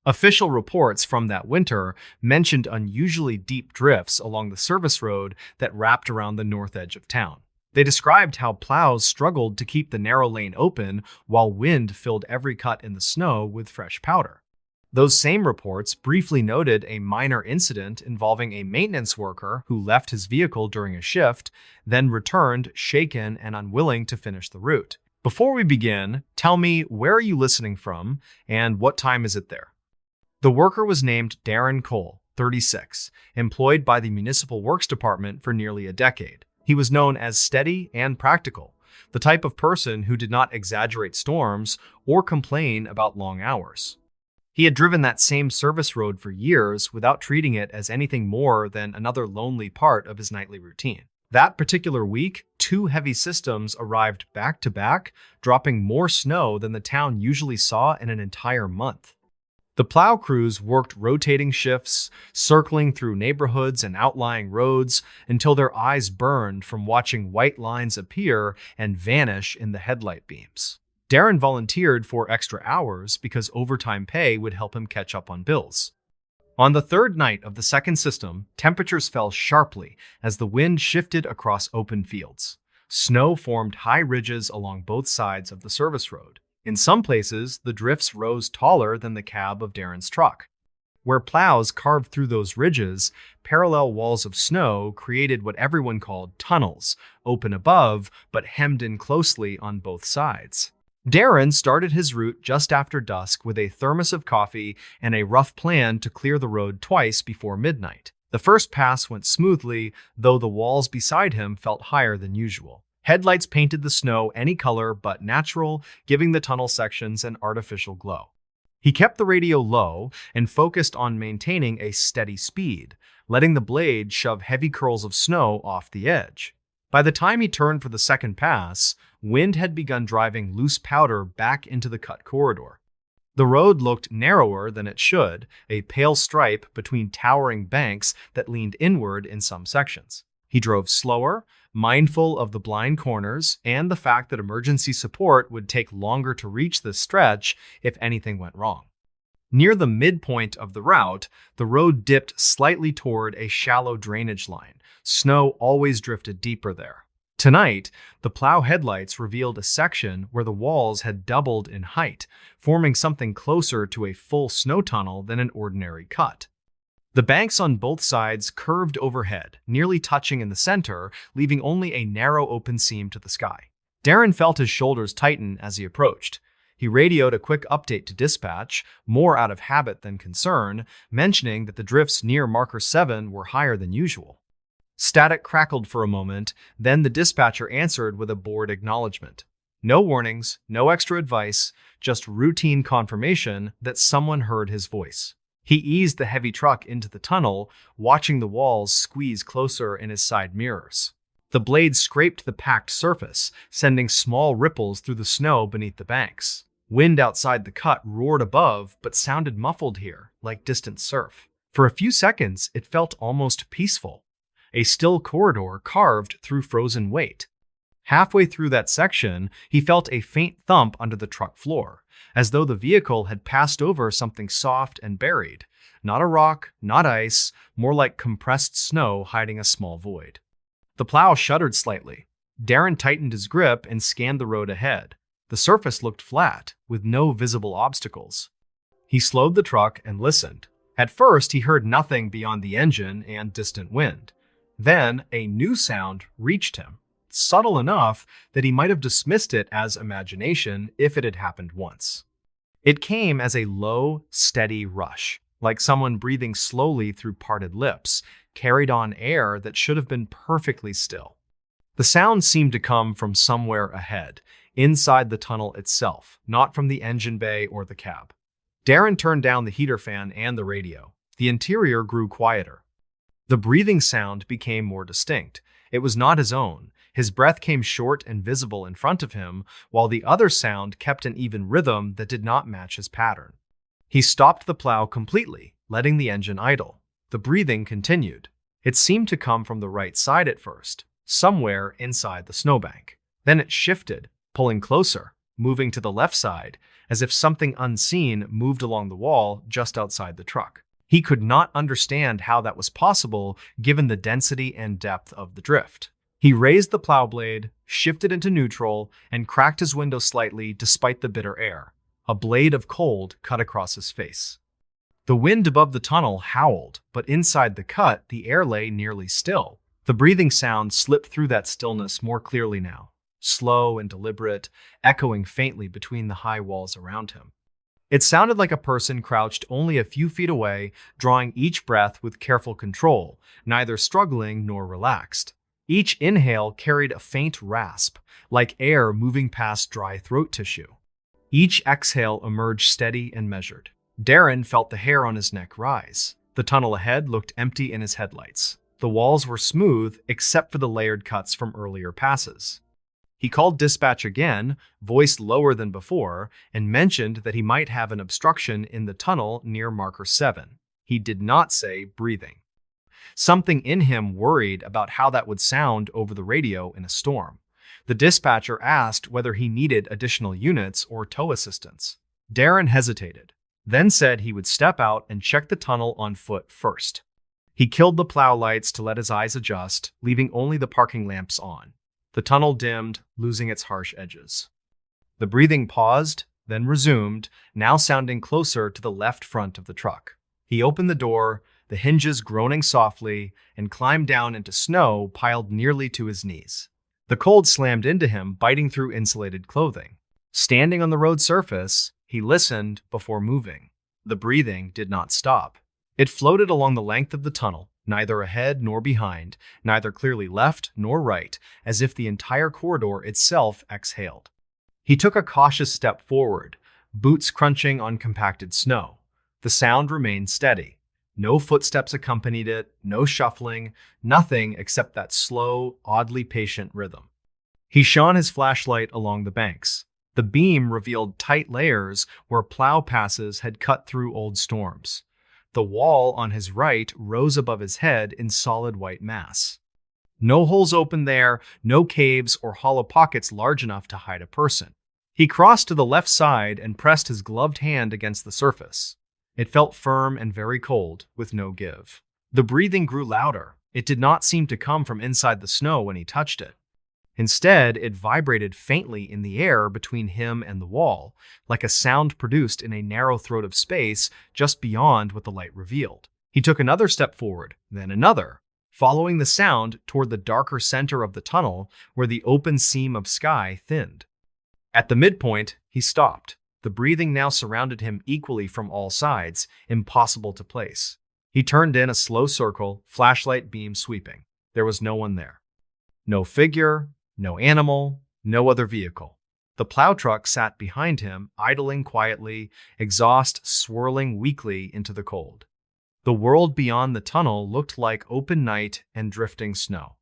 Official reports from that winter mentioned unusually deep drifts along the service road that wrapped around the north edge of town. They described how plows struggled to keep the narrow lane open while wind filled every cut in the snow with fresh powder. Those same reports briefly noted a minor incident involving a maintenance worker who left his vehicle during a shift, then returned shaken and unwilling to finish the route. Before we begin, tell me, where are you listening from and what time is it there? The worker was named Darren Cole, 36, employed by the Municipal Works Department for nearly a decade. He was known as steady and practical, the type of person who did not exaggerate storms or complain about long hours. He had driven that same service road for years without treating it as anything more than another lonely part of his nightly routine. That particular week, 2 heavy systems arrived back to back, dropping more snow than the town usually saw in an entire month. The plow crews worked rotating shifts, circling through neighborhoods and outlying roads until their eyes burned from watching white lines appear and vanish in the headlight beams. Darren volunteered for extra hours because overtime pay would help him catch up on bills. On the third night of the second system, temperatures fell sharply as the wind shifted across open fields. Snow formed high ridges along both sides of the service road. In some places, the drifts rose taller than the cab of Darren's truck. Where plows carved through those ridges, parallel walls of snow created what everyone called tunnels, open above but hemmed in closely on both sides. Darren started his route just after dusk with a thermos of coffee and a rough plan to clear the road twice before midnight. The first pass went smoothly, though the walls beside him felt higher than usual. Headlights painted the snow any color but natural, giving the tunnel sections an artificial glow. He kept the radio low and focused on maintaining a steady speed, letting the blade shove heavy curls of snow off the edge. By the time he turned for the second pass, wind had begun driving loose powder back into the cut corridor. The road looked narrower than it should, a pale stripe between towering banks that leaned inward in some sections. He drove slower, mindful of the blind corners and the fact that emergency support would take longer to reach this stretch if anything went wrong. Near the midpoint of the route, the road dipped slightly toward a shallow drainage line. Snow always drifted deeper there. Tonight, the plow headlights revealed a section where the walls had doubled in height, forming something closer to a full snow tunnel than an ordinary cut. The banks on both sides curved overhead, nearly touching in the center, leaving only a narrow open seam to the sky. Darren felt his shoulders tighten as he approached. He radioed a quick update to dispatch, more out of habit than concern, mentioning that the drifts near Marker 7 were higher than usual. Static crackled for a moment, then the dispatcher answered with a bored acknowledgement. No warnings, no extra advice, just routine confirmation that someone heard his voice. He eased the heavy truck into the tunnel, watching the walls squeeze closer in his side mirrors. The blade scraped the packed surface, sending small ripples through the snow beneath the banks. Wind outside the cut roared above, but sounded muffled here, like distant surf. For a few seconds, it felt almost peaceful. A still corridor carved through frozen weight. Halfway through that section, he felt a faint thump under the truck floor, as though the vehicle had passed over something soft and buried. Not a rock, not ice, more like compressed snow hiding a small void. The plow shuddered slightly. Darren tightened his grip and scanned the road ahead. The surface looked flat, with no visible obstacles. He slowed the truck and listened. At first, he heard nothing beyond the engine and distant wind. Then, a new sound reached him, subtle enough that he might have dismissed it as imagination if it had happened once. It came as a low, steady rush, like someone breathing slowly through parted lips, carried on air that should have been perfectly still. The sound seemed to come from somewhere ahead, inside the tunnel itself, not from the engine bay or the cab. Darren turned down the heater fan and the radio. The interior grew quieter. The breathing sound became more distinct. It was not his own. His breath came short and visible in front of him, while the other sound kept an even rhythm that did not match his pattern. He stopped the plow completely, letting the engine idle. The breathing continued. It seemed to come from the right side at first, somewhere inside the snowbank. Then it shifted, pulling closer, moving to the left side, as if something unseen moved along the wall just outside the truck. He could not understand how that was possible given the density and depth of the drift. He raised the plow blade, shifted into neutral, and cracked his window slightly despite the bitter air. A blade of cold cut across his face. The wind above the tunnel howled, but inside the cut, the air lay nearly still. The breathing sound slipped through that stillness more clearly now, slow and deliberate, echoing faintly between the high walls around him. It sounded like a person crouched only a few feet away, drawing each breath with careful control, neither struggling nor relaxed. Each inhale carried a faint rasp, like air moving past dry throat tissue. Each exhale emerged steady and measured. Darren felt the hair on his neck rise. The tunnel ahead looked empty in his headlights. The walls were smooth except for the layered cuts from earlier passes. He called dispatch again, voiced lower than before, and mentioned that he might have an obstruction in the tunnel near marker 7. He did not say breathing. Something in him worried about how that would sound over the radio in a storm. The dispatcher asked whether he needed additional units or tow assistance. Darren hesitated, then said he would step out and check the tunnel on foot first. He killed the plow lights to let his eyes adjust, leaving only the parking lamps on. The tunnel dimmed, losing its harsh edges. The breathing paused, then resumed, now sounding closer to the left front of the truck. He opened the door, the hinges groaning softly, and climbed down into snow piled nearly to his knees. The cold slammed into him, biting through insulated clothing. Standing on the road surface, he listened before moving. The breathing did not stop. It floated along the length of the tunnel, neither ahead nor behind, neither clearly left nor right, as if the entire corridor itself exhaled. He took a cautious step forward, boots crunching on compacted snow. The sound remained steady. No footsteps accompanied it, no shuffling, nothing except that slow, oddly patient rhythm. He shone his flashlight along the banks. The beam revealed tight layers where plow passes had cut through old storms. The wall on his right rose above his head in solid white mass. No holes open there, no caves or hollow pockets large enough to hide a person. He crossed to the left side and pressed his gloved hand against the surface. It felt firm and very cold, with no give. The breathing grew louder. It did not seem to come from inside the snow when he touched it. Instead, it vibrated faintly in the air between him and the wall, like a sound produced in a narrow throat of space just beyond what the light revealed. He took another step forward, then another, following the sound toward the darker center of the tunnel where the open seam of sky thinned. At the midpoint, he stopped. The breathing now surrounded him equally from all sides, impossible to place. He turned in a slow circle, flashlight beam sweeping. There was no one there. No figure, no animal, no other vehicle. The plow truck sat behind him, idling quietly, exhaust swirling weakly into the cold. The world beyond the tunnel looked like open night and drifting snow.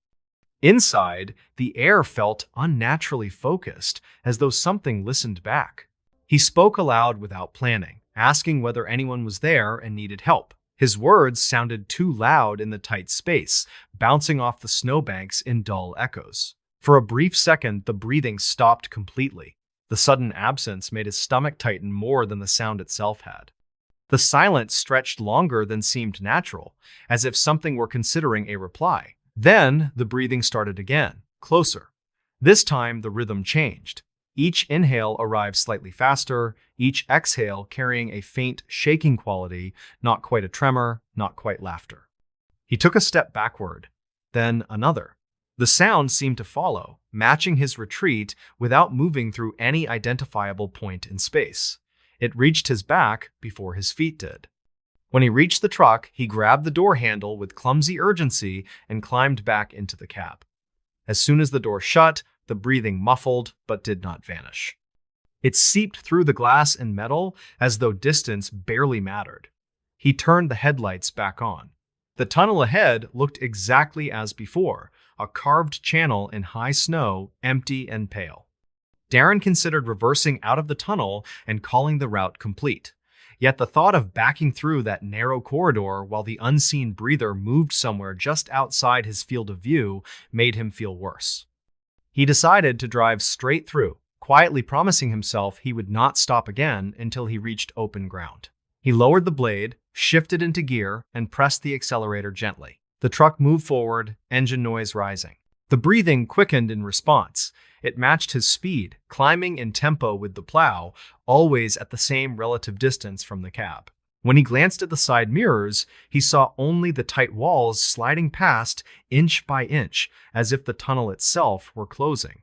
Inside, the air felt unnaturally focused, as though something listened back. He spoke aloud without planning, asking whether anyone was there and needed help. His words sounded too loud in the tight space, bouncing off the snowbanks in dull echoes. For a brief second, the breathing stopped completely. The sudden absence made his stomach tighten more than the sound itself had. The silence stretched longer than seemed natural, as if something were considering a reply. Then the breathing started again, closer. This time the rhythm changed. Each inhale arrived slightly faster, each exhale carrying a faint shaking quality, not quite a tremor, not quite laughter. He took a step backward, then another. The sound seemed to follow, matching his retreat without moving through any identifiable point in space. It reached his back before his feet did. When he reached the truck, he grabbed the door handle with clumsy urgency and climbed back into the cab. As soon as the door shut, the breathing muffled but did not vanish. It seeped through the glass and metal as though distance barely mattered. He turned the headlights back on. The tunnel ahead looked exactly as before, a carved channel in high snow, empty and pale. Darren considered reversing out of the tunnel and calling the route complete. Yet the thought of backing through that narrow corridor while the unseen breather moved somewhere just outside his field of view made him feel worse. He decided to drive straight through, quietly promising himself he would not stop again until he reached open ground. He lowered the blade, shifted into gear, and pressed the accelerator gently. The truck moved forward, engine noise rising. The breathing quickened in response. It matched his speed, climbing in tempo with the plow, always at the same relative distance from the cab. When he glanced at the side mirrors, he saw only the tight walls sliding past inch by inch, as if the tunnel itself were closing.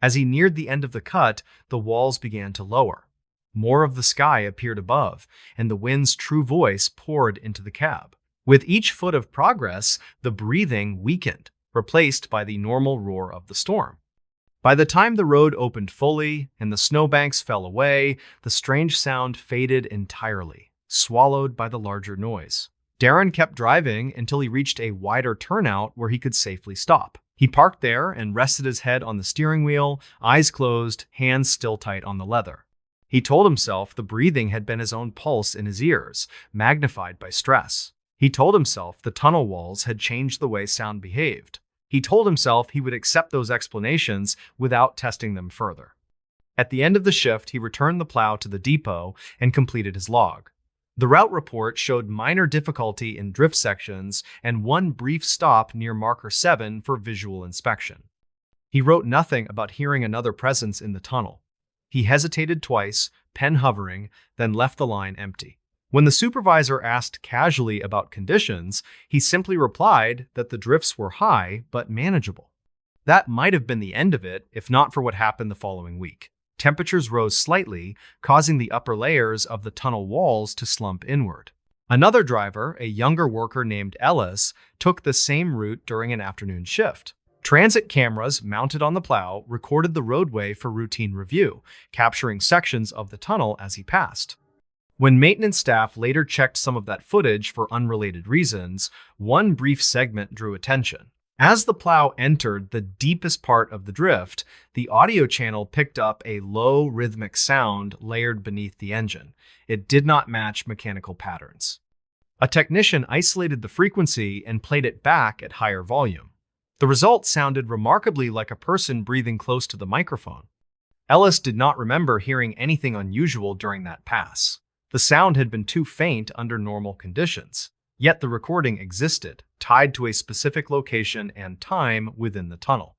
As he neared the end of the cut, the walls began to lower. More of the sky appeared above, and the wind's true voice poured into the cab. With each foot of progress, the breathing weakened, replaced by the normal roar of the storm. By the time the road opened fully and the snowbanks fell away, the strange sound faded entirely, swallowed by the larger noise. Darren kept driving until he reached a wider turnout where he could safely stop. He parked there and rested his head on the steering wheel, eyes closed, hands still tight on the leather. He told himself the breathing had been his own pulse in his ears, magnified by stress. He told himself the tunnel walls had changed the way sound behaved. He told himself he would accept those explanations without testing them further. At the end of the shift, he returned the plow to the depot and completed his log. The route report showed minor difficulty in drift sections and one brief stop near marker 7 for visual inspection. He wrote nothing about hearing another presence in the tunnel. He hesitated twice, pen hovering, then left the line empty. When the supervisor asked casually about conditions, he simply replied that the drifts were high but manageable. That might have been the end of it if not for what happened the following week. Temperatures rose slightly, causing the upper layers of the tunnel walls to slump inward. Another driver, a younger worker named Ellis, took the same route during an afternoon shift. Transit cameras mounted on the plow recorded the roadway for routine review, capturing sections of the tunnel as he passed. When maintenance staff later checked some of that footage for unrelated reasons, one brief segment drew attention. As the plow entered the deepest part of the drift, the audio channel picked up a low rhythmic sound layered beneath the engine. It did not match mechanical patterns. A technician isolated the frequency and played it back at higher volume. The result sounded remarkably like a person breathing close to the microphone. Ellis did not remember hearing anything unusual during that pass. The sound had been too faint under normal conditions, yet the recording existed, tied to a specific location and time within the tunnel.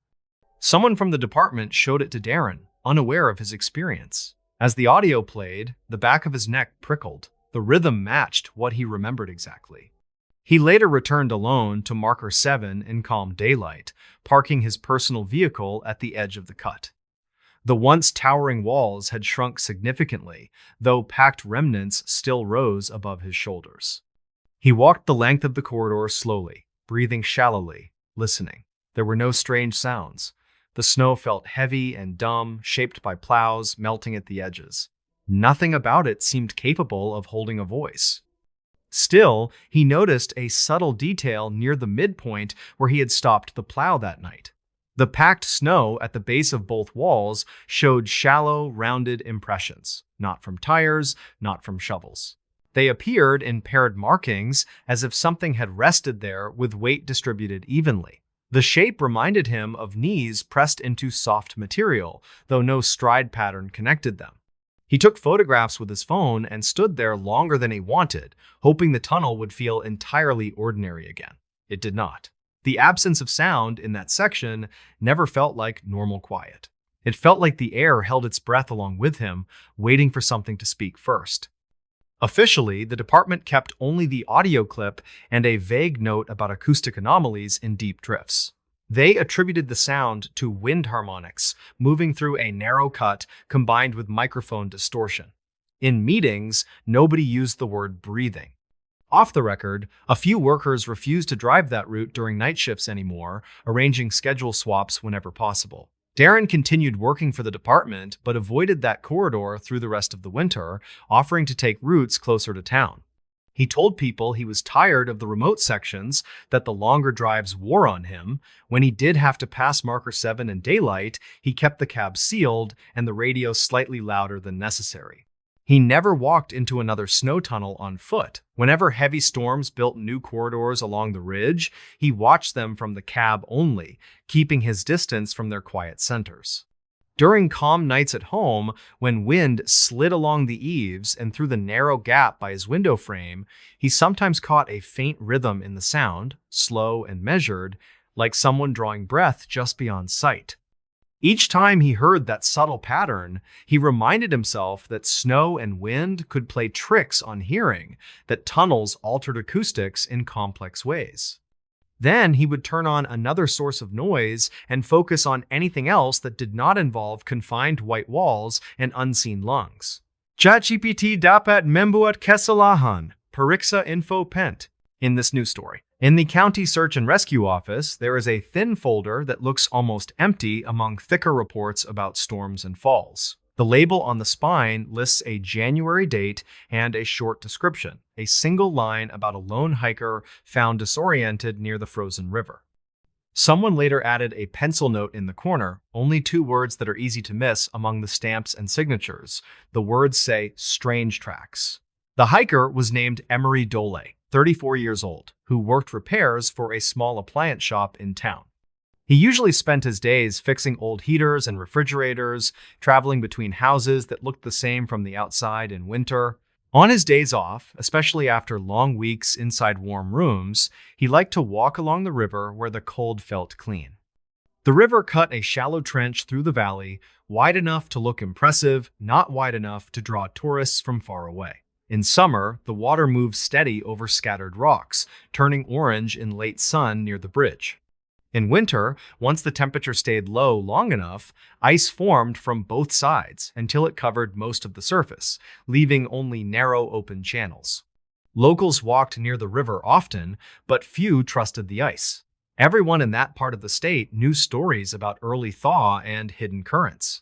Someone from the department showed it to Darren, unaware of his experience. As the audio played, the back of his neck prickled. The rhythm matched what he remembered exactly. He later returned alone to marker 7 in calm daylight, parking his personal vehicle at the edge of the cut. The once towering walls had shrunk significantly, though packed remnants still rose above his shoulders. He walked the length of the corridor slowly, breathing shallowly, listening. There were no strange sounds. The snow felt heavy and dumb, shaped by plows melting at the edges. Nothing about it seemed capable of holding a voice. Still, he noticed a subtle detail near the midpoint where he had stopped the plow that night. The packed snow at the base of both walls showed shallow, rounded impressions, not from tires, not from shovels. They appeared in paired markings as if something had rested there with weight distributed evenly. The shape reminded him of knees pressed into soft material, though no stride pattern connected them. He took photographs with his phone and stood there longer than he wanted, hoping the tunnel would feel entirely ordinary again. It did not. The absence of sound in that section never felt like normal quiet. It felt like the air held its breath along with him, waiting for something to speak first. Officially, the department kept only the audio clip and a vague note about acoustic anomalies in deep drifts. They attributed the sound to wind harmonics moving through a narrow cut combined with microphone distortion. In meetings, nobody used the word breathing. Off the record, a few workers refused to drive that route during night shifts anymore, arranging schedule swaps whenever possible. Darren continued working for the department, but avoided that corridor through the rest of the winter, offering to take routes closer to town. He told people he was tired of the remote sections, that the longer drives wore on him. When he did have to pass marker 7 in daylight, he kept the cab sealed and the radio slightly louder than necessary. He never walked into another snow tunnel on foot. Whenever heavy storms built new corridors along the ridge, he watched them from the cab only, keeping his distance from their quiet centers. During calm nights at home, when wind slid along the eaves and through the narrow gap by his window frame, he sometimes caught a faint rhythm in the sound, slow and measured, like someone drawing breath just beyond sight. Each time he heard that subtle pattern, he reminded himself that snow and wind could play tricks on hearing, that tunnels altered acoustics in complex ways. Then he would turn on another source of noise and focus on anything else that did not involve confined white walls and unseen lungs. ChatGPT dapat membuat kesalahan, periksa info pent. In this news story, in the County Search and Rescue Office, there is a thin folder that looks almost empty among thicker reports about storms and falls. The label on the spine lists a January date and a short description, a single line about a lone hiker found disoriented near the frozen river. Someone later added a pencil note in the corner, only 2 words that are easy to miss among the stamps and signatures. The words say, "Strange Tracks." The hiker was named Emery Dole, 34 years old, who worked repairs for a small appliance shop in town. He usually spent his days fixing old heaters and refrigerators, traveling between houses that looked the same from the outside in winter. On his days off, especially after long weeks inside warm rooms, he liked to walk along the river where the cold felt clean. The river cut a shallow trench through the valley, wide enough to look impressive, not wide enough to draw tourists from far away. In summer, the water moved steady over scattered rocks, turning orange in late sun near the bridge. In winter, once the temperature stayed low long enough, ice formed from both sides until it covered most of the surface, leaving only narrow open channels. Locals walked near the river often, but few trusted the ice. Everyone in that part of the state knew stories about early thaw and hidden currents.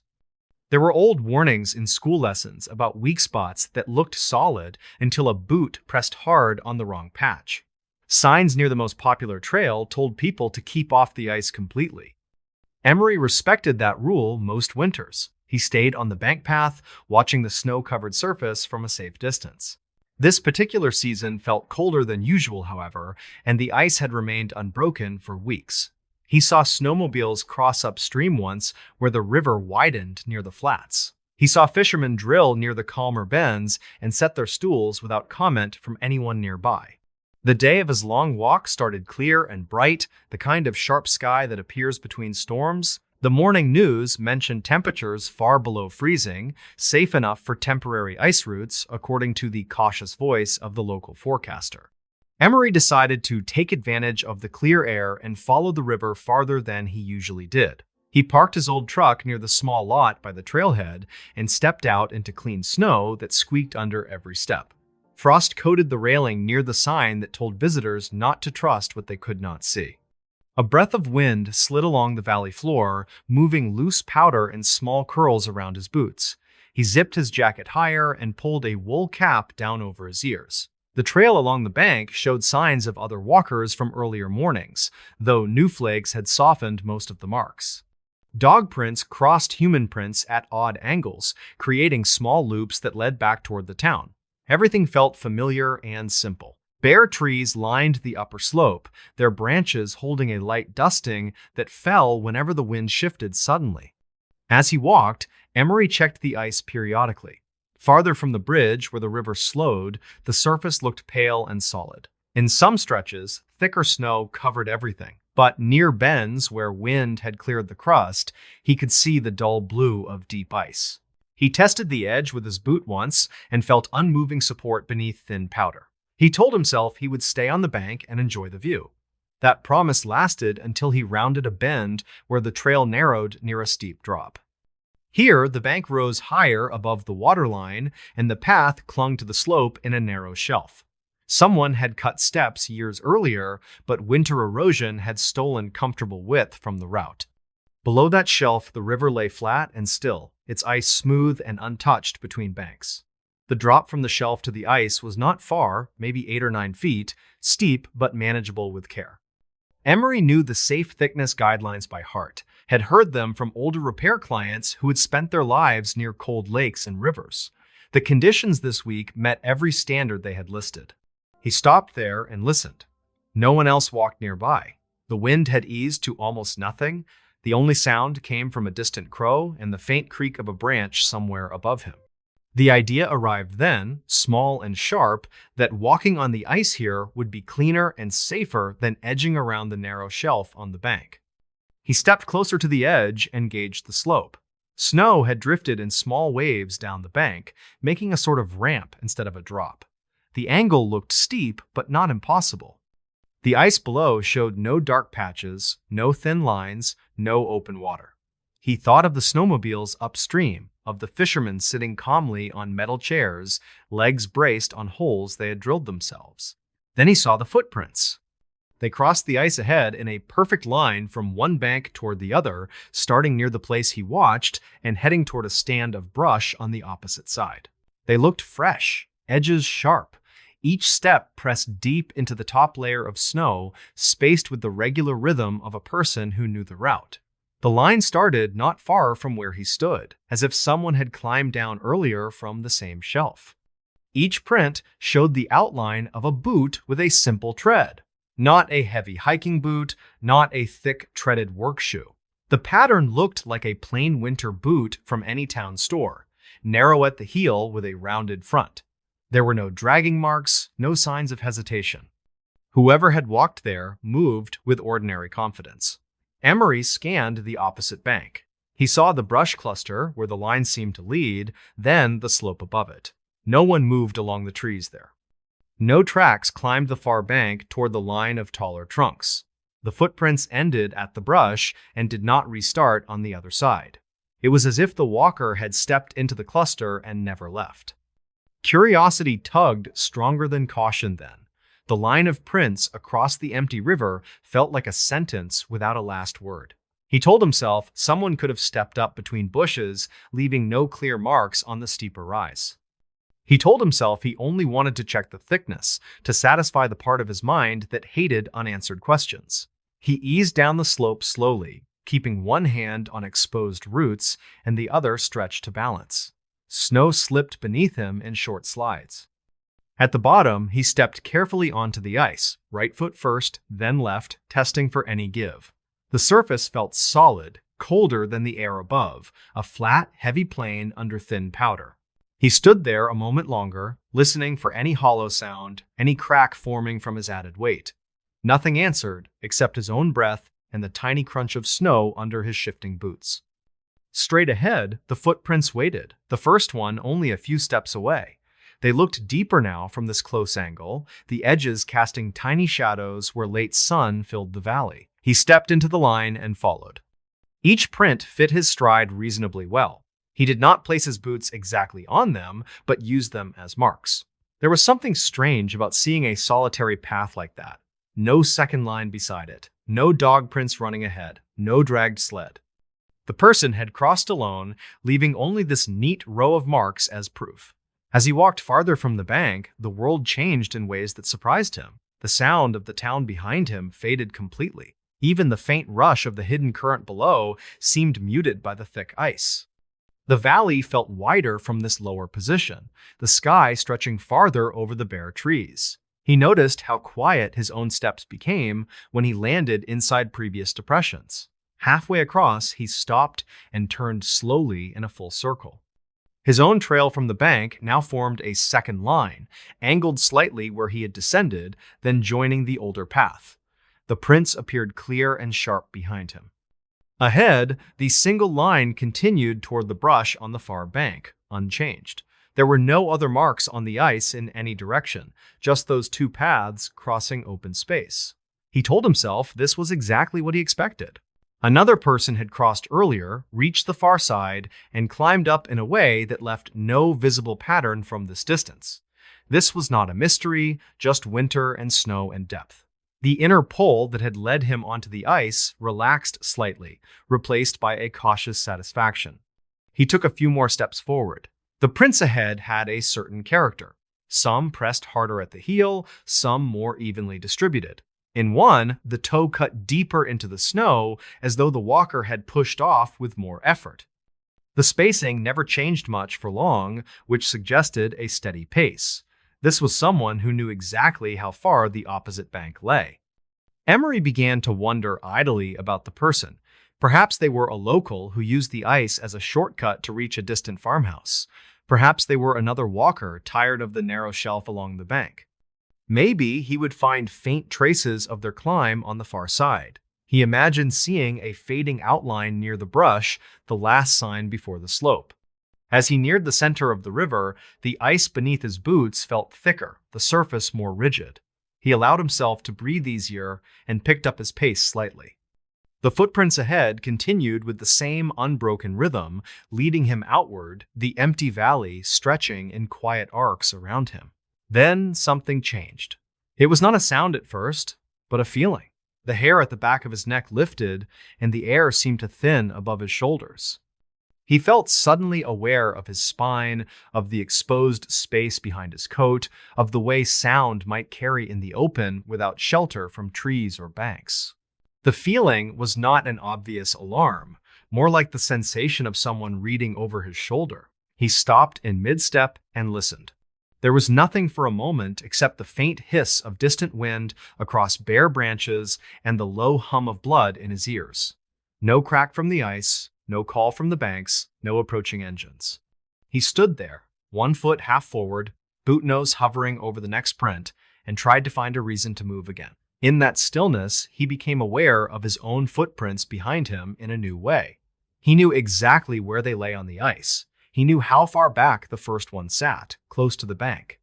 There were old warnings in school lessons about weak spots that looked solid until a boot pressed hard on the wrong patch. Signs near the most popular trail told people to keep off the ice completely. Emery respected that rule most winters. He stayed on the bank path, watching the snow-covered surface from a safe distance. This particular season felt colder than usual, however, and the ice had remained unbroken for weeks. He saw snowmobiles cross upstream once where the river widened near the flats. He saw fishermen drill near the calmer bends and set their stools without comment from anyone nearby. The day of his long walk started clear and bright, the kind of sharp sky that appears between storms. The morning news mentioned temperatures far below freezing, safe enough for temporary ice routes, according to the cautious voice of the local forecaster. Emery decided to take advantage of the clear air and follow the river farther than he usually did. He parked his old truck near the small lot by the trailhead and stepped out into clean snow that squeaked under every step. Frost coated the railing near the sign that told visitors not to trust what they could not see. A breath of wind slid along the valley floor, moving loose powder in small curls around his boots. He zipped his jacket higher and pulled a wool cap down over his ears. The trail along the bank showed signs of other walkers from earlier mornings, though new flakes had softened most of the marks. Dog prints crossed human prints at odd angles, creating small loops that led back toward the town. Everything felt familiar and simple. Bare trees lined the upper slope, their branches holding a light dusting that fell whenever the wind shifted suddenly. As he walked, Emery checked the ice periodically. Farther from the bridge, where the river slowed, the surface looked pale and solid. In some stretches, thicker snow covered everything, but near bends where wind had cleared the crust, he could see the dull blue of deep ice. He tested the edge with his boot once and felt unmoving support beneath thin powder. He told himself he would stay on the bank and enjoy the view. That promise lasted until he rounded a bend where the trail narrowed near a steep drop. Here, the bank rose higher above the waterline, and the path clung to the slope in a narrow shelf. Someone had cut steps years earlier, but winter erosion had stolen comfortable width from the route. Below that shelf, the river lay flat and still, its ice smooth and untouched between banks. The drop from the shelf to the ice was not far, maybe 8 or 9 feet, steep but manageable with care. Emery knew the safe thickness guidelines by heart, had heard them from older repair clients who had spent their lives near cold lakes and rivers. The conditions this week met every standard they had listed. He stopped there and listened. No one else walked nearby. The wind had eased to almost nothing. The only sound came from a distant crow and the faint creak of a branch somewhere above him. The idea arrived then, small and sharp, that walking on the ice here would be cleaner and safer than edging around the narrow shelf on the bank. He stepped closer to the edge and gauged the slope. Snow had drifted in small waves down the bank, making a sort of ramp instead of a drop. The angle looked steep, but not impossible. The ice below showed no dark patches, no thin lines, no open water. He thought of the snowmobiles upstream, of the fishermen sitting calmly on metal chairs, legs braced on holes they had drilled themselves. Then he saw the footprints. They crossed the ice ahead in a perfect line from one bank toward the other, starting near the place he watched and heading toward a stand of brush on the opposite side. They looked fresh, edges sharp. Each step pressed deep into the top layer of snow, spaced with the regular rhythm of a person who knew the route. The line started not far from where he stood, as if someone had climbed down earlier from the same shelf. Each print showed the outline of a boot with a simple tread. Not a heavy hiking boot, not a thick treaded work shoe. The pattern looked like a plain winter boot from any town store, narrow at the heel with a rounded front. There were no dragging marks, no signs of hesitation. Whoever had walked there moved with ordinary confidence. Emery scanned the opposite bank. He saw the brush cluster where the line seemed to lead, then the slope above it. No one moved along the trees there. No tracks climbed the far bank toward the line of taller trunks. The footprints ended at the brush and did not restart on the other side. It was as if the walker had stepped into the cluster and never left. Curiosity tugged stronger than caution then. The line of prints across the empty river felt like a sentence without a last word. He told himself someone could have stepped up between bushes, leaving no clear marks on the steeper rise. He told himself he only wanted to check the thickness, to satisfy the part of his mind that hated unanswered questions. He eased down the slope slowly, keeping one hand on exposed roots and the other stretched to balance. Snow slipped beneath him in short slides. At the bottom, he stepped carefully onto the ice, right foot first, then left, testing for any give. The surface felt solid, colder than the air above, a flat, heavy plain under thin powder. He stood there a moment longer, listening for any hollow sound, any crack forming from his added weight. Nothing answered, except his own breath and the tiny crunch of snow under his shifting boots. Straight ahead, the footprints waited, the first one only a few steps away. They looked deeper now from this close angle, the edges casting tiny shadows where late sun filled the valley. He stepped into the line and followed. Each print fit his stride reasonably well. He did not place his boots exactly on them, but used them as marks. There was something strange about seeing a solitary path like that. No second line beside it, no dog prints running ahead, no dragged sled. The person had crossed alone, leaving only this neat row of marks as proof. As he walked farther from the bank, the world changed in ways that surprised him. The sound of the town behind him faded completely. Even the faint rush of the hidden current below seemed muted by the thick ice. The valley felt wider from this lower position, the sky stretching farther over the bare trees. He noticed how quiet his own steps became when he landed inside previous depressions. Halfway across, he stopped and turned slowly in a full circle. His own trail from the bank now formed a second line, angled slightly where he had descended, then joining the older path. The prints appeared clear and sharp behind him. Ahead, the single line continued toward the brush on the far bank, unchanged. There were no other marks on the ice in any direction, just those two paths crossing open space. He told himself this was exactly what he expected. Another person had crossed earlier, reached the far side, and climbed up in a way that left no visible pattern from this distance. This was not a mystery, just winter and snow and depth. The inner pull that had led him onto the ice relaxed slightly, replaced by a cautious satisfaction. He took a few more steps forward. The prints ahead had a certain character. Some pressed harder at the heel, some more evenly distributed. In one, the toe cut deeper into the snow, as though the walker had pushed off with more effort. The spacing never changed much for long, which suggested a steady pace. This was someone who knew exactly how far the opposite bank lay. Emery began to wonder idly about the person. Perhaps they were a local who used the ice as a shortcut to reach a distant farmhouse. Perhaps they were another walker tired of the narrow shelf along the bank. Maybe he would find faint traces of their climb on the far side. He imagined seeing a fading outline near the brush, the last sign before the slope. As he neared the center of the river, the ice beneath his boots felt thicker, the surface more rigid. He allowed himself to breathe easier and picked up his pace slightly. The footprints ahead continued with the same unbroken rhythm, leading him outward, the empty valley stretching in quiet arcs around him. Then something changed. It was not a sound at first, but a feeling. The hair at the back of his neck lifted, and the air seemed to thin above his shoulders. He felt suddenly aware of his spine, of the exposed space behind his coat, of the way sound might carry in the open without shelter from trees or banks. The feeling was not an obvious alarm, more like the sensation of someone reading over his shoulder. He stopped in mid-step and listened. There was nothing for a moment except the faint hiss of distant wind across bare branches and the low hum of blood in his ears. No crack from the ice, no call from the banks, no approaching engines. He stood there, 1 foot half forward, boot nose hovering over the next print, and tried to find a reason to move again. In that stillness, he became aware of his own footprints behind him in a new way. He knew exactly where they lay on the ice. He knew how far back the first one sat, close to the bank.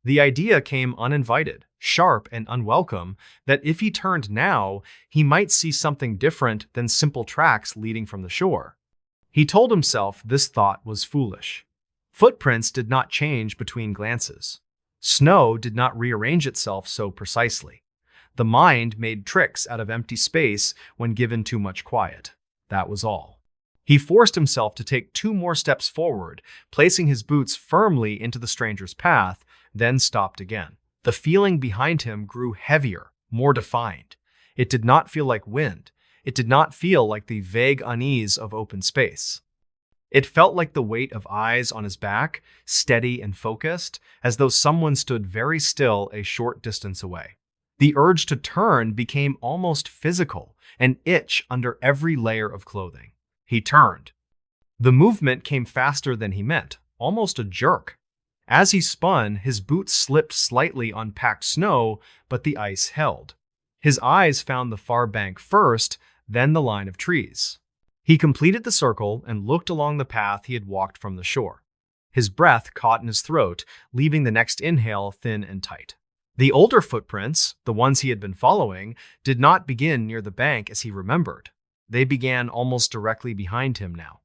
The idea came uninvited, sharp and unwelcome, that if he turned now, he might see something different than simple tracks leading from the shore. He told himself this thought was foolish. Footprints did not change between glances. Snow did not rearrange itself so precisely. The mind made tricks out of empty space when given too much quiet. That was all. He forced himself to take 2 more steps forward, placing his boots firmly into the stranger's path, then stopped again. The feeling behind him grew heavier, more defined. It did not feel like wind. It did not feel like the vague unease of open space. It felt like the weight of eyes on his back, steady and focused, as though someone stood very still a short distance away. The urge to turn became almost physical, an itch under every layer of clothing. He turned. The movement came faster than he meant, almost a jerk. As he spun, his boots slipped slightly on packed snow, but the ice held. His eyes found the far bank first, then the line of trees. He completed the circle and looked along the path he had walked from the shore. His breath caught in his throat, leaving the next inhale thin and tight. The older footprints, the ones he had been following, did not begin near the bank as he remembered. They began almost directly behind him now.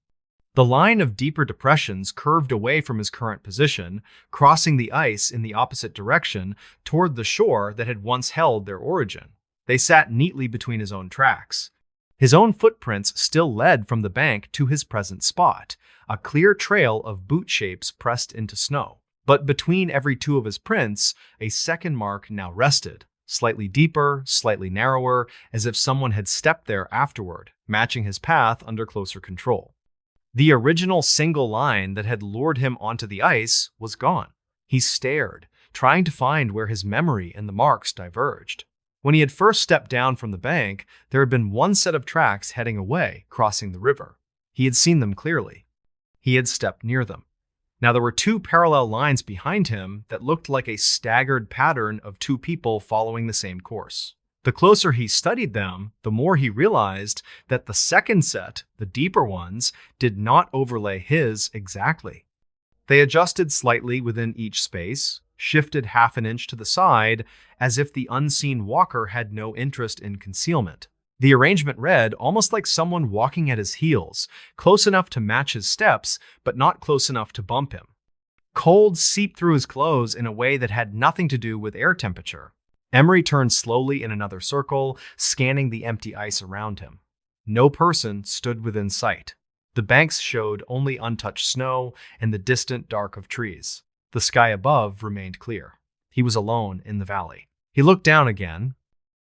The line of deeper depressions curved away from his current position, crossing the ice in the opposite direction toward the shore that had once held their origin. They sat neatly between his own tracks. His own footprints still led from the bank to his present spot, a clear trail of boot shapes pressed into snow. But between every 2 of his prints, a second mark now rested, slightly deeper, slightly narrower, as if someone had stepped there afterward, matching his path under closer control. The original single line that had lured him onto the ice was gone. He stared, trying to find where his memory and the marks diverged. When he had first stepped down from the bank, there had been 1 set of tracks heading away, crossing the river. He had seen them clearly. He had stepped near them. Now there were 2 parallel lines behind him that looked like a staggered pattern of 2 people following the same course. The closer he studied them, the more he realized that the second set, the deeper ones, did not overlay his exactly. They adjusted slightly within each space, shifted half an inch to the side, as if the unseen walker had no interest in concealment. The arrangement read almost like someone walking at his heels, close enough to match his steps, but not close enough to bump him. Cold seeped through his clothes in a way that had nothing to do with air temperature. Emery turned slowly in another circle, scanning the empty ice around him. No person stood within sight. The banks showed only untouched snow and the distant dark of trees. The sky above remained clear. He was alone in the valley. He looked down again.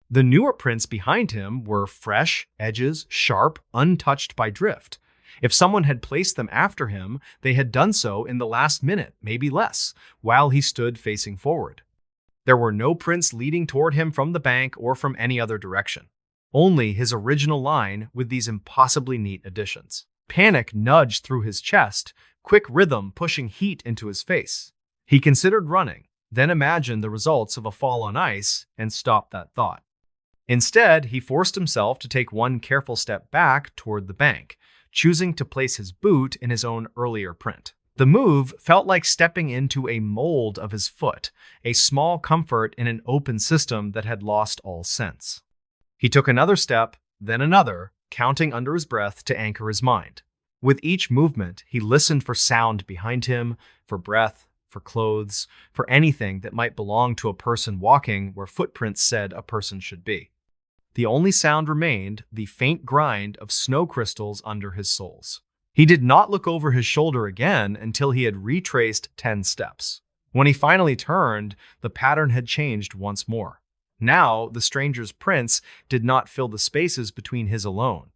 The newer prints behind him were fresh, edges sharp, untouched by drift. If someone had placed them after him, they had done so in the last minute, maybe less, while he stood facing forward. There were no prints leading toward him from the bank or from any other direction. only his original line with these impossibly neat additions. Panic nudged through his chest, quick rhythm pushing heat into his face. He considered running, then imagined the results of a fall on ice and stopped that thought. Instead, he forced himself to take one careful step back toward the bank, choosing to place his boot in his own earlier print. The move felt like stepping into a mold of his foot, a small comfort in an open system that had lost all sense. He took another step, then another, counting under his breath to anchor his mind. With each movement, he listened for sound behind him, for breath, for clothes, for anything that might belong to a person walking where footprints said a person should be. The only sound remained the faint grind of snow crystals under his soles. He did not look over his shoulder again until he had retraced 10 steps. When he finally turned, the pattern had changed once more. Now, the stranger's prints did not fill the spaces between his alone.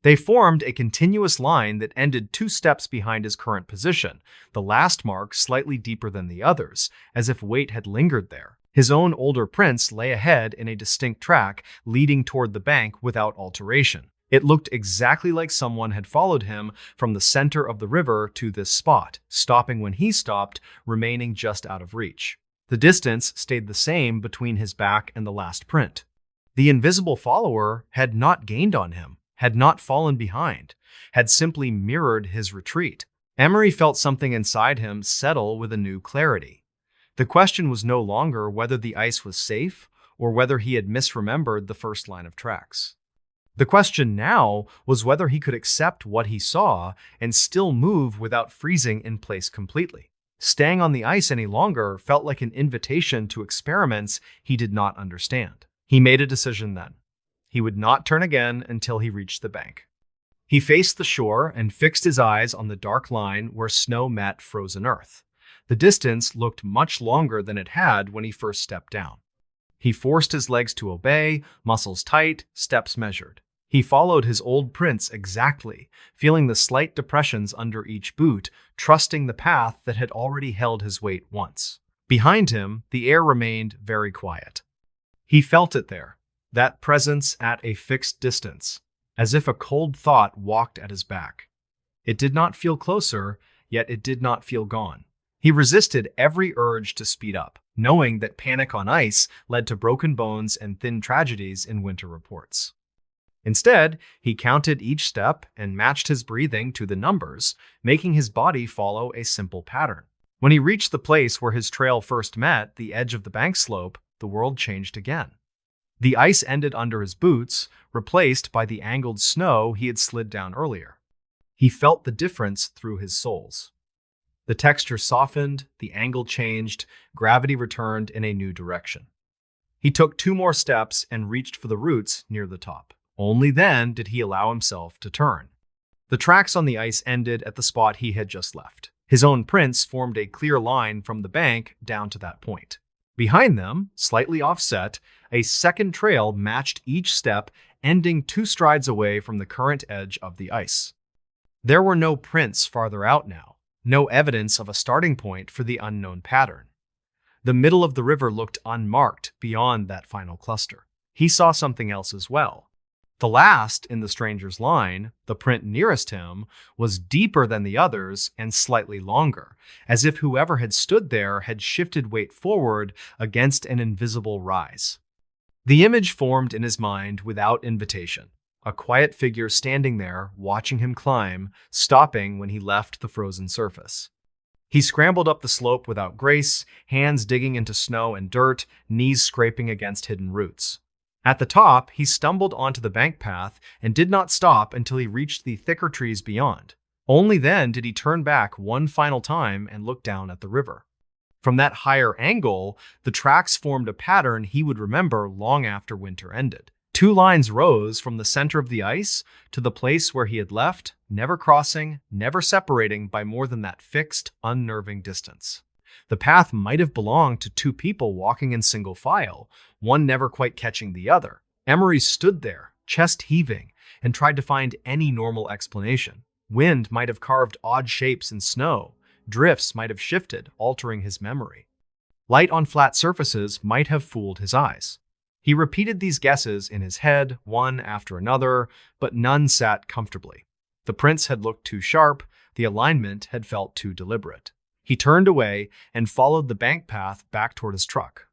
They formed a continuous line that ended 2 steps behind his current position, the last mark slightly deeper than the others, as if weight had lingered there. His own older prints lay ahead in a distinct track, leading toward the bank without alteration. It looked exactly like someone had followed him from the center of the river to this spot, stopping when he stopped, remaining just out of reach. The distance stayed the same between his back and the last print. The invisible follower had not gained on him, had not fallen behind, had simply mirrored his retreat. Emery felt something inside him settle with a new clarity. The question was no longer whether the ice was safe or whether he had misremembered the first line of tracks. The question now was whether he could accept what he saw and still move without freezing in place completely. Staying on the ice any longer felt like an invitation to experiments he did not understand. He made a decision then. He would not turn again until he reached the bank. He faced the shore and fixed his eyes on the dark line where snow met frozen earth. The distance looked much longer than it had when he first stepped down. He forced his legs to obey, muscles tight, steps measured. He followed his old prints exactly, feeling the slight depressions under each boot, trusting the path that had already held his weight once. Behind him, the air remained very quiet. He felt it there, that presence at a fixed distance, as if a cold thought walked at his back. It did not feel closer, yet it did not feel gone. He resisted every urge to speed up, knowing that panic on ice led to broken bones and thin tragedies in winter reports. Instead, he counted each step and matched his breathing to the numbers, making his body follow a simple pattern. When he reached the place where his trail first met the edge of the bank slope, the world changed again. The ice ended under his boots, replaced by the angled snow he had slid down earlier. He felt the difference through his soles. The texture softened, the angle changed, gravity returned in a new direction. He took 2 more steps and reached for the roots near the top. Only then did he allow himself to turn. The tracks on the ice ended at the spot he had just left. His own prints formed a clear line from the bank down to that point. Behind them, slightly offset, a second trail matched each step, ending 2 strides away from the current edge of the ice. There were no prints farther out now, no evidence of a starting point for the unknown pattern. The middle of the river looked unmarked beyond that final cluster. He saw something else as well. The last in the stranger's line, the print nearest him, was deeper than the others and slightly longer, as if whoever had stood there had shifted weight forward against an invisible rise. The image formed in his mind without invitation, a quiet figure standing there, watching him climb, stopping when he left the frozen surface. He scrambled up the slope without grace, hands digging into snow and dirt, knees scraping against hidden roots. At the top, he stumbled onto the bank path and did not stop until he reached the thicker trees beyond. Only then did he turn back one final time and look down at the river. From that higher angle, the tracks formed a pattern he would remember long after winter ended. 2 lines rose from the center of the ice to the place where he had left, never crossing, never separating by more than that fixed, unnerving distance. The path might have belonged to 2 people walking in single file, one never quite catching the other. Emery stood there, chest heaving, and tried to find any normal explanation. Wind might have carved odd shapes in snow. Drifts might have shifted, altering his memory. Light on flat surfaces might have fooled his eyes. He repeated these guesses in his head, one after another, but none sat comfortably. The prints had looked too sharp, the alignment had felt too deliberate. He turned away and followed the bank path back toward his truck.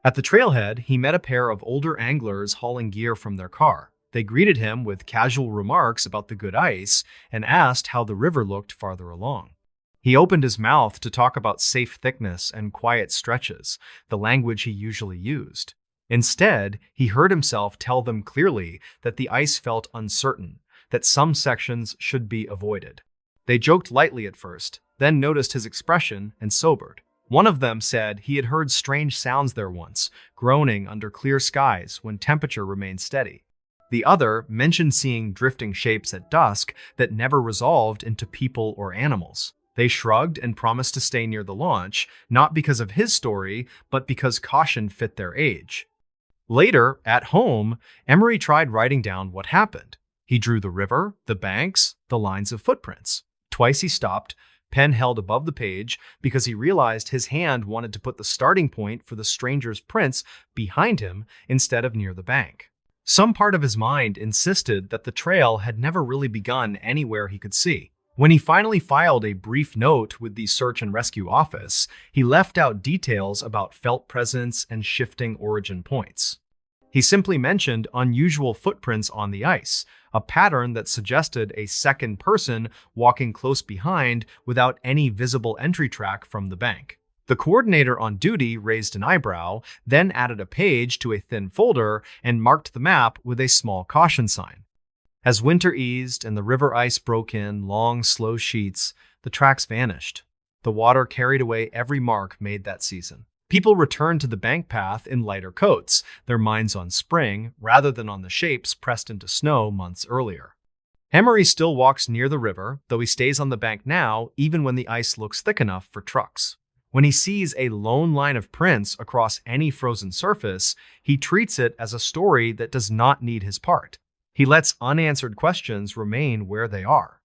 At the trailhead, he met a pair of older anglers hauling gear from their car. They greeted him with casual remarks about the good ice and asked how the river looked farther along. He opened his mouth to talk about safe thickness and quiet stretches, the language he usually used. Instead, he heard himself tell them clearly that the ice felt uncertain, that some sections should be avoided. They joked lightly at first, then noticed his expression and sobered. One of them said he had heard strange sounds there once, groaning under clear skies when temperature remained steady. The other mentioned seeing drifting shapes at dusk that never resolved into people or animals. They shrugged and promised to stay near the launch, not because of his story, but because caution fit their age. Later, at home, Emery tried writing down what happened. He drew the river, the banks, the lines of footprints. Twice he stopped, pen held above the page, because he realized his hand wanted to put the starting point for the stranger's prints behind him instead of near the bank. Some part of his mind insisted that the trail had never really begun anywhere he could see. When he finally filed a brief note with the search and rescue office, he left out details about felt presence and shifting origin points. He simply mentioned unusual footprints on the ice, a pattern that suggested a second person walking close behind without any visible entry track from the bank. The coordinator on duty raised an eyebrow, then added a page to a thin folder and marked the map with a small caution sign. As winter eased and the river ice broke in long, slow sheets, the tracks vanished. The water carried away every mark made that season. People returned to the bank path in lighter coats, their minds on spring rather than on the shapes pressed into snow months earlier. Emery still walks near the river, though he stays on the bank now even when the ice looks thick enough for trucks. When he sees a lone line of prints across any frozen surface, he treats it as a story that does not need his part. He lets unanswered questions remain where they are.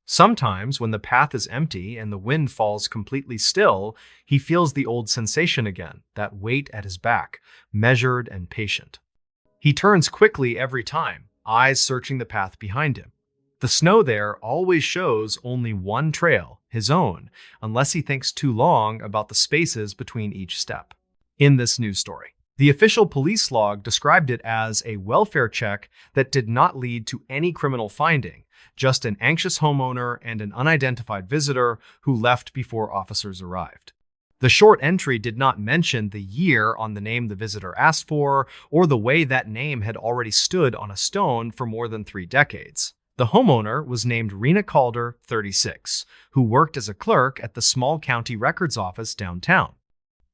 Sometimes, when the path is empty and the wind falls completely still, he feels the old sensation again, that weight at his back, measured and patient. He turns quickly every time, eyes searching the path behind him. The snow there always shows only one trail, his own, unless he thinks too long about the spaces between each step. In this news story, the official police log described it as a welfare check that did not lead to any criminal finding, just an anxious homeowner and an unidentified visitor who left before officers arrived. The short entry did not mention the year on the name the visitor asked for or the way that name had already stood on a stone for more than 3 decades. The homeowner was named Rena Calder, 36, who worked as a clerk at the small county records office downtown.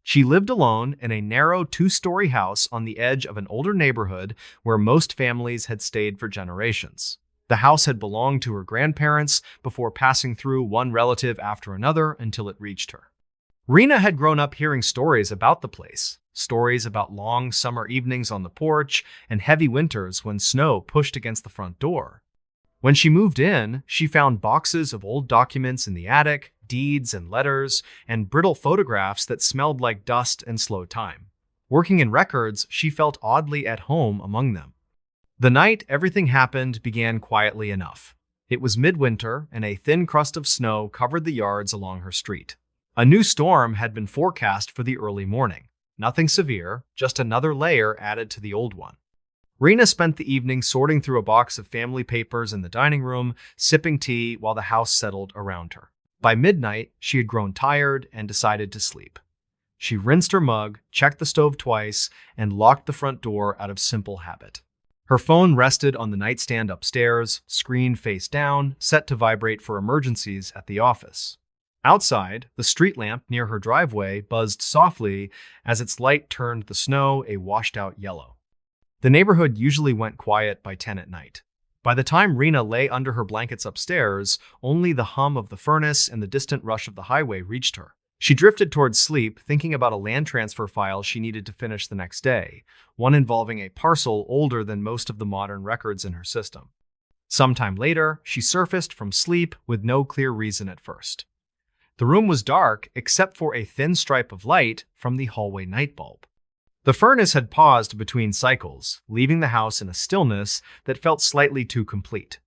She lived alone in a narrow 2-story house on the edge of an older neighborhood where most families had stayed for generations. The house had belonged to her grandparents before passing through one relative after another until it reached her. Rena had grown up hearing stories about the place, stories about long summer evenings on the porch and heavy winters when snow pushed against the front door. When she moved in, she found boxes of old documents in the attic, deeds and letters, and brittle photographs that smelled like dust and slow time. Working in records, she felt oddly at home among them. The night everything happened began quietly enough. It was midwinter, and a thin crust of snow covered the yards along her street. A new storm had been forecast for the early morning. Nothing severe, just another layer added to the old one. Rena spent the evening sorting through a box of family papers in the dining room, sipping tea while the house settled around her. By midnight, she had grown tired and decided to sleep. She rinsed her mug, checked the stove twice, and locked the front door out of simple habit. Her phone rested on the nightstand upstairs, screen face down, set to vibrate for emergencies at the office. Outside, the street lamp near her driveway buzzed softly as its light turned the snow a washed-out yellow. The neighborhood usually went quiet by 10 at night. By the time Rena lay under her blankets upstairs, only the hum of the furnace and the distant rush of the highway reached her. She drifted towards sleep, thinking about a land transfer file she needed to finish the next day, one involving a parcel older than most of the modern records in her system. Sometime later, she surfaced from sleep with no clear reason at first. The room was dark except for a thin stripe of light from the hallway night bulb. The furnace had paused between cycles, leaving the house in a stillness that felt slightly too complete.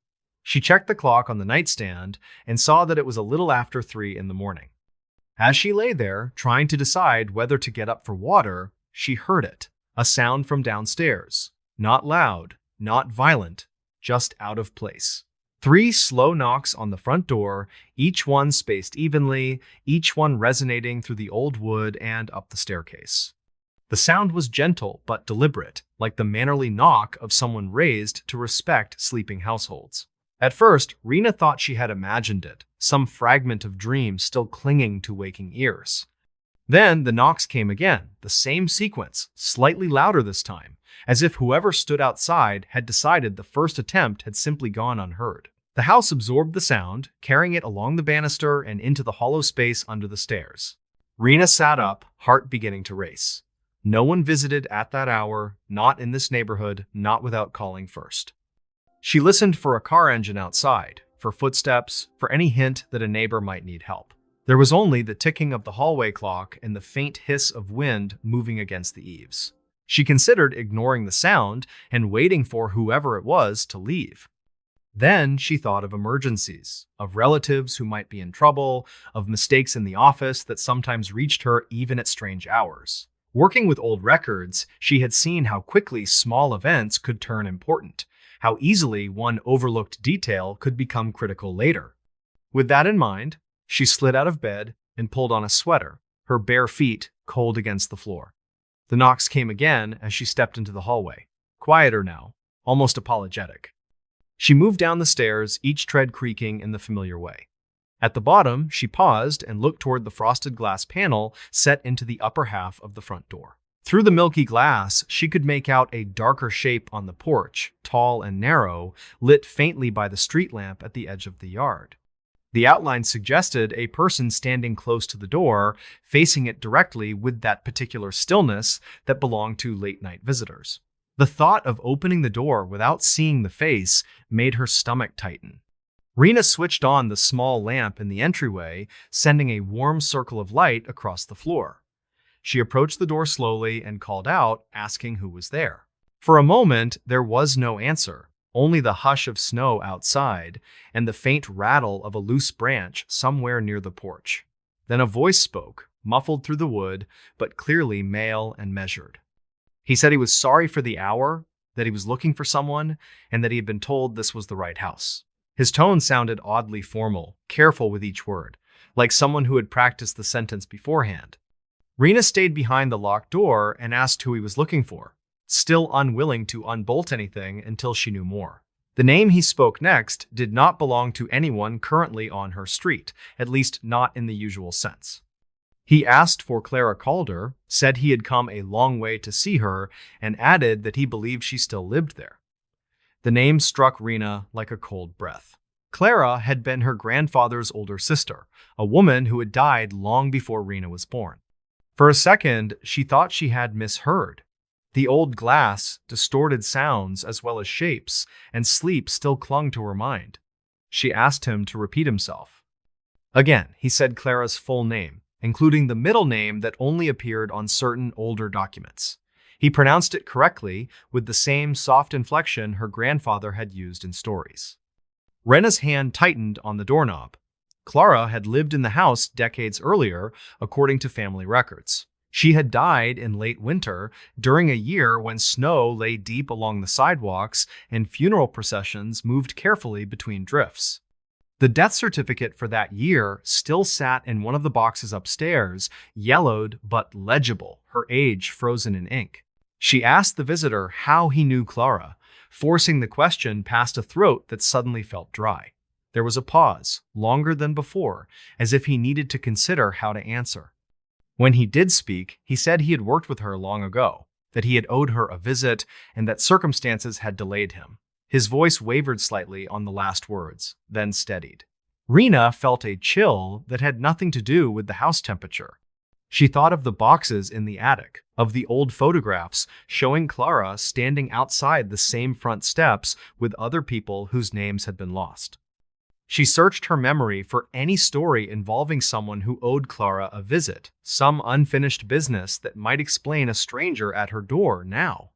She checked the clock on the nightstand and saw that it was a little after 3 in the morning. As she lay there, trying to decide whether to get up for water, she heard it, a sound from downstairs. Not loud, not violent, just out of place. 3 slow knocks on the front door, each one spaced evenly, each one resonating through the old wood and up the staircase. The sound was gentle but deliberate, like the mannerly knock of someone raised to respect sleeping households. At first, Rena thought she had imagined it, some fragment of dream still clinging to waking ears. Then the knocks came again, the same sequence, slightly louder this time, as if whoever stood outside had decided the first attempt had simply gone unheard. The house absorbed the sound, carrying it along the banister and into the hollow space under the stairs. Rena sat up, heart beginning to race. No one visited at that hour, not in this neighborhood, not without calling first. She listened for a car engine outside, for footsteps, for any hint that a neighbor might need help. There was only the ticking of the hallway clock and the faint hiss of wind moving against the eaves. She considered ignoring the sound and waiting for whoever it was to leave. Then she thought of emergencies, of relatives who might be in trouble, of mistakes in the office that sometimes reached her even at strange hours. Working with old records, she had seen how quickly small events could turn important, how easily one overlooked detail could become critical later. With that in mind, she slid out of bed and pulled on a sweater, her bare feet cold against the floor. The knocks came again as she stepped into the hallway, quieter now, almost apologetic. She moved down the stairs, each tread creaking in the familiar way. At the bottom, she paused and looked toward the frosted glass panel set into the upper half of the front door. Through the milky glass, she could make out a darker shape on the porch, tall and narrow, lit faintly by the street lamp at the edge of the yard. The outline suggested a person standing close to the door, facing it directly with that particular stillness that belonged to late-night visitors. The thought of opening the door without seeing the face made her stomach tighten. Rena switched on the small lamp in the entryway, sending a warm circle of light across the floor. She approached the door slowly and called out, asking who was there. For a moment, there was no answer, only the hush of snow outside and the faint rattle of a loose branch somewhere near the porch. Then a voice spoke, muffled through the wood, but clearly male and measured. He said he was sorry for the hour, that he was looking for someone, and that he had been told this was the right house. His tone sounded oddly formal, careful with each word, like someone who had practiced the sentence beforehand. Rena stayed behind the locked door and asked who he was looking for, still unwilling to unbolt anything until she knew more. The name he spoke next did not belong to anyone currently on her street, at least not in the usual sense. He asked for Clara Calder, said he had come a long way to see her, and added that he believed she still lived there. The name struck Rena like a cold breath. Clara had been her grandfather's older sister, a woman who had died long before Rena was born. For a second, she thought she had misheard. The old glass, distorted sounds as well as shapes, and sleep still clung to her mind. She asked him to repeat himself. Again, he said Clara's full name, including the middle name that only appeared on certain older documents. He pronounced it correctly, with the same soft inflection her grandfather had used in stories. Rena's hand tightened on the doorknob. Clara had lived in the house decades earlier, according to family records. She had died in late winter, during a year when snow lay deep along the sidewalks and funeral processions moved carefully between drifts. The death certificate for that year still sat in one of the boxes upstairs, yellowed but legible, her age frozen in ink. She asked the visitor how he knew Clara, forcing the question past a throat that suddenly felt dry. There was a pause, longer than before, as if he needed to consider how to answer. When he did speak, he said he had worked with her long ago, that he had owed her a visit, and that circumstances had delayed him. His voice wavered slightly on the last words, then steadied. Rena felt a chill that had nothing to do with the house temperature. She thought of the boxes in the attic, of the old photographs showing Clara standing outside the same front steps with other people whose names had been lost. She searched her memory for any story involving someone who owed Clara a visit, some unfinished business that might explain a stranger at her door now.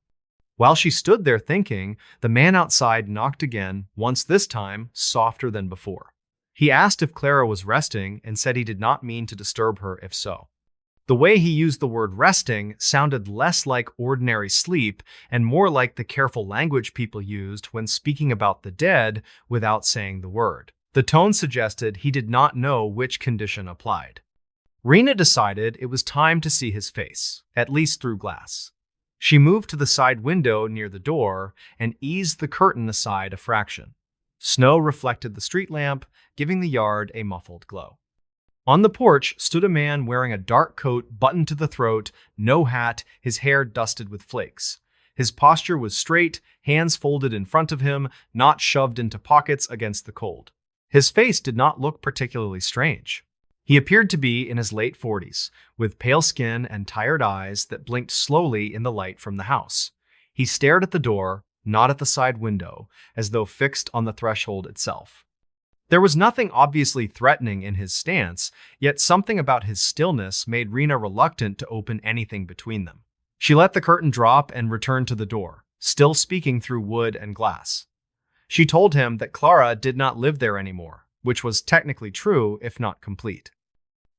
While she stood there thinking, the man outside knocked again, once this time softer than before. He asked if Clara was resting and said he did not mean to disturb her if so. The way he used the word resting sounded less like ordinary sleep and more like the careful language people used when speaking about the dead without saying the word. The tone suggested he did not know which condition applied. Rena decided it was time to see his face, at least through glass. She moved to the side window near the door and eased the curtain aside a fraction. Snow reflected the street lamp, giving the yard a muffled glow. On the porch stood a man wearing a dark coat buttoned to the throat, no hat, his hair dusted with flakes. His posture was straight, hands folded in front of him, not shoved into pockets against the cold. His face did not look particularly strange. He appeared to be in his late 40s, with pale skin and tired eyes that blinked slowly in the light from the house. He stared at the door, not at the side window, as though fixed on the threshold itself. There was nothing obviously threatening in his stance, yet something about his stillness made Rena reluctant to open anything between them. She let the curtain drop and returned to the door, still speaking through wood and glass. She told him that Clara did not live there anymore, which was technically true if not complete.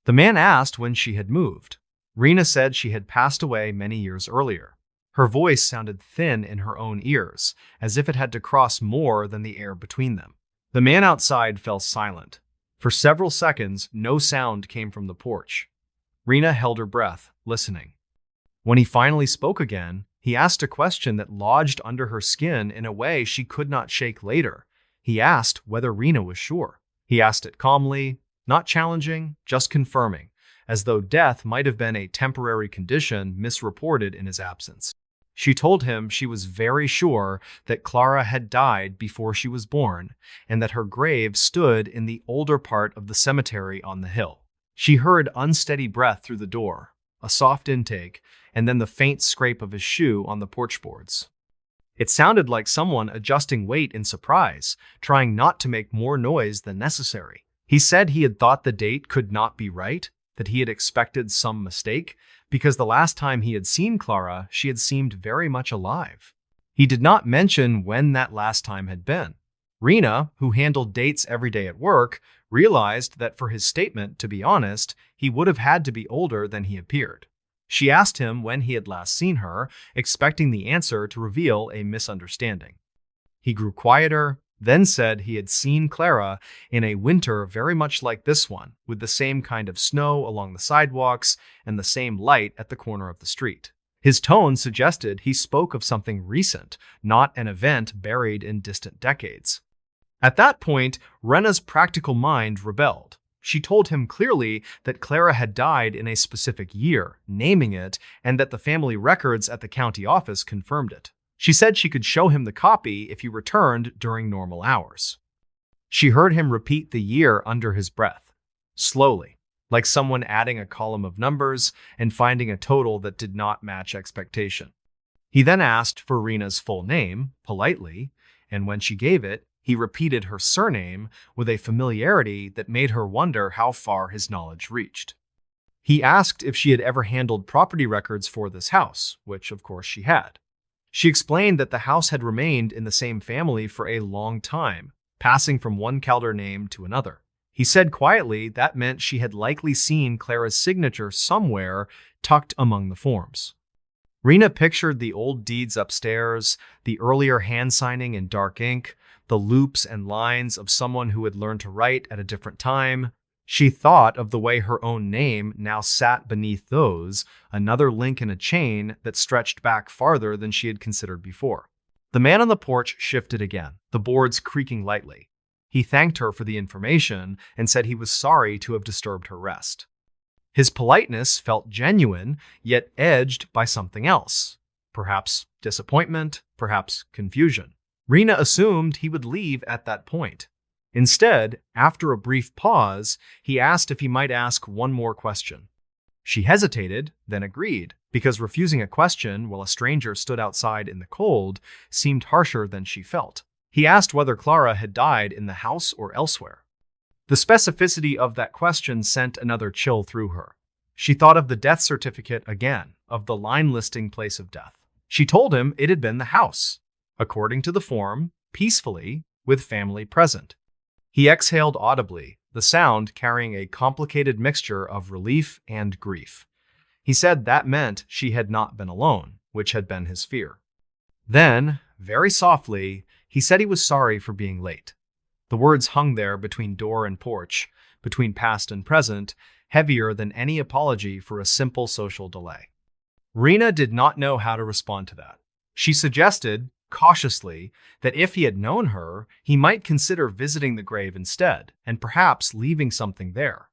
The man asked when she had moved. Rena said she had passed away many years earlier. Her voice sounded thin in her own ears, as if it had to cross more than the air between them. The man outside fell silent. For several seconds, no sound came from the porch. Rena held her breath, listening. When he finally spoke again, he asked a question that lodged under her skin in a way she could not shake later. He asked whether Rena was sure. He asked it calmly, not challenging, just confirming, as though death might have been a temporary condition misreported in his absence. She told him she was very sure that Clara had died before she was born, and that her grave stood in the older part of the cemetery on the hill. She heard unsteady breath through the door, a soft intake, and then the faint scrape of his shoe on the porch boards. It sounded like someone adjusting weight in surprise, trying not to make more noise than necessary. He said he had thought the date could not be right, that he had expected some mistake, because the last time he had seen Clara, she had seemed very much alive. He did not mention when that last time had been. Rena, who handled dates every day at work, realized that for his statement, to be honest, he would have had to be older than he appeared. She asked him when he had last seen her, expecting the answer to reveal a misunderstanding. He grew quieter, then said he had seen Clara in a winter very much like this one, with the same kind of snow along the sidewalks and the same light at the corner of the street. His tone suggested he spoke of something recent, not an event buried in distant decades. At that point, Rena's practical mind rebelled. She told him clearly that Clara had died in a specific year, naming it, and that the family records at the county office confirmed it. She said she could show him the copy if he returned during normal hours. She heard him repeat the year under his breath, slowly, like someone adding a column of numbers and finding a total that did not match expectation. He then asked for Rena's full name, politely, and when she gave it, he repeated her surname with a familiarity that made her wonder how far his knowledge reached. He asked if she had ever handled property records for this house, which of course she had. She explained that the house had remained in the same family for a long time, passing from one Calder name to another. He said quietly that meant she had likely seen Clara's signature somewhere tucked among the forms. Rena pictured the old deeds upstairs, the earlier hand signing in dark ink, the loops and lines of someone who had learned to write at a different time. She thought of the way her own name now sat beneath those, another link in a chain that stretched back farther than she had considered before. The man on the porch shifted again, the boards creaking lightly. He thanked her for the information and said he was sorry to have disturbed her rest. His politeness felt genuine, yet edged by something else. Perhaps disappointment, perhaps confusion. Rena assumed he would leave at that point. Instead, after a brief pause, he asked if he might ask one more question. She hesitated, then agreed, because refusing a question while a stranger stood outside in the cold seemed harsher than she felt. He asked whether Clara had died in the house or elsewhere. The specificity of that question sent another chill through her. She thought of the death certificate again, of the line listing place of death. She told him it had been the house, according to the form, peacefully, with family present. He exhaled audibly, the sound carrying a complicated mixture of relief and grief. He said that meant she had not been alone, which had been his fear. Then, very softly, he said he was sorry for being late. The words hung there between door and porch, between past and present, heavier than any apology for a simple social delay. Rena did not know how to respond to that. She suggested, cautiously, that if he had known her, he might consider visiting the grave instead, and perhaps leaving something there.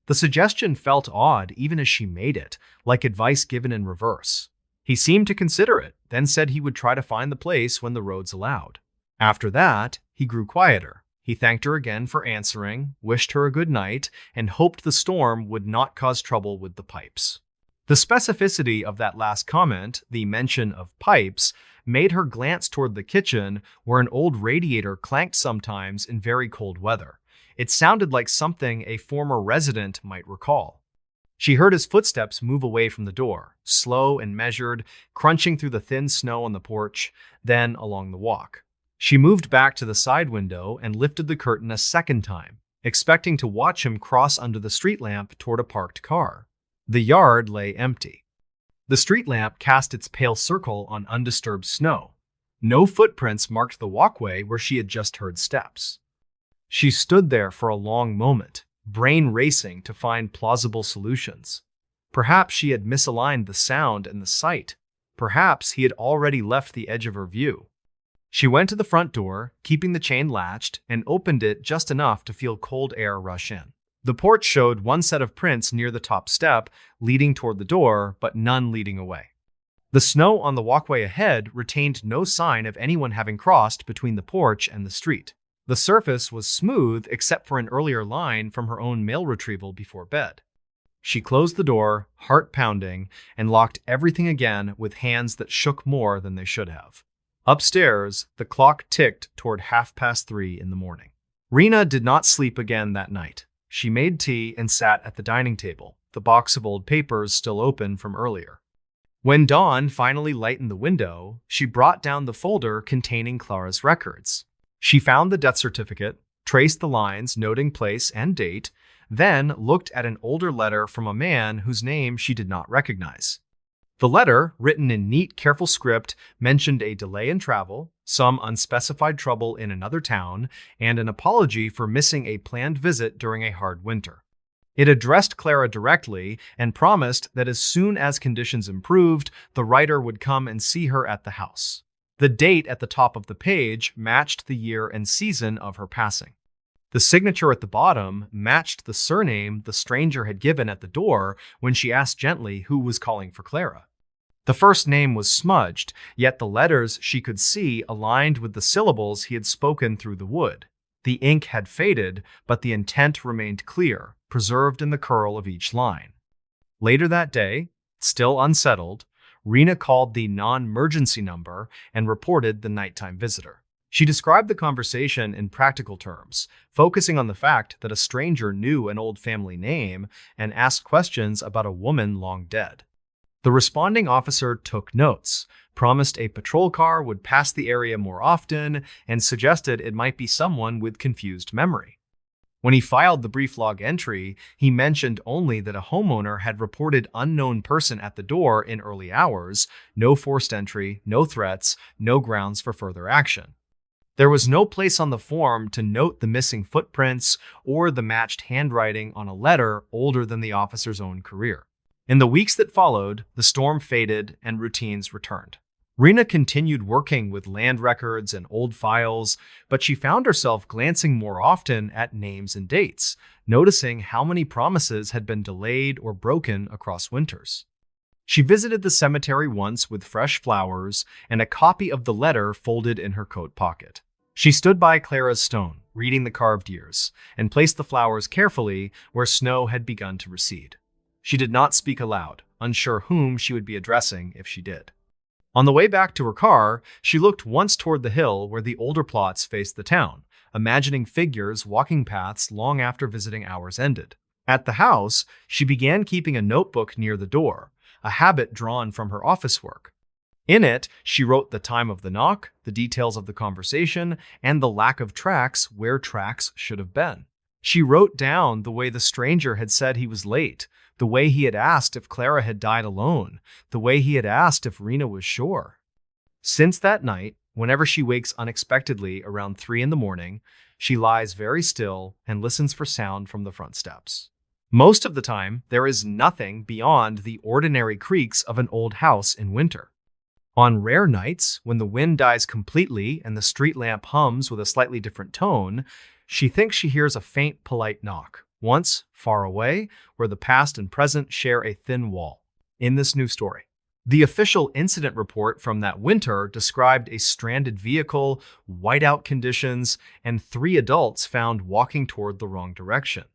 The suggestion felt odd even as she made it, like advice given in reverse. He seemed to consider it, then said he would try to find the place when the roads allowed. After that, he grew quieter. He thanked her again for answering, wished her a good night, and hoped the storm would not cause trouble with the pipes. The specificity of that last comment, the mention of pipes, made her glance toward the kitchen where an old radiator clanked sometimes in very cold weather. It sounded like something a former resident might recall. She heard his footsteps move away from the door, slow and measured, crunching through the thin snow on the porch, then along the walk. She moved back to the side window and lifted the curtain a second time, expecting to watch him cross under the street lamp toward a parked car. The yard lay empty. The street lamp cast its pale circle on undisturbed snow. No footprints marked the walkway where she had just heard steps. She stood there for a long moment, brain racing to find plausible solutions. Perhaps she had misaligned the sound and the sight. Perhaps he had already left the edge of her view. She went to the front door, keeping the chain latched, and opened it just enough to feel cold air rush in. The porch showed one set of prints near the top step, leading toward the door, but none leading away. The snow on the walkway ahead retained no sign of anyone having crossed between the porch and the street. The surface was smooth except for an earlier line from her own mail retrieval before bed. She closed the door, heart pounding, and locked everything again with hands that shook more than they should have. Upstairs, the clock ticked toward 3:30 in the morning. Rena did not sleep again that night. She made tea and sat at the dining table, the box of old papers still open from earlier. When dawn finally lightened the window, she brought down the folder containing Clara's records. She found the death certificate, traced the lines noting place and date, then looked at an older letter from a man whose name she did not recognize. The letter, written in neat, careful script, mentioned a delay in travel, some unspecified trouble in another town, and an apology for missing a planned visit during a hard winter. It addressed Clara directly and promised that as soon as conditions improved, the writer would come and see her at the house. The date at the top of the page matched the year and season of her passing. The signature at the bottom matched the surname the stranger had given at the door when she asked gently who was calling for Clara. The first name was smudged, yet the letters she could see aligned with the syllables he had spoken through the wood. The ink had faded, but the intent remained clear, preserved in the curl of each line. Later that day, still unsettled, Rena called the non-emergency number and reported the nighttime visitor. She described the conversation in practical terms, focusing on the fact that a stranger knew an old family name and asked questions about a woman long dead. The responding officer took notes, promised a patrol car would pass the area more often, and suggested it might be someone with confused memory. When he filed the brief log entry, he mentioned only that a homeowner had reported unknown person at the door in early hours, no forced entry, no threats, no grounds for further action. There was no place on the form to note the missing footprints or the matched handwriting on a letter older than the officer's own career. In the weeks that followed, the storm faded and routines returned. Rena continued working with land records and old files, but she found herself glancing more often at names and dates, noticing how many promises had been delayed or broken across winters. She visited the cemetery once with fresh flowers and a copy of the letter folded in her coat pocket. She stood by Clara's stone, reading the carved years, and placed the flowers carefully where snow had begun to recede. She did not speak aloud, unsure whom she would be addressing if she did. On the way back to her car, she looked once toward the hill where the older plots faced the town, imagining figures walking paths long after visiting hours ended. At the house, she began keeping a notebook near the door, a habit drawn from her office work. In it, she wrote the time of the knock, the details of the conversation, and the lack of tracks where tracks should have been. She wrote down the way the stranger had said he was late, the way he had asked if Clara had died alone, the way he had asked if Rena was sure. Since that night, whenever she wakes unexpectedly around 3 in the morning, she lies very still and listens for sound from the front steps. Most of the time, there is nothing beyond the ordinary creaks of an old house in winter. On rare nights, when the wind dies completely and the street lamp hums with a slightly different tone, she thinks she hears a faint, polite knock, once far away, where the past and present share a thin wall. In this new story, the official incident report from that winter described a stranded vehicle, whiteout conditions, and 3 adults found walking toward the wrong direction.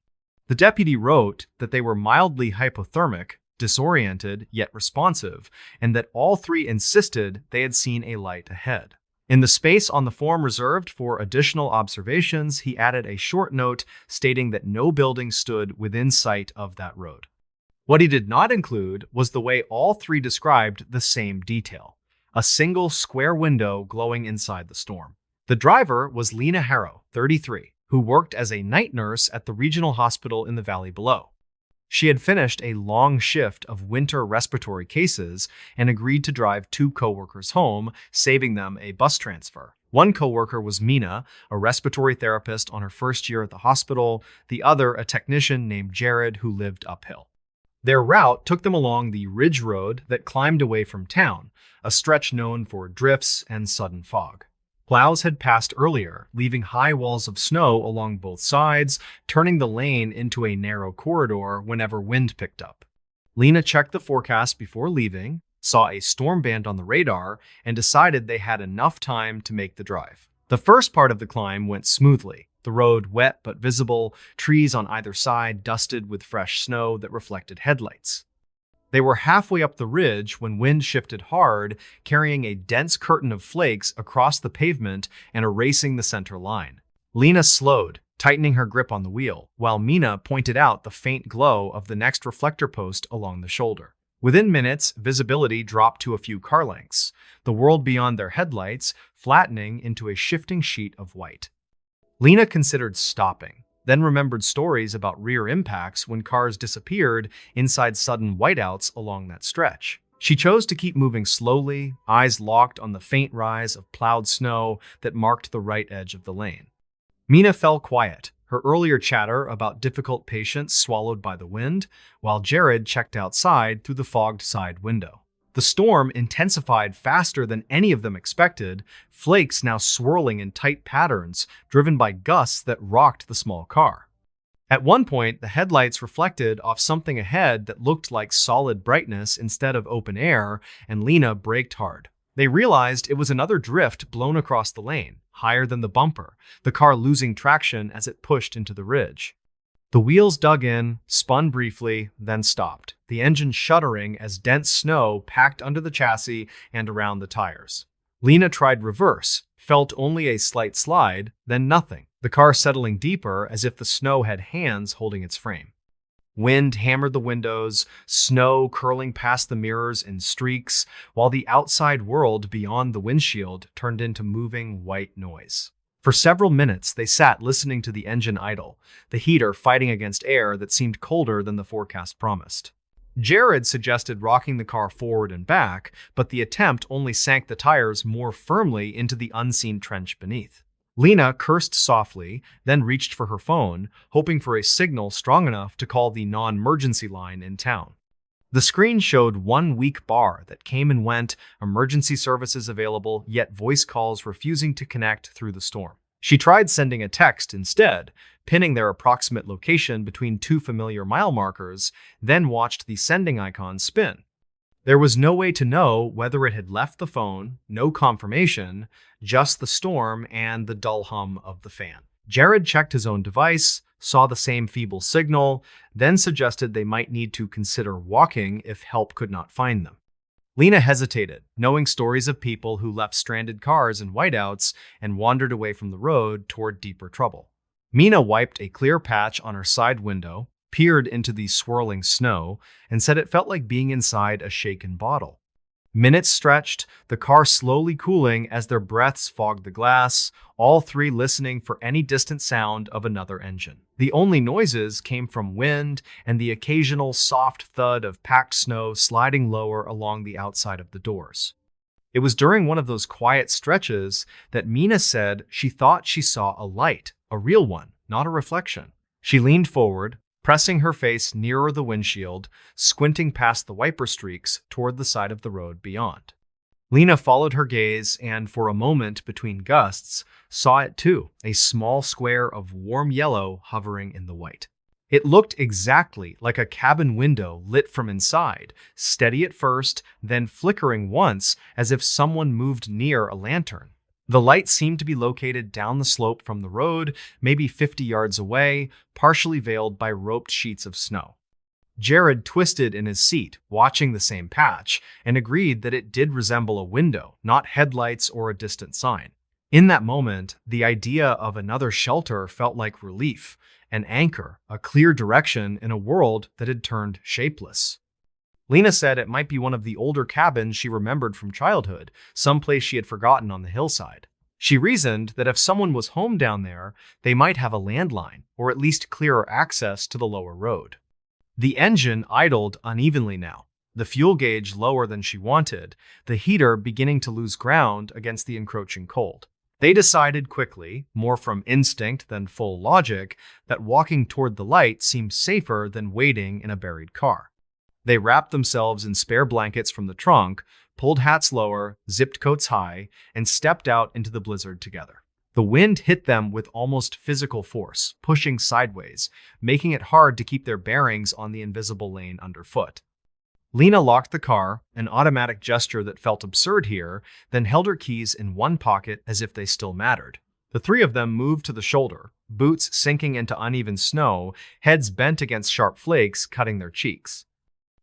The deputy wrote that they were mildly hypothermic, disoriented yet responsive, and that all 3 insisted they had seen a light ahead. In the space on the form reserved for additional observations, he added a short note stating that no building stood within sight of that road. What he did not include was the way all 3 described the same detail: a single square window glowing inside the storm. The driver was Lena Harrow, 33, who worked as a night nurse at the regional hospital in the valley below. She had finished a long shift of winter respiratory cases and agreed to drive 2 coworkers home, saving them a bus transfer. One coworker was Mina, a respiratory therapist on her first year at the hospital, the other a technician named Jared who lived uphill. Their route took them along the ridge road that climbed away from town, a stretch known for drifts and sudden fog. Plows had passed earlier, leaving high walls of snow along both sides, turning the lane into a narrow corridor whenever wind picked up. Lena checked the forecast before leaving, saw a storm band on the radar, and decided they had enough time to make the drive. The first part of the climb went smoothly, the road wet but visible, trees on either side dusted with fresh snow that reflected headlights. They were halfway up the ridge when wind shifted hard, carrying a dense curtain of flakes across the pavement and erasing the center line. Lena slowed, tightening her grip on the wheel, while Mina pointed out the faint glow of the next reflector post along the shoulder. Within minutes, visibility dropped to a few car lengths, the world beyond their headlights flattening into a shifting sheet of white. Lena considered stopping, then remembered stories about rear impacts when cars disappeared inside sudden whiteouts along that stretch. She chose to keep moving slowly, eyes locked on the faint rise of plowed snow that marked the right edge of the lane. Mina fell quiet, her earlier chatter about difficult patients swallowed by the wind, while Jared checked outside through the fogged side window. The storm intensified faster than any of them expected, flakes now swirling in tight patterns, driven by gusts that rocked the small car. At one point, the headlights reflected off something ahead that looked like solid brightness instead of open air, and Lena braked hard. They realized it was another drift blown across the lane, higher than the bumper, the car losing traction as it pushed into the ridge. The wheels dug in, spun briefly, then stopped, the engine shuddering as dense snow packed under the chassis and around the tires. Lena tried reverse, felt only a slight slide, then nothing, the car settling deeper as if the snow had hands holding its frame. Wind hammered the windows, snow curling past the mirrors in streaks, while the outside world beyond the windshield turned into moving white noise. For several minutes, they sat listening to the engine idle, the heater fighting against air that seemed colder than the forecast promised. Jared suggested rocking the car forward and back, but the attempt only sank the tires more firmly into the unseen trench beneath. Lena cursed softly, then reached for her phone, hoping for a signal strong enough to call the non-emergency line in town. The screen showed one weak bar that came and went, emergency services available, yet voice calls refusing to connect through the storm. She tried sending a text instead, pinning their approximate location between 2 familiar mile markers, then watched the sending icon spin. There was no way to know whether it had left the phone, no confirmation, just the storm and the dull hum of the fan. Jared checked his own device, saw the same feeble signal, then suggested they might need to consider walking if help could not find them. Lena hesitated, knowing stories of people who left stranded cars in whiteouts and wandered away from the road toward deeper trouble. Mina wiped a clear patch on her side window, peered into the swirling snow, and said it felt like being inside a shaken bottle. Minutes stretched, the car slowly cooling as their breaths fogged the glass, all three listening for any distant sound of another engine. The only noises came from wind and the occasional soft thud of packed snow sliding lower along the outside of the doors. It was during one of those quiet stretches that Mina said she thought she saw a light, a real one, not a reflection. She leaned forward, pressing her face nearer the windshield, squinting past the wiper streaks toward the side of the road beyond. Lena followed her gaze and, for a moment between gusts, saw it too, a small square of warm yellow hovering in the white. It looked exactly like a cabin window lit from inside, steady at first, then flickering once as if someone moved near a lantern. The light seemed to be located down the slope from the road, maybe 50 yards away, partially veiled by roped sheets of snow. Jared twisted in his seat, watching the same patch, and agreed that it did resemble a window, not headlights or a distant sign. In that moment, the idea of another shelter felt like relief, an anchor, a clear direction in a world that had turned shapeless. Lena said it might be one of the older cabins she remembered from childhood, someplace she had forgotten on the hillside. She reasoned that if someone was home down there, they might have a landline, or at least clearer access to the lower road. The engine idled unevenly now, the fuel gauge lower than she wanted, the heater beginning to lose ground against the encroaching cold. They decided quickly, more from instinct than full logic, that walking toward the light seemed safer than waiting in a buried car. They wrapped themselves in spare blankets from the trunk, pulled hats lower, zipped coats high, and stepped out into the blizzard together. The wind hit them with almost physical force, pushing sideways, making it hard to keep their bearings on the invisible lane underfoot. Lena locked the car, an automatic gesture that felt absurd here, then held her keys in one pocket as if they still mattered. The three of them moved to the shoulder, boots sinking into uneven snow, heads bent against sharp flakes cutting their cheeks.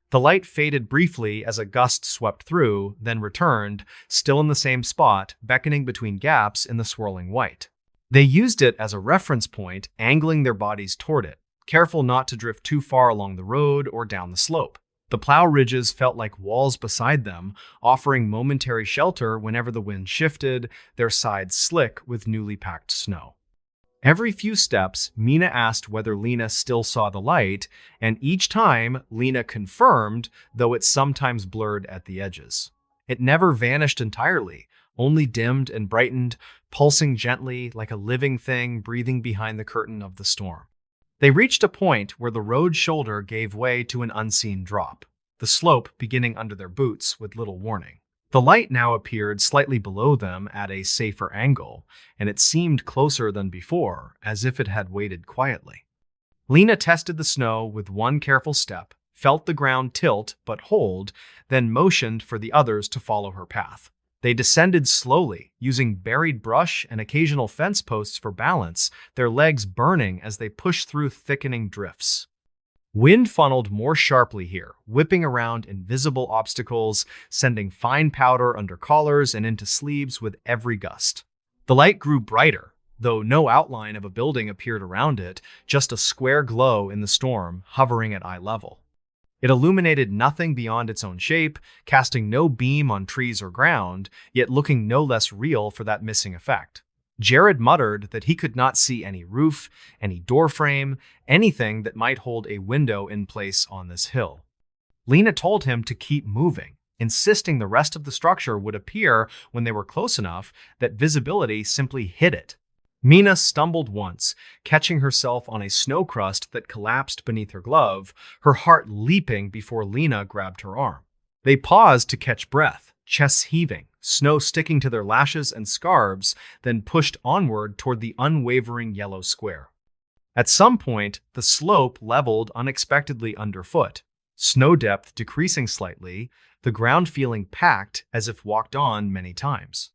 The light faded briefly as a gust swept through, then returned, still in the same spot, beckoning between gaps in the swirling white. They used it as a reference point, angling their bodies toward it, careful not to drift too far along the road or down the slope. The plow ridges felt like walls beside them, offering momentary shelter whenever the wind shifted, their sides slick with newly packed snow. Every few steps, Mina asked whether Lena still saw the light, and each time, Lena confirmed, though it sometimes blurred at the edges. It never vanished entirely, only dimmed and brightened, pulsing gently like a living thing breathing behind the curtain of the storm. They reached a point where the road shoulder gave way to an unseen drop, the slope beginning under their boots with little warning. The light now appeared slightly below them at a safer angle, and it seemed closer than before, as if it had waited quietly. Lena tested the snow with one careful step, felt the ground tilt but hold, then motioned for the others to follow her path. They descended slowly, using buried brush and occasional fence posts for balance, their legs burning as they pushed through thickening drifts. Wind funneled more sharply here, whipping around invisible obstacles, sending fine powder under collars and into sleeves with every gust. The light grew brighter, though no outline of a building appeared around it, just a square glow in the storm, hovering at eye level. It illuminated nothing beyond its own shape, casting no beam on trees or ground, yet looking no less real for that missing effect. Jared muttered that he could not see any roof, any doorframe, anything that might hold a window in place on this hill. Lena told him to keep moving, insisting the rest of the structure would appear when they were close enough that visibility simply hid it. Mina stumbled once, catching herself on a snow crust that collapsed beneath her glove, her heart leaping before Lena grabbed her arm. They paused to catch breath, chests heaving, snow sticking to their lashes and scarves, then pushed onward toward the unwavering yellow square. At some point, the slope leveled unexpectedly underfoot, snow depth decreasing slightly, the ground feeling packed as if walked on many times.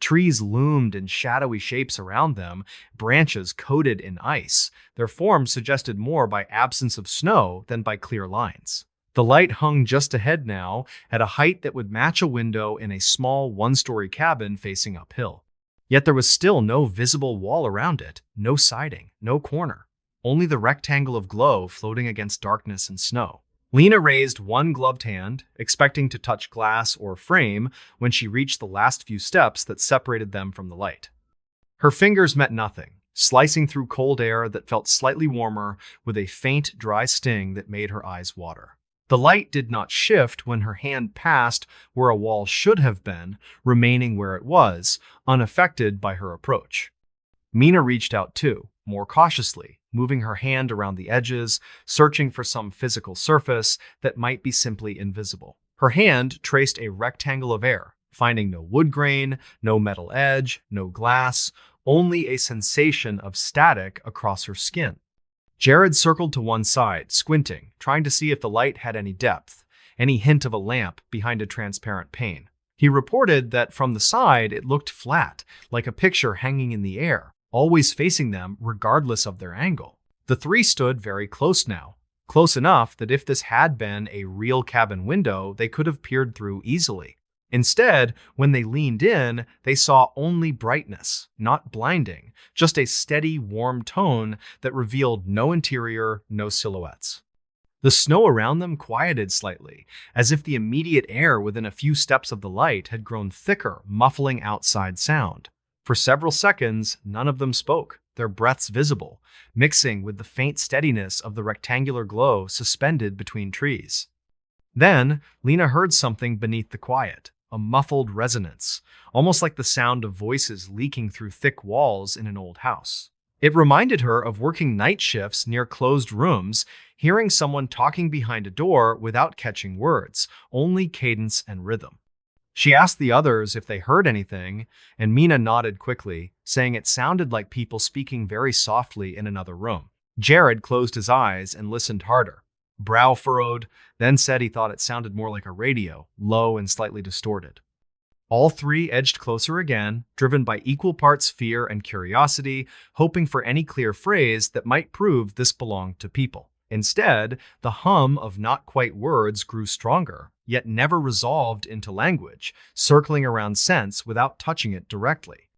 Trees loomed in shadowy shapes around them, branches coated in ice. Their forms suggested more by absence of snow than by clear lines. The light hung just ahead now, at a height that would match a window in a small one-story cabin facing uphill. Yet there was still no visible wall around it, no siding, no corner, only the rectangle of glow floating against darkness and snow. Lena raised one gloved hand, expecting to touch glass or frame when she reached the last few steps that separated them from the light. Her fingers met nothing, slicing through cold air that felt slightly warmer with a faint, dry sting that made her eyes water. The light did not shift when her hand passed where a wall should have been, remaining where it was, unaffected by her approach. Mina reached out too, more cautiously, moving her hand around the edges, searching for some physical surface that might be simply invisible. Her hand traced a rectangle of air, finding no wood grain, no metal edge, no glass, only a sensation of static across her skin. Jared circled to one side, squinting, trying to see if the light had any depth, any hint of a lamp behind a transparent pane. He reported that from the side it looked flat, like a picture hanging in the air, always facing them regardless of their angle. The three stood very close now, close enough that if this had been a real cabin window, they could have peered through easily. Instead, when they leaned in, they saw only brightness, not blinding, just a steady, warm tone that revealed no interior, no silhouettes. The snow around them quieted slightly, as if the immediate air within a few steps of the light had grown thicker, muffling outside sound. For several seconds, none of them spoke, their breaths visible, mixing with the faint steadiness of the rectangular glow suspended between trees. Then, Lena heard something beneath the quiet, a muffled resonance, almost like the sound of voices leaking through thick walls in an old house. It reminded her of working night shifts near closed rooms, hearing someone talking behind a door without catching words, only cadence and rhythm. She asked the others if they heard anything, and Mina nodded quickly, saying it sounded like people speaking very softly in another room. Jared closed his eyes and listened harder, brow furrowed, then said he thought it sounded more like a radio, low and slightly distorted. All three edged closer again, driven by equal parts fear and curiosity, hoping for any clear phrase that might prove this belonged to people. Instead, the hum of not quite words grew stronger, yet never resolved into language, circling around sense without touching it directly.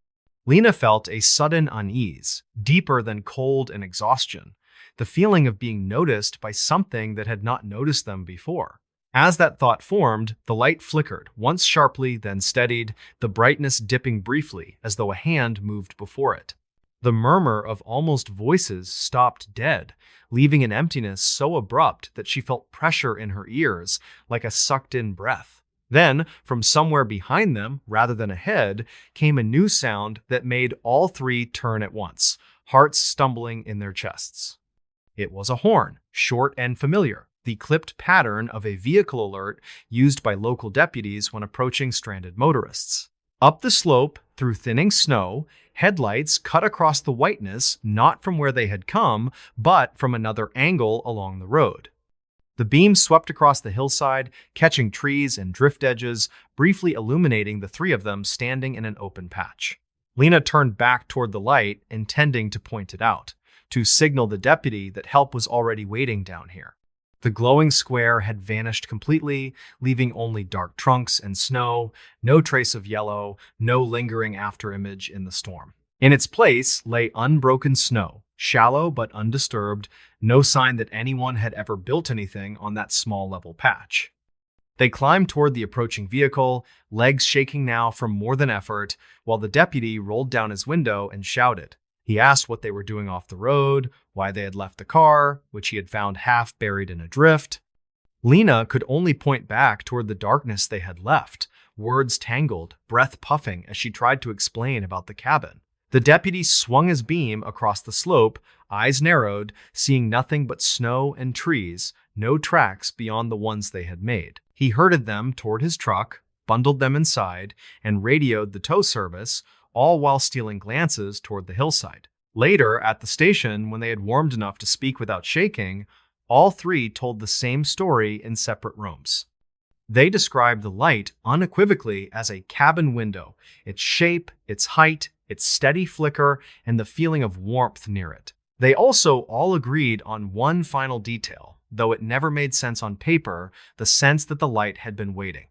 Lena felt a sudden unease, deeper than cold and exhaustion, the feeling of being noticed by something that had not noticed them before. As that thought formed, the light flickered, once sharply, then steadied, the brightness dipping briefly as though a hand moved before it. The murmur of almost voices stopped dead, leaving an emptiness so abrupt that she felt pressure in her ears, like a sucked-in breath. Then, from somewhere behind them, rather than ahead, came a new sound that made all three turn at once, hearts stumbling in their chests. It was a horn, short and familiar, the clipped pattern of a vehicle alert used by local deputies when approaching stranded motorists. Up the slope, through thinning snow, headlights cut across the whiteness not from where they had come, but from another angle along the road. The beam swept across the hillside, catching trees and drift edges, briefly illuminating the three of them standing in an open patch. Lena turned back toward the light, intending to point it out, to signal the deputy that help was already waiting down here. The glowing square had vanished completely, leaving only dark trunks and snow, no trace of yellow, no lingering afterimage in the storm. In its place lay unbroken snow, shallow but undisturbed, no sign that anyone had ever built anything on that small level patch. They climbed toward the approaching vehicle, legs shaking now from more than effort, while the deputy rolled down his window and shouted. He asked what they were doing off the road, why they had left the car, which he had found half buried in a drift. Lena could only point back toward the darkness they had left, words tangled, breath puffing as she tried to explain about the cabin. The deputy swung his beam across the slope, eyes narrowed, seeing nothing but snow and trees, no tracks beyond the ones they had made. He herded them toward his truck, bundled them inside, and radioed the tow service, all while stealing glances toward the hillside. Later, at the station, when they had warmed enough to speak without shaking, all three told the same story in separate rooms. They described the light unequivocally as a cabin window, its shape, its height, its steady flicker, and the feeling of warmth near it. They also all agreed on one final detail. though it never made sense on paper, the sense that the light had been waiting.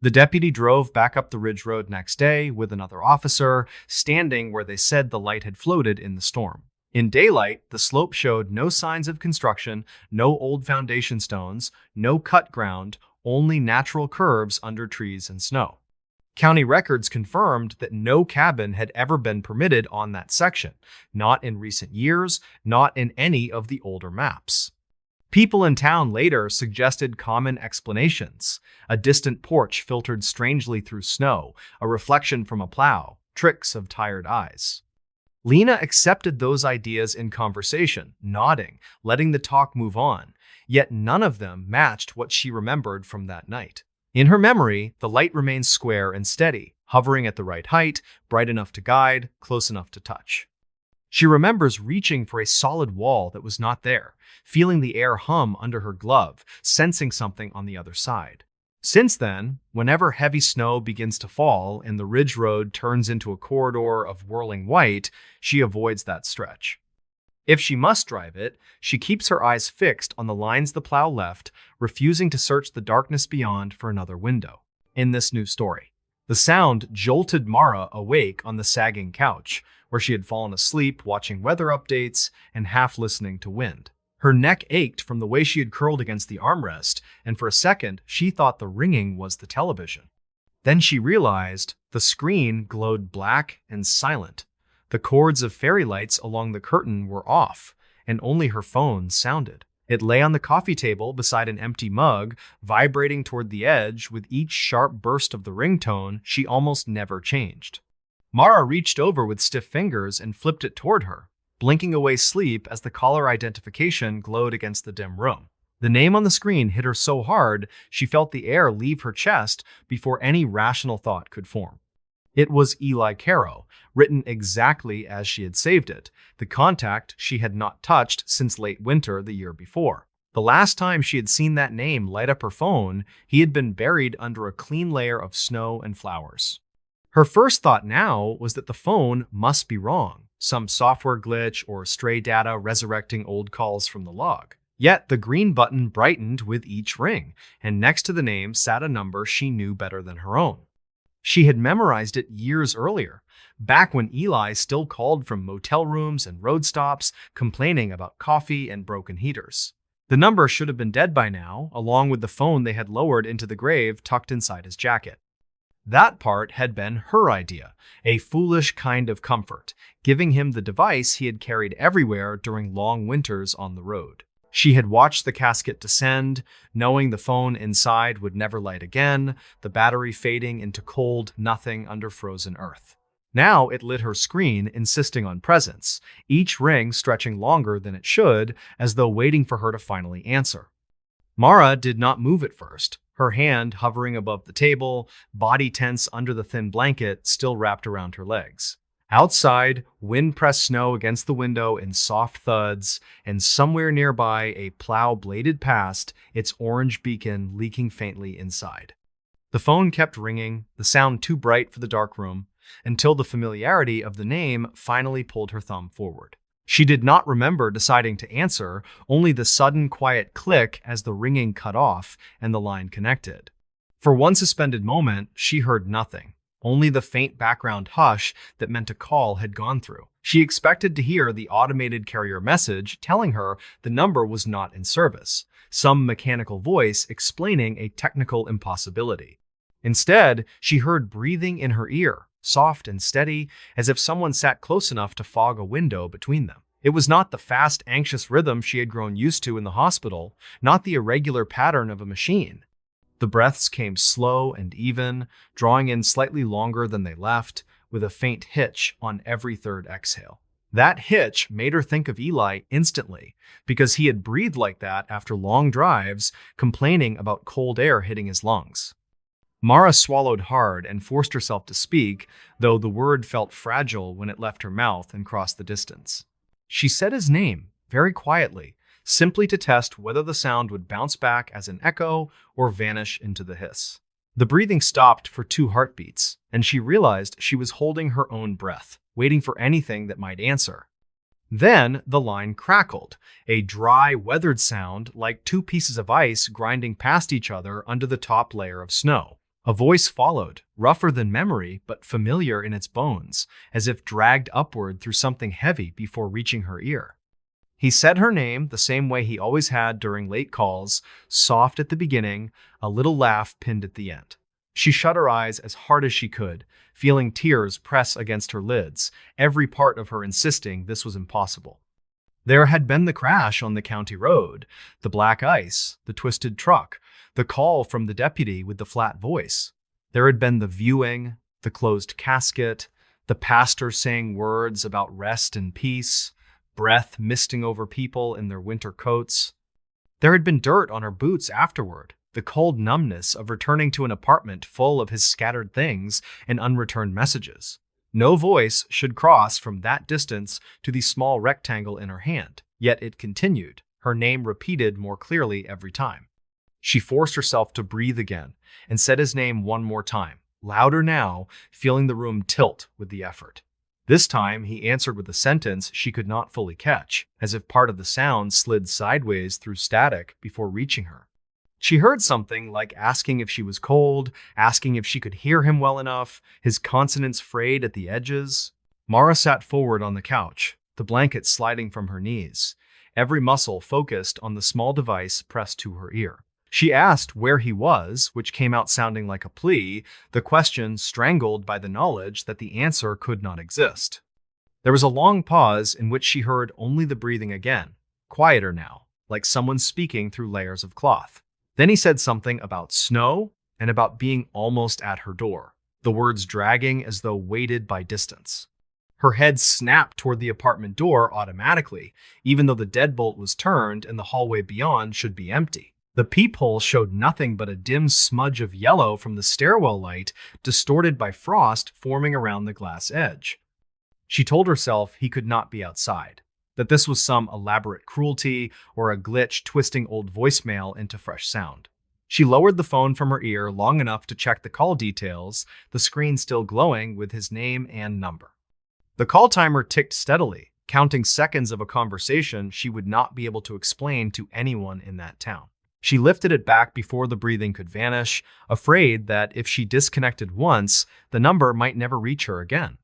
The deputy drove back up the ridge road next day with another officer, standing where they said the light had floated in the storm. In daylight, the slope showed no signs of construction, no old foundation stones, no cut ground, only natural curves under trees and snow. County records confirmed that no cabin had ever been permitted on that section, not in recent years, not in any of the older maps. People in town later suggested common explanations: a distant porch filtered strangely through snow, a reflection from a plow, tricks of tired eyes. Lena accepted those ideas in conversation, nodding, letting the talk move on, yet none of them matched what she remembered from that night. In her memory, the light remains square and steady, hovering at the right height, bright enough to guide, close enough to touch. She remembers reaching for a solid wall that was not there, feeling the air hum under her glove, sensing something on the other side. Since then, whenever heavy snow begins to fall and the ridge road turns into a corridor of whirling white, she avoids that stretch. If she must drive it, she keeps her eyes fixed on the lines the plow left, refusing to search the darkness beyond for another window. In this new story, the sound jolted Mara awake on the sagging couch, where she had fallen asleep watching weather updates and half listening to wind. Her neck ached from the way she had curled against the armrest, and for a second she thought the ringing was the television. Then she realized the screen glowed black and silent. The cords of fairy lights along the curtain were off, and only her phone sounded. It lay on the coffee table beside an empty mug, vibrating toward the edge with each sharp burst of the ringtone she almost never changed. Mara reached over with stiff fingers and flipped it toward her, blinking away sleep as the caller identification glowed against the dim room. The name on the screen hit her so hard she felt the air leave her chest before any rational thought could form. It was Eli Caro, written exactly as she had saved it, the contact she had not touched since late winter the year before. The last time she had seen that name light up her phone, he had been buried under a clean layer of snow and flowers. Her first thought now was that the phone must be wrong, some software glitch or stray data resurrecting old calls from the log. Yet the green button brightened with each ring, and next to the name sat a number she knew better than her own. She had memorized it years earlier, back when Eli still called from motel rooms and road stops, complaining about coffee and broken heaters. The number should have been dead by now, along with the phone they had lowered into the grave tucked inside his jacket. That part had been her idea, a foolish kind of comfort, giving him the device he had carried everywhere during long winters on the road. She had watched the casket descend, knowing the phone inside would never light again, the battery fading into cold nothing under frozen earth. Now it lit her screen, insisting on presence, each ring stretching longer than it should, as though waiting for her to finally answer. Mara did not move at first, her hand hovering above the table, body tense under the thin blanket still wrapped around her legs. Outside, wind pressed snow against the window in soft thuds, and somewhere nearby a plow bladed past, its orange beacon leaking faintly inside. The phone kept ringing, the sound too bright for the dark room, until the familiarity of the name finally pulled her thumb forward. She did not remember deciding to answer, only the sudden quiet click as the ringing cut off and the line connected. For one suspended moment, she heard nothing. Only the faint background hush that meant a call had gone through. She expected to hear the automated carrier message telling her the number was not in service, some mechanical voice explaining a technical impossibility. Instead, she heard breathing in her ear, soft and steady, as if someone sat close enough to fog a window between them. It was not the fast, anxious rhythm she had grown used to in the hospital, not the irregular pattern of a machine. The breaths came slow and even, drawing in slightly longer than they left, with a faint hitch on every third exhale. That hitch made her think of Eli instantly, because he had breathed like that after long drives, complaining about cold air hitting his lungs. Mara swallowed hard and forced herself to speak, though the word felt fragile when it left her mouth and crossed the distance. She said his name, very quietly, simply to test whether the sound would bounce back as an echo or vanish into the hiss. The breathing stopped for 2 heartbeats, and she realized she was holding her own breath, waiting for anything that might answer. Then the line crackled, a dry, weathered sound like two pieces of ice grinding past each other under the top layer of snow. A voice followed, rougher than memory, but familiar in its bones, as if dragged upward through something heavy before reaching her ear. He said her name the same way he always had during late calls, soft at the beginning, a little laugh pinned at the end. She shut her eyes as hard as she could, feeling tears press against her lids, every part of her insisting this was impossible. There had been the crash on the county road, the black ice, the twisted truck, the call from the deputy with the flat voice. There had been the viewing, the closed casket, the pastor saying words about rest and peace, breath misting over people in their winter coats. There had been dirt on her boots afterward, the cold numbness of returning to an apartment full of his scattered things and unreturned messages. No voice should cross from that distance to the small rectangle in her hand, yet it continued, her name repeated more clearly every time. She forced herself to breathe again and said his name one more time, louder now, feeling the room tilt with the effort. This time, he answered with a sentence she could not fully catch, as if part of the sound slid sideways through static before reaching her. She heard something like asking if she was cold, asking if she could hear him well enough, his consonants frayed at the edges. Mara sat forward on the couch, the blanket sliding from her knees, every muscle focused on the small device pressed to her ear. She asked where he was, which came out sounding like a plea, the question strangled by the knowledge that the answer could not exist. There was a long pause in which she heard only the breathing again, quieter now, like someone speaking through layers of cloth. Then he said something about snow and about being almost at her door, the words dragging as though weighted by distance. Her head snapped toward the apartment door automatically, even though the deadbolt was turned and the hallway beyond should be empty. The peephole showed nothing but a dim smudge of yellow from the stairwell light, distorted by frost forming around the glass edge. She told herself he could not be outside, that this was some elaborate cruelty or a glitch twisting old voicemail into fresh sound. She lowered the phone from her ear long enough to check the call details, the screen still glowing with his name and number. The call timer ticked steadily, counting seconds of a conversation she would not be able to explain to anyone in that town. She lifted it back before the breathing could vanish, afraid that if she disconnected once, the number might never reach her again.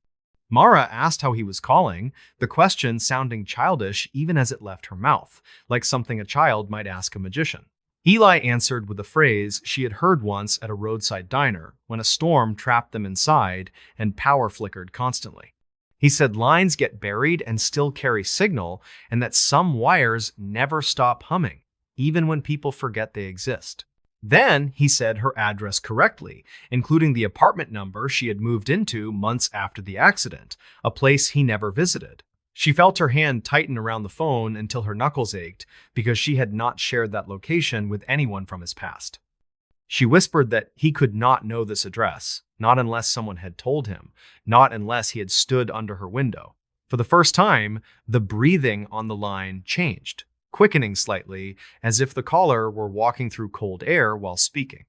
Mara asked how he was calling, the question sounding childish even as it left her mouth, like something a child might ask a magician. Eli answered with a phrase she had heard once at a roadside diner when a storm trapped them inside and power flickered constantly. He said lines get buried and still carry signal, and that some wires never stop humming, even when people forget they exist. Then he said her address correctly, including the apartment number she had moved into months after the accident, a place he never visited. She felt her hand tighten around the phone until her knuckles ached because she had not shared that location with anyone from his past. She whispered that he could not know this address, not unless someone had told him, not unless he had stood under her window. For the first time, the breathing on the line changed, quickening slightly, as if the caller were walking through cold air while speaking.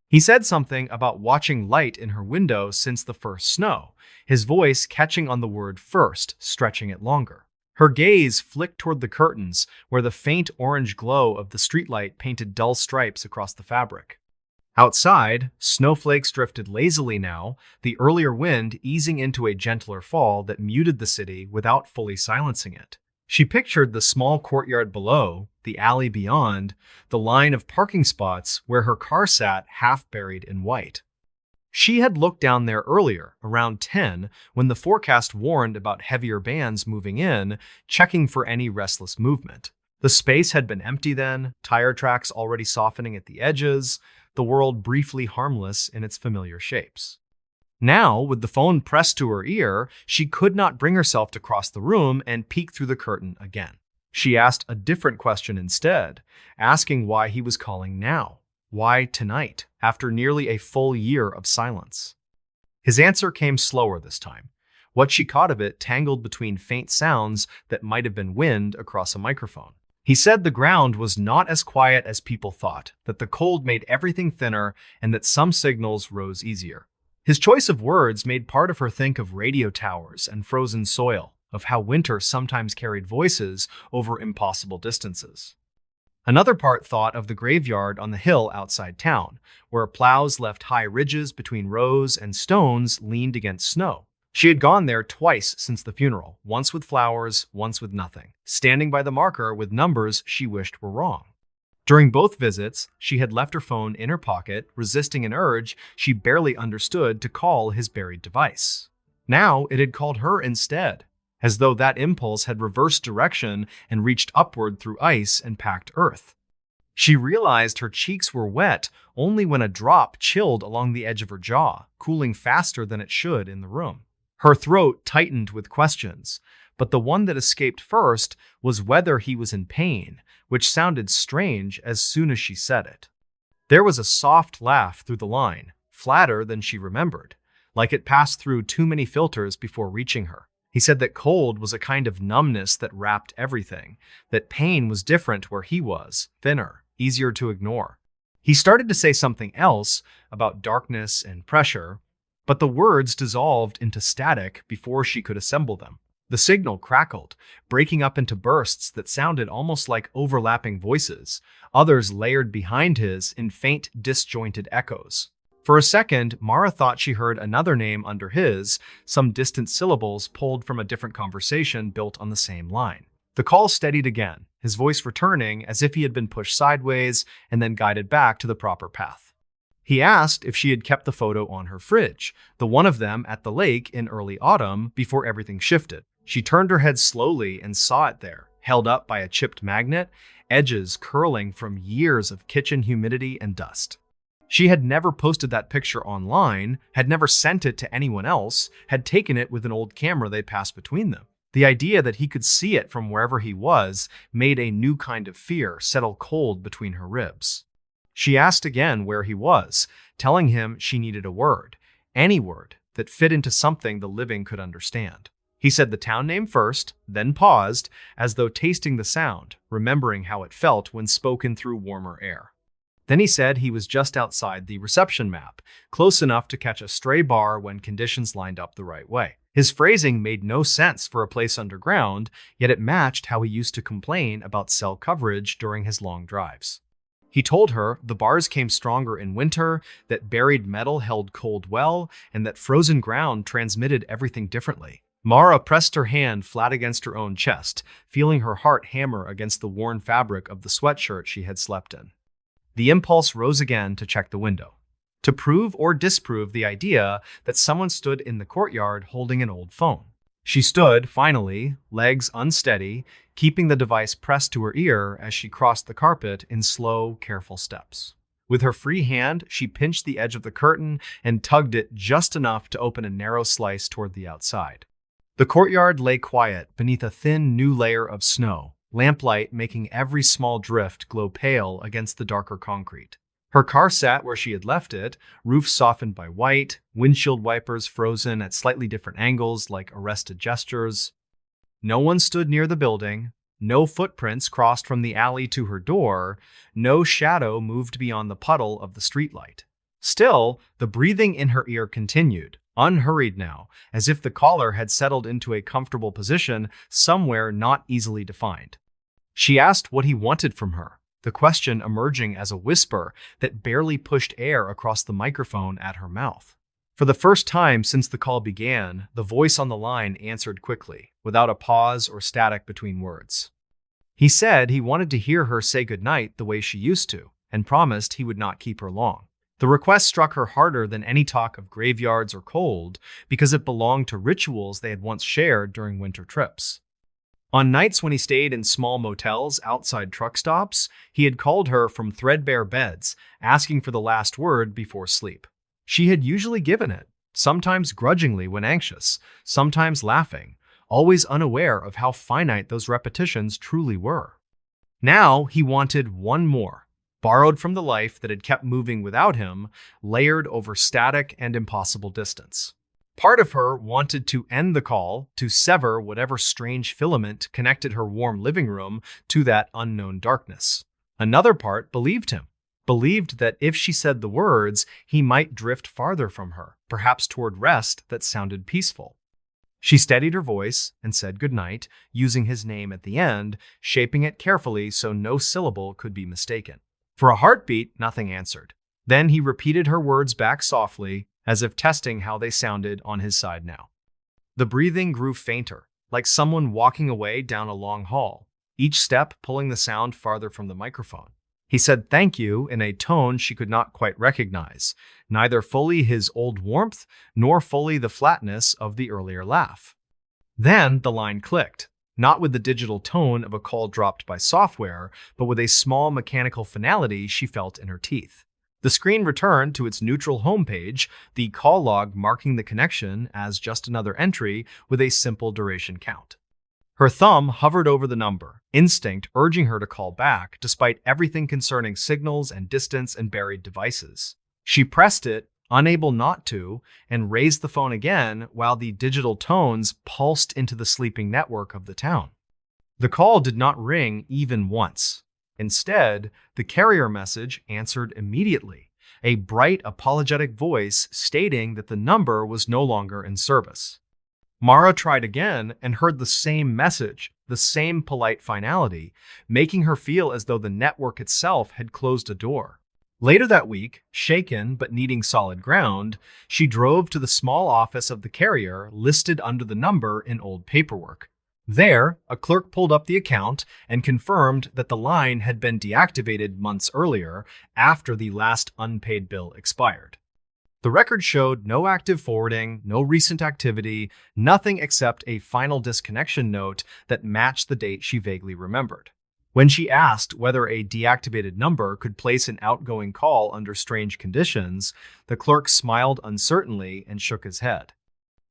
He said something about watching light in her window since the first snow, his voice catching on the word first, stretching it longer. Her gaze flicked toward the curtains, where the faint orange glow of the streetlight painted dull stripes across the fabric. Outside, snowflakes drifted lazily now, the earlier wind easing into a gentler fall that muted the city without fully silencing it. She pictured the small courtyard below, the alley beyond, the line of parking spots where her car sat half buried in white. She had looked down there earlier, around 10, when the forecast warned about heavier bands moving in, checking for any restless movement. The space had been empty then, tire tracks already softening at the edges, the world briefly harmless in its familiar shapes. Now, with the phone pressed to her ear, she could not bring herself to cross the room and peek through the curtain again. She asked a different question instead, asking why he was calling now. Why tonight, after nearly a full year of silence? His answer came slower this time. What she caught of it tangled between faint sounds that might have been wind across a microphone. He said the ground was not as quiet as people thought, that the cold made everything thinner, and that some signals rose easier. His choice of words made part of her think of radio towers and frozen soil, of how winter sometimes carried voices over impossible distances. Another part thought of the graveyard on the hill outside town, where plows left high ridges between rows and stones leaned against snow. She had gone there twice since the funeral, once with flowers, once with nothing, standing by the marker with numbers she wished were wrong. During both visits, she had left her phone in her pocket, resisting an urge she barely understood to call his buried device. Now it had called her instead, as though that impulse had reversed direction and reached upward through ice and packed earth. She realized her cheeks were wet only when a drop chilled along the edge of her jaw, cooling faster than it should in the room. Her throat tightened with questions, but the one that escaped first was whether he was in pain, which sounded strange as soon as she said it. There was a soft laugh through the line, flatter than she remembered, like it passed through too many filters before reaching her. He said that cold was a kind of numbness that wrapped everything, that pain was different where he was, thinner, easier to ignore. He started to say something else about darkness and pressure, but the words dissolved into static before she could assemble them. The signal crackled, breaking up into bursts that sounded almost like overlapping voices, others layered behind his in faint, disjointed echoes. For a second, Mara thought she heard another name under his, some distant syllables pulled from a different conversation built on the same line. The call steadied again, his voice returning as if he had been pushed sideways and then guided back to the proper path. He asked if she had kept the photo on her fridge, the one of them at the lake in early autumn before everything shifted. She turned her head slowly and saw it there, held up by a chipped magnet, edges curling from years of kitchen humidity and dust. She had never posted that picture online, had never sent it to anyone else, had taken it with an old camera they'd passed between them. The idea that he could see it from wherever he was made a new kind of fear settle cold between her ribs. She asked again where he was, telling him she needed a word, any word that fit into something the living could understand. He said the town name first, then paused, as though tasting the sound, remembering how it felt when spoken through warmer air. Then he said he was just outside the reception map, close enough to catch a stray bar when conditions lined up the right way. His phrasing made no sense for a place underground, yet it matched how he used to complain about cell coverage during his long drives. He told her the bars came stronger in winter, that buried metal held cold well, and that frozen ground transmitted everything differently. Mara pressed her hand flat against her own chest, feeling her heart hammer against the worn fabric of the sweatshirt she had slept in. The impulse rose again to check the window, to prove or disprove the idea that someone stood in the courtyard holding an old phone. She stood, finally, legs unsteady, keeping the device pressed to her ear as she crossed the carpet in slow, careful steps. With her free hand, she pinched the edge of the curtain and tugged it just enough to open a narrow slice toward the outside. The courtyard lay quiet beneath a thin new layer of snow, lamplight making every small drift glow pale against the darker concrete. Her car sat where she had left it, roof softened by white, windshield wipers frozen at slightly different angles like arrested gestures. No one stood near the building, no footprints crossed from the alley to her door, no shadow moved beyond the puddle of the streetlight. Still, the breathing in her ear continued, unhurried now, as if the caller had settled into a comfortable position somewhere not easily defined. She asked what he wanted from her, the question emerging as a whisper that barely pushed air across the microphone at her mouth. For the first time since the call began, the voice on the line answered quickly, without a pause or static between words. He said he wanted to hear her say goodnight the way she used to, and promised he would not keep her long. The request struck her harder than any talk of graveyards or cold, because it belonged to rituals they had once shared during winter trips. On nights when he stayed in small motels outside truck stops, he had called her from threadbare beds, asking for the last word before sleep. She had usually given it, sometimes grudgingly when anxious, sometimes laughing, always unaware of how finite those repetitions truly were. Now he wanted one more, borrowed from the life that had kept moving without him, layered over static and impossible distance. Part of her wanted to end the call, to sever whatever strange filament connected her warm living room to that unknown darkness. Another part believed him, believed that if she said the words, he might drift farther from her, perhaps toward rest that sounded peaceful. She steadied her voice and said goodnight, using his name at the end, shaping it carefully so no syllable could be mistaken. For a heartbeat, nothing answered. Then he repeated her words back softly, as if testing how they sounded on his side now. The breathing grew fainter, like someone walking away down a long hall, each step pulling the sound farther from the microphone. He said thank you in a tone she could not quite recognize, neither fully his old warmth nor fully the flatness of the earlier laugh. Then the line clicked, not with the digital tone of a call dropped by software, but with a small mechanical finality she felt in her teeth. The screen returned to its neutral homepage, the call log marking the connection as just another entry with a simple duration count. Her thumb hovered over the number, instinct urging her to call back, despite everything concerning signals and distance and buried devices. She pressed it, unable not to, and raised the phone again while the digital tones pulsed into the sleeping network of the town. The call did not ring even once. Instead, the carrier message answered immediately, a bright, apologetic voice stating that the number was no longer in service. Mara tried again and heard the same message, the same polite finality, making her feel as though the network itself had closed a door. Later that week, shaken but needing solid ground, she drove to the small office of the carrier listed under the number in old paperwork. There, a clerk pulled up the account and confirmed that the line had been deactivated months earlier after the last unpaid bill expired. The record showed no active forwarding, no recent activity, nothing except a final disconnection note that matched the date she vaguely remembered. When she asked whether a deactivated number could place an outgoing call under strange conditions, the clerk smiled uncertainly and shook his head.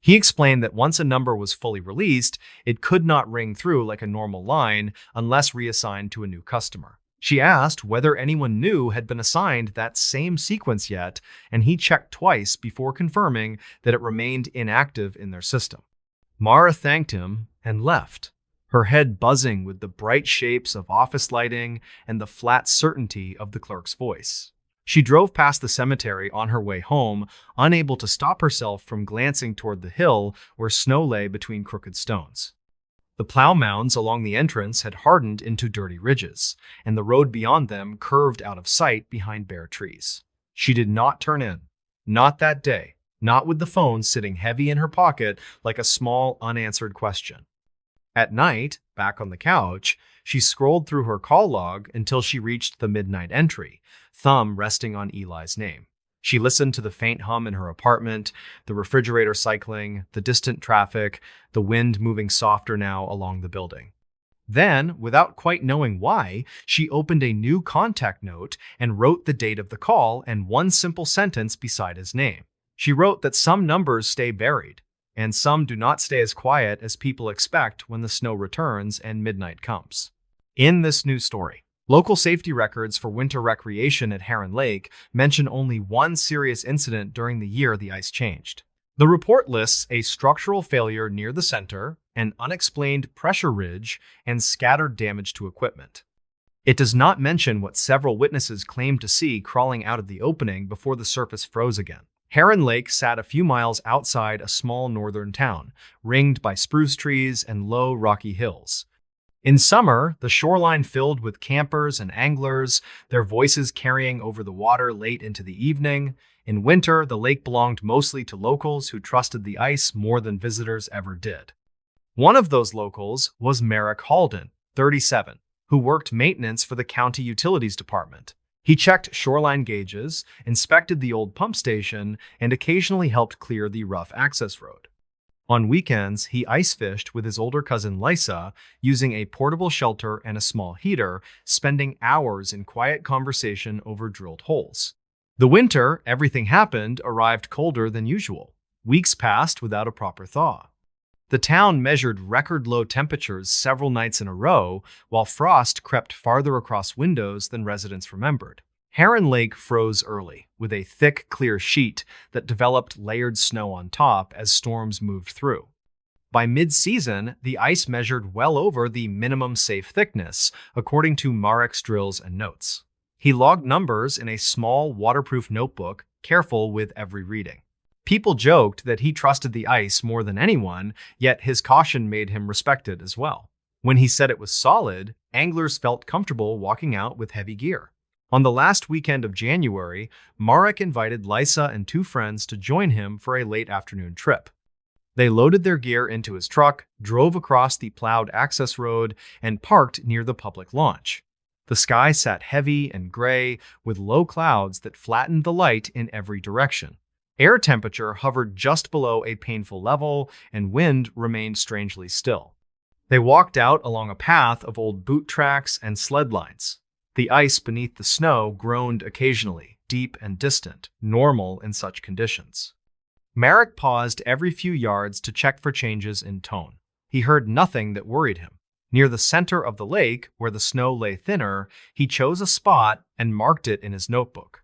He explained that once a number was fully released, it could not ring through like a normal line unless reassigned to a new customer. She asked whether anyone new had been assigned that same sequence yet, and he checked twice before confirming that it remained inactive in their system. Mara thanked him and left, her head buzzing with the bright shapes of office lighting and the flat certainty of the clerk's voice. She drove past the cemetery on her way home, unable to stop herself from glancing toward the hill where snow lay between crooked stones. The plow mounds along the entrance had hardened into dirty ridges, and the road beyond them curved out of sight behind bare trees. She did not turn in. Not that day. Not with the phone sitting heavy in her pocket like a small, unanswered question. At night, back on the couch, she scrolled through her call log until she reached the midnight entry, thumb resting on Eli's name. She listened to the faint hum in her apartment, the refrigerator cycling, the distant traffic, the wind moving softer now along the building. Then, without quite knowing why, she opened a new contact note and wrote the date of the call and one simple sentence beside his name. She wrote that some numbers stay buried, and some do not stay as quiet as people expect when the snow returns and midnight comes. In this news story, local safety records for winter recreation at Heron Lake mention only one serious incident during the year the ice changed. The report lists a structural failure near the center, an unexplained pressure ridge, and scattered damage to equipment. It does not mention what several witnesses claimed to see crawling out of the opening before the surface froze again. Heron Lake sat a few miles outside a small northern town, ringed by spruce trees and low, rocky hills. In summer, the shoreline filled with campers and anglers, their voices carrying over the water late into the evening. In winter, the lake belonged mostly to locals who trusted the ice more than visitors ever did. One of those locals was Merrick Halden, 37, who worked maintenance for the county utilities department. He checked shoreline gauges, inspected the old pump station, and occasionally helped clear the rough access road. On weekends, he ice fished with his older cousin Lisa, using a portable shelter and a small heater, spending hours in quiet conversation over drilled holes. The winter, everything happened, arrived colder than usual. Weeks passed without a proper thaw. The town measured record-low temperatures several nights in a row, while frost crept farther across windows than residents remembered. Heron Lake froze early, with a thick, clear sheet that developed layered snow on top as storms moved through. By mid-season, the ice measured well over the minimum safe thickness, according to Marek's drills and notes. He logged numbers in a small, waterproof notebook, careful with every reading. People joked that he trusted the ice more than anyone, yet his caution made him respected as well. When he said it was solid, anglers felt comfortable walking out with heavy gear. On the last weekend of January, Marek invited Lisa and two friends to join him for a late afternoon trip. They loaded their gear into his truck, drove across the plowed access road, and parked near the public launch. The sky sat heavy and gray, with low clouds that flattened the light in every direction. Air temperature hovered just below a painful level, and wind remained strangely still. They walked out along a path of old boot tracks and sled lines. The ice beneath the snow groaned occasionally, deep and distant, normal in such conditions. Marek paused every few yards to check for changes in tone. He heard nothing that worried him. Near the center of the lake, where the snow lay thinner, he chose a spot and marked it in his notebook.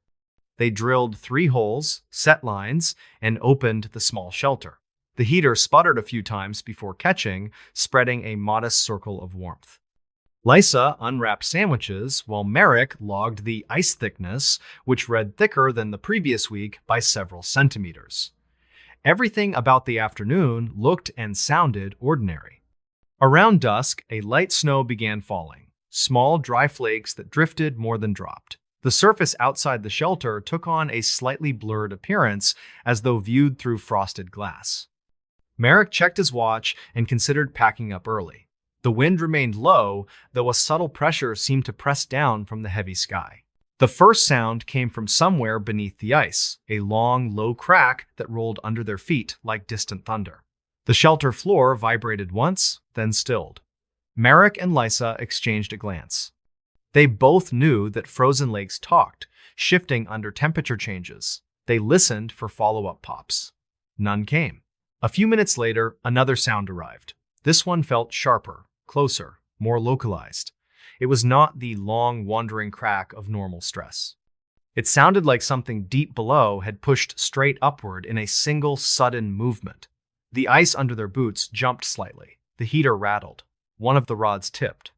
They drilled 3 holes, set lines, and opened the small shelter. The heater sputtered a few times before catching, spreading a modest circle of warmth. Lisa unwrapped sandwiches, while Marek logged the ice thickness, which read thicker than the previous week by several centimeters. Everything about the afternoon looked and sounded ordinary. Around dusk, a light snow began falling, small dry flakes that drifted more than dropped. The surface outside the shelter took on a slightly blurred appearance, as though viewed through frosted glass. Marek checked his watch and considered packing up early. The wind remained low, though a subtle pressure seemed to press down from the heavy sky. The first sound came from somewhere beneath the ice, a long, low crack that rolled under their feet like distant thunder. The shelter floor vibrated once, then stilled. Marek and Lisa exchanged a glance. They both knew that frozen lakes talked, shifting under temperature changes. They listened for follow-up pops. None came. A few minutes later, another sound arrived. This one felt sharper, closer, more localized. It was not the long, wandering crack of normal stress. It sounded like something deep below had pushed straight upward in a single, sudden movement. The ice under their boots jumped slightly. The heater rattled. One of the rods tipped.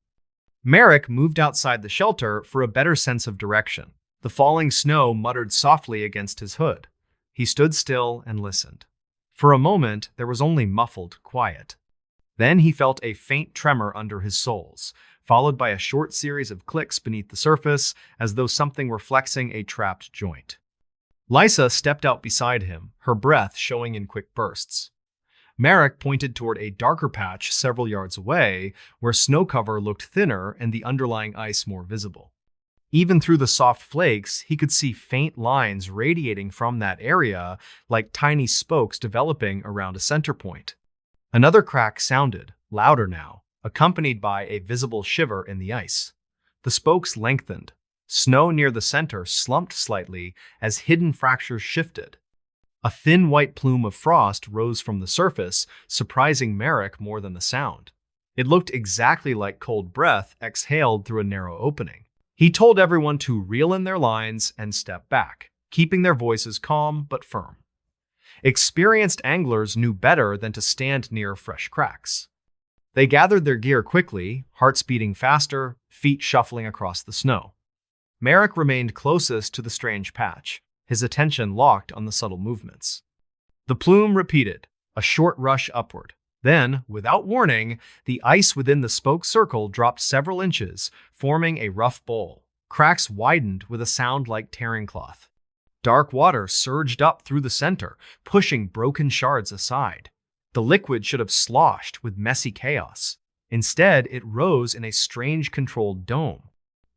Marek moved outside the shelter for a better sense of direction. The falling snow muttered softly against his hood. He stood still and listened. For a moment, there was only muffled quiet. Then he felt a faint tremor under his soles, followed by a short series of clicks beneath the surface, as though something were flexing a trapped joint. Lisa stepped out beside him, her breath showing in quick bursts. Marek pointed toward a darker patch several yards away, where snow cover looked thinner and the underlying ice more visible. Even through the soft flakes, he could see faint lines radiating from that area, like tiny spokes developing around a center point. Another crack sounded, louder now, accompanied by a visible shiver in the ice. The spokes lengthened. Snow near the center slumped slightly as hidden fractures shifted. A thin white plume of frost rose from the surface, surprising Marek more than the sound. It looked exactly like cold breath exhaled through a narrow opening. He told everyone to reel in their lines and step back, keeping their voices calm but firm. Experienced anglers knew better than to stand near fresh cracks. They gathered their gear quickly, hearts beating faster, feet shuffling across the snow. Marek remained closest to the strange patch, his attention locked on the subtle movements. The plume repeated, a short rush upward. Then, without warning, the ice within the spoke circle dropped several inches, forming a rough bowl. Cracks widened with a sound like tearing cloth. Dark water surged up through the center, pushing broken shards aside. The liquid should have sloshed with messy chaos. Instead, it rose in a strange controlled dome.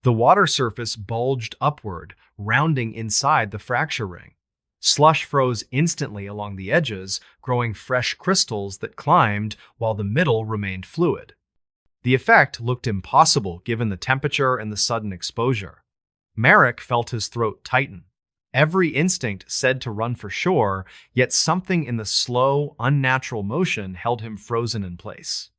The water surface bulged upward, rounding inside the fracture ring. Slush froze instantly along the edges, growing fresh crystals that climbed while the middle remained fluid. The effect looked impossible given the temperature and the sudden exposure. Marek felt his throat tighten. Every instinct said to run for shore, yet something in the slow, unnatural motion held him frozen in place.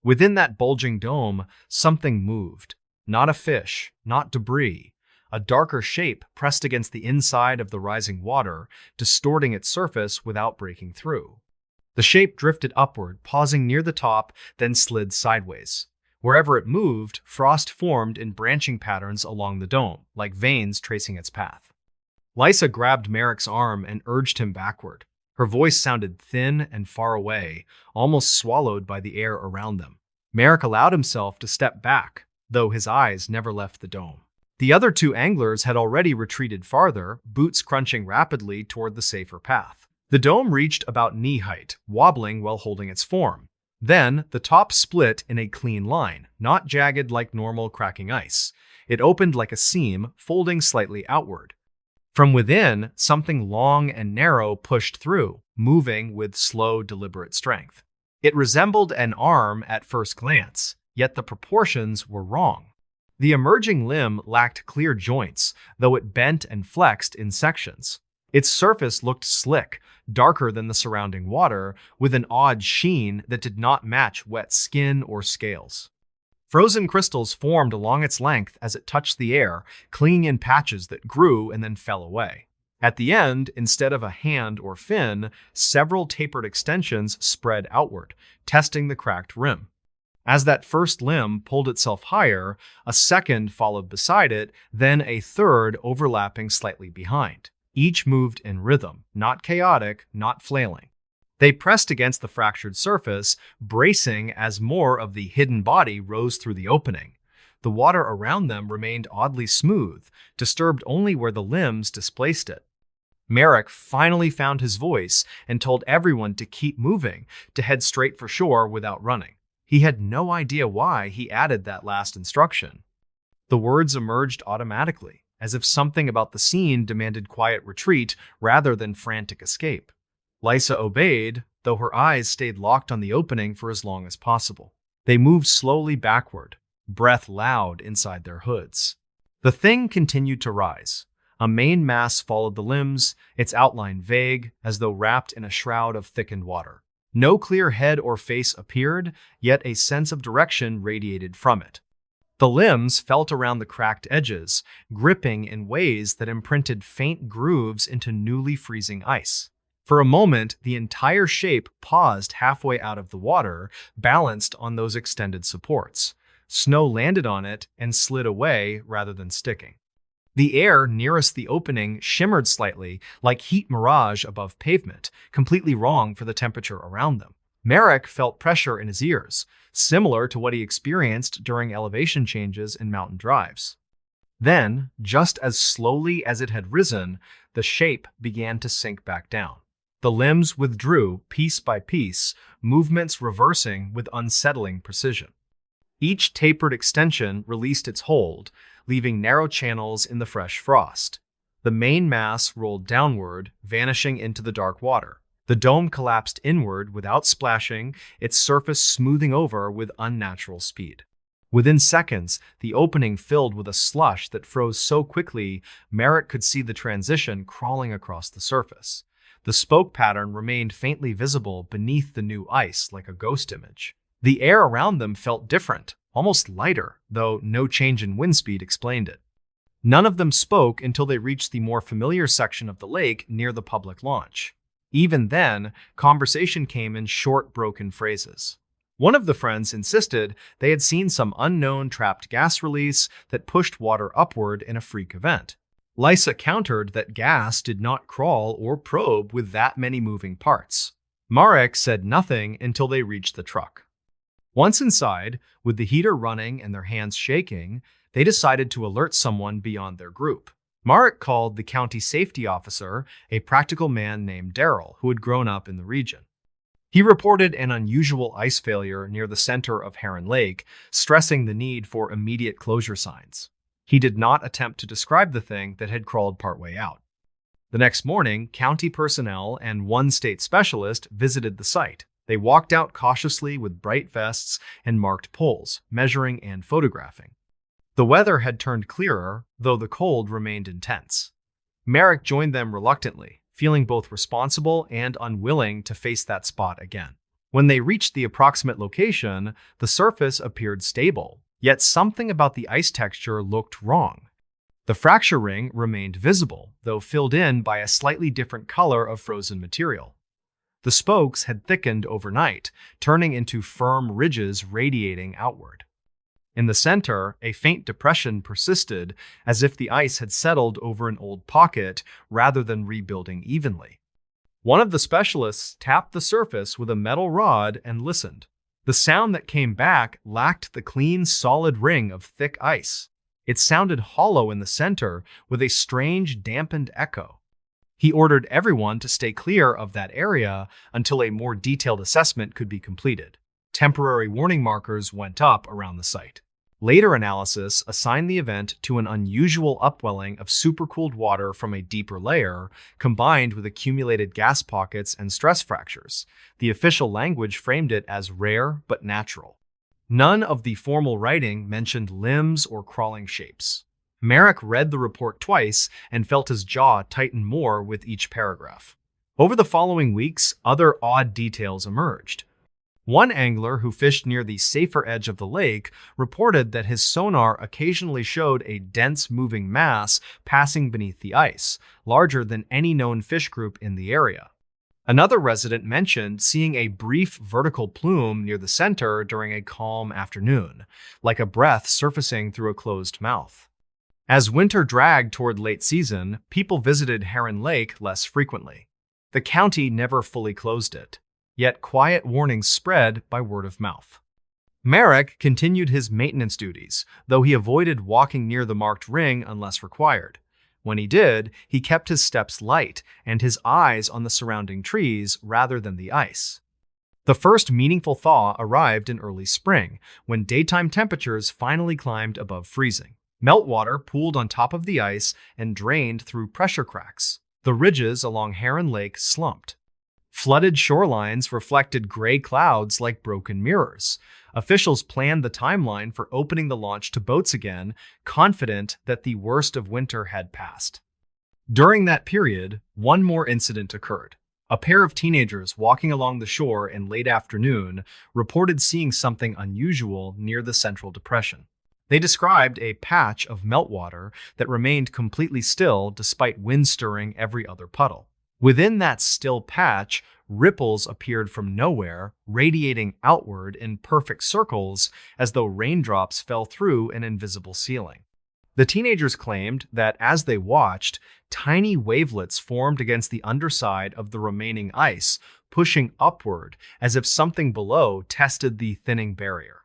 Within that bulging dome, something moved. Not a fish, not debris. A darker shape pressed against the inside of the rising water, distorting its surface without breaking through. The shape drifted upward, pausing near the top, then slid sideways. Wherever it moved, frost formed in branching patterns along the dome, like veins tracing its path. Lisa grabbed Marek's arm and urged him backward. Her voice sounded thin and far away, almost swallowed by the air around them. Merrick allowed himself to step back, though his eyes never left the dome. The other two anglers had already retreated farther, boots crunching rapidly toward the safer path. The dome reached about knee height, wobbling while holding its form. Then, the top split in a clean line, not jagged like normal cracking ice. It opened like a seam, folding slightly outward. From within, something long and narrow pushed through, moving with slow, deliberate strength. It resembled an arm at first glance, yet the proportions were wrong. The emerging limb lacked clear joints, though it bent and flexed in sections. Its surface looked slick, darker than the surrounding water, with an odd sheen that did not match wet skin or scales. Frozen crystals formed along its length as it touched the air, clinging in patches that grew and then fell away. At the end, instead of a hand or fin, several tapered extensions spread outward, testing the cracked rim. As that first limb pulled itself higher, a second followed beside it, then a third overlapping slightly behind. Each moved in rhythm, not chaotic, not flailing. They pressed against the fractured surface, bracing as more of the hidden body rose through the opening. The water around them remained oddly smooth, disturbed only where the limbs displaced it. Merrick finally found his voice and told everyone to keep moving, to head straight for shore without running. He had no idea why he added that last instruction. The words emerged automatically, as if something about the scene demanded quiet retreat rather than frantic escape. Lysa obeyed, though her eyes stayed locked on the opening for as long as possible. They moved slowly backward, breath loud inside their hoods. The thing continued to rise. A main mass followed the limbs, its outline vague, as though wrapped in a shroud of thickened water. No clear head or face appeared, yet a sense of direction radiated from it. The limbs felt around the cracked edges, gripping in ways that imprinted faint grooves into newly freezing ice. For a moment, the entire shape paused halfway out of the water, balanced on those extended supports. Snow landed on it and slid away rather than sticking. The air nearest the opening shimmered slightly, like heat mirage above pavement, completely wrong for the temperature around them. Merrick felt pressure in his ears, similar to what he experienced during elevation changes in mountain drives. Then, just as slowly as it had risen, the shape began to sink back down. The limbs withdrew piece by piece, movements reversing with unsettling precision. Each tapered extension released its hold, leaving narrow channels in the fresh frost. The main mass rolled downward, vanishing into the dark water. The dome collapsed inward without splashing, its surface smoothing over with unnatural speed. Within seconds, the opening filled with a slush that froze so quickly, Merrick could see the transition crawling across the surface. The spoke pattern remained faintly visible beneath the new ice like a ghost image. The air around them felt different, almost lighter, though no change in wind speed explained it. None of them spoke until they reached the more familiar section of the lake near the public launch. Even then, conversation came in short, broken phrases. One of the friends insisted they had seen some unknown trapped gas release that pushed water upward in a freak event. Lysa countered that gas did not crawl or probe with that many moving parts. Marek said nothing until they reached the truck. Once inside, with the heater running and their hands shaking, they decided to alert someone beyond their group. Marek called the county safety officer, a practical man named Daryl, who had grown up in the region. He reported an unusual ice failure near the center of Heron Lake, stressing the need for immediate closure signs. He did not attempt to describe the thing that had crawled partway out. The next morning, county personnel and one state specialist visited the site. They walked out cautiously with bright vests and marked poles, measuring and photographing. The weather had turned clearer, though the cold remained intense. Merrick joined them reluctantly, feeling both responsible and unwilling to face that spot again. When they reached the approximate location, the surface appeared stable, yet something about the ice texture looked wrong. The fracture ring remained visible, though filled in by a slightly different color of frozen material. The spokes had thickened overnight, turning into firm ridges radiating outward. In the center, a faint depression persisted, as if the ice had settled over an old pocket rather than rebuilding evenly. One of the specialists tapped the surface with a metal rod and listened. The sound that came back lacked the clean, solid ring of thick ice. It sounded hollow in the center with a strange, dampened echo. He ordered everyone to stay clear of that area until a more detailed assessment could be completed. Temporary warning markers went up around the site. Later analysis assigned the event to an unusual upwelling of supercooled water from a deeper layer, combined with accumulated gas pockets and stress fractures. The official language framed it as rare but natural. None of the formal writing mentioned limbs or crawling shapes. Merrick read the report twice and felt his jaw tighten more with each paragraph. Over the following weeks, other odd details emerged. One angler who fished near the safer edge of the lake reported that his sonar occasionally showed a dense moving mass passing beneath the ice, larger than any known fish group in the area. Another resident mentioned seeing a brief vertical plume near the center during a calm afternoon, like a breath surfacing through a closed mouth. As winter dragged toward late season, people visited Heron Lake less frequently. The county never fully closed it. Yet quiet warnings spread by word of mouth. Merrick continued his maintenance duties, though he avoided walking near the marked ring unless required. When he did, he kept his steps light and his eyes on the surrounding trees rather than the ice. The first meaningful thaw arrived in early spring, when daytime temperatures finally climbed above freezing. Meltwater pooled on top of the ice and drained through pressure cracks. The ridges along Heron Lake slumped. Flooded shorelines reflected gray clouds like broken mirrors. Officials planned the timeline for opening the launch to boats again, confident that the worst of winter had passed. During that period, one more incident occurred. A pair of teenagers walking along the shore in late afternoon reported seeing something unusual near the Central Depression. They described a patch of meltwater that remained completely still despite wind stirring every other puddle. Within that still patch, ripples appeared from nowhere, radiating outward in perfect circles as though raindrops fell through an invisible ceiling. The teenagers claimed that as they watched, tiny wavelets formed against the underside of the remaining ice, pushing upward as if something below tested the thinning barrier.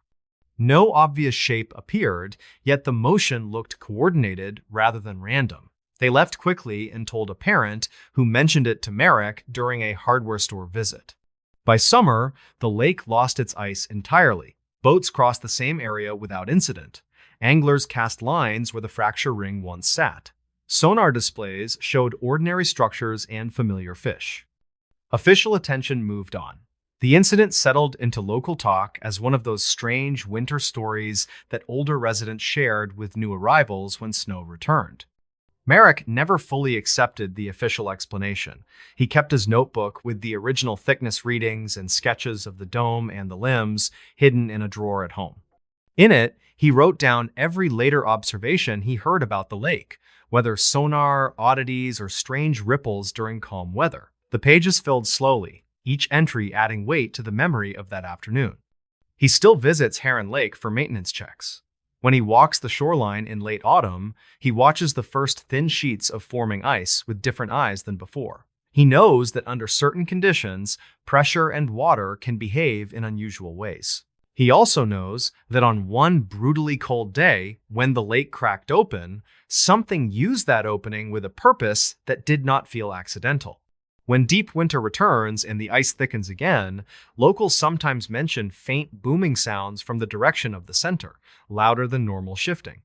No obvious shape appeared, yet the motion looked coordinated rather than random. They left quickly and told a parent who mentioned it to Merrick during a hardware store visit. By summer, the lake lost its ice entirely. Boats crossed the same area without incident. Anglers cast lines where the fracture ring once sat. Sonar displays showed ordinary structures and familiar fish. Official attention moved on. The incident settled into local talk as one of those strange winter stories that older residents shared with new arrivals when snow returned. Merrick never fully accepted the official explanation. He kept his notebook with the original thickness readings and sketches of the dome and the limbs hidden in a drawer at home. In it, he wrote down every later observation he heard about the lake, whether sonar, oddities, or strange ripples during calm weather. The pages filled slowly, each entry adding weight to the memory of that afternoon. He still visits Heron Lake for maintenance checks. When he walks the shoreline in late autumn, he watches the first thin sheets of forming ice with different eyes than before. He knows that under certain conditions, pressure and water can behave in unusual ways. He also knows that on one brutally cold day, when the lake cracked open, something used that opening with a purpose that did not feel accidental. When deep winter returns and the ice thickens again, locals sometimes mention faint booming sounds from the direction of the center, louder than normal shifting.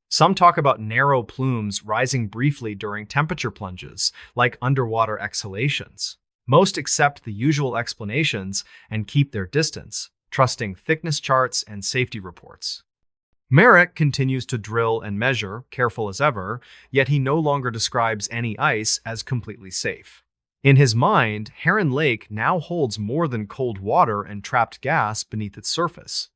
Some talk about narrow plumes rising briefly during temperature plunges, like underwater exhalations. Most accept the usual explanations and keep their distance, trusting thickness charts and safety reports. Merrick continues to drill and measure, careful as ever, yet he no longer describes any ice as completely safe. In his mind, Heron Lake now holds more than cold water and trapped gas beneath its surface.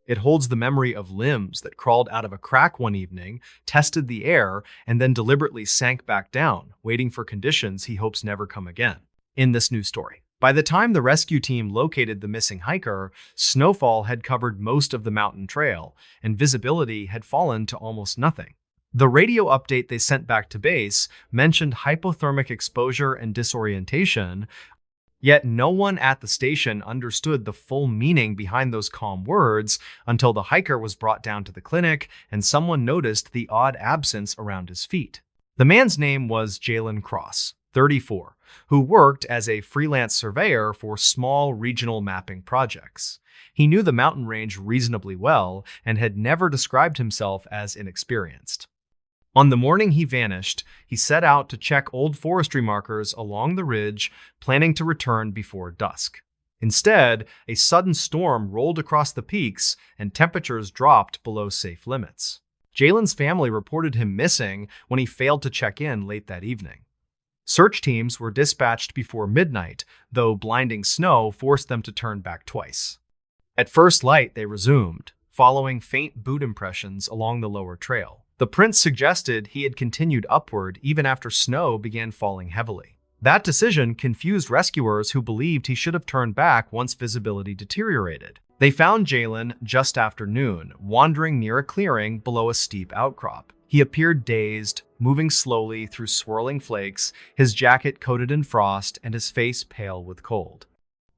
It holds the memory of limbs that crawled out of a crack one evening, tested the air, and then deliberately sank back down, waiting for conditions he hopes never come again. In this new story, by the time the rescue team located the missing hiker, snowfall had covered most of the mountain trail, and visibility had fallen to almost nothing. The radio update they sent back to base mentioned hypothermic exposure and disorientation, yet no one at the station understood the full meaning behind those calm words until the hiker was brought down to the clinic and someone noticed the odd absence around his feet. The man's name was Jalen Cross, 34, who worked as a freelance surveyor for small regional mapping projects. He knew the mountain range reasonably well and had never described himself as inexperienced. On the morning he vanished, he set out to check old forestry markers along the ridge, planning to return before dusk. Instead, a sudden storm rolled across the peaks and temperatures dropped below safe limits. Jalen's family reported him missing when he failed to check in late that evening. Search teams were dispatched before midnight, though blinding snow forced them to turn back twice. At first light, they resumed, following faint boot impressions along the lower trail. The prints suggested he had continued upward even after snow began falling heavily. That decision confused rescuers who believed he should have turned back once visibility deteriorated. They found Jalen just after noon, wandering near a clearing below a steep outcrop. He appeared dazed, moving slowly through swirling flakes, his jacket coated in frost and his face pale with cold.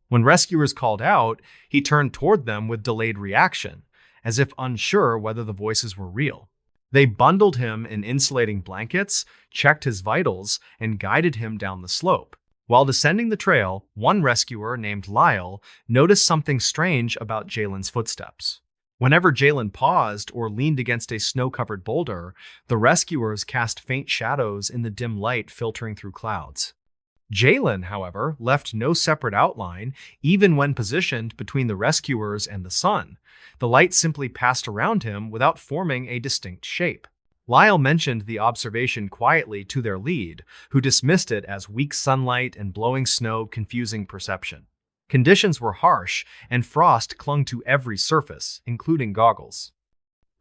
When rescuers called out, he turned toward them with delayed reaction, as if unsure whether the voices were real. They bundled him in insulating blankets, checked his vitals, and guided him down the slope. While descending the trail, one rescuer named Lyle noticed something strange about Jalen's footsteps. Whenever Jalen paused or leaned against a snow-covered boulder, the rescuers cast faint shadows in the dim light filtering through clouds. Jalen, however, left no separate outline, even when positioned between the rescuers and the sun. The light simply passed around him without forming a distinct shape. Lyle mentioned the observation quietly to their lead, who dismissed it as weak sunlight and blowing snow confusing perception. Conditions were harsh, and frost clung to every surface, including goggles.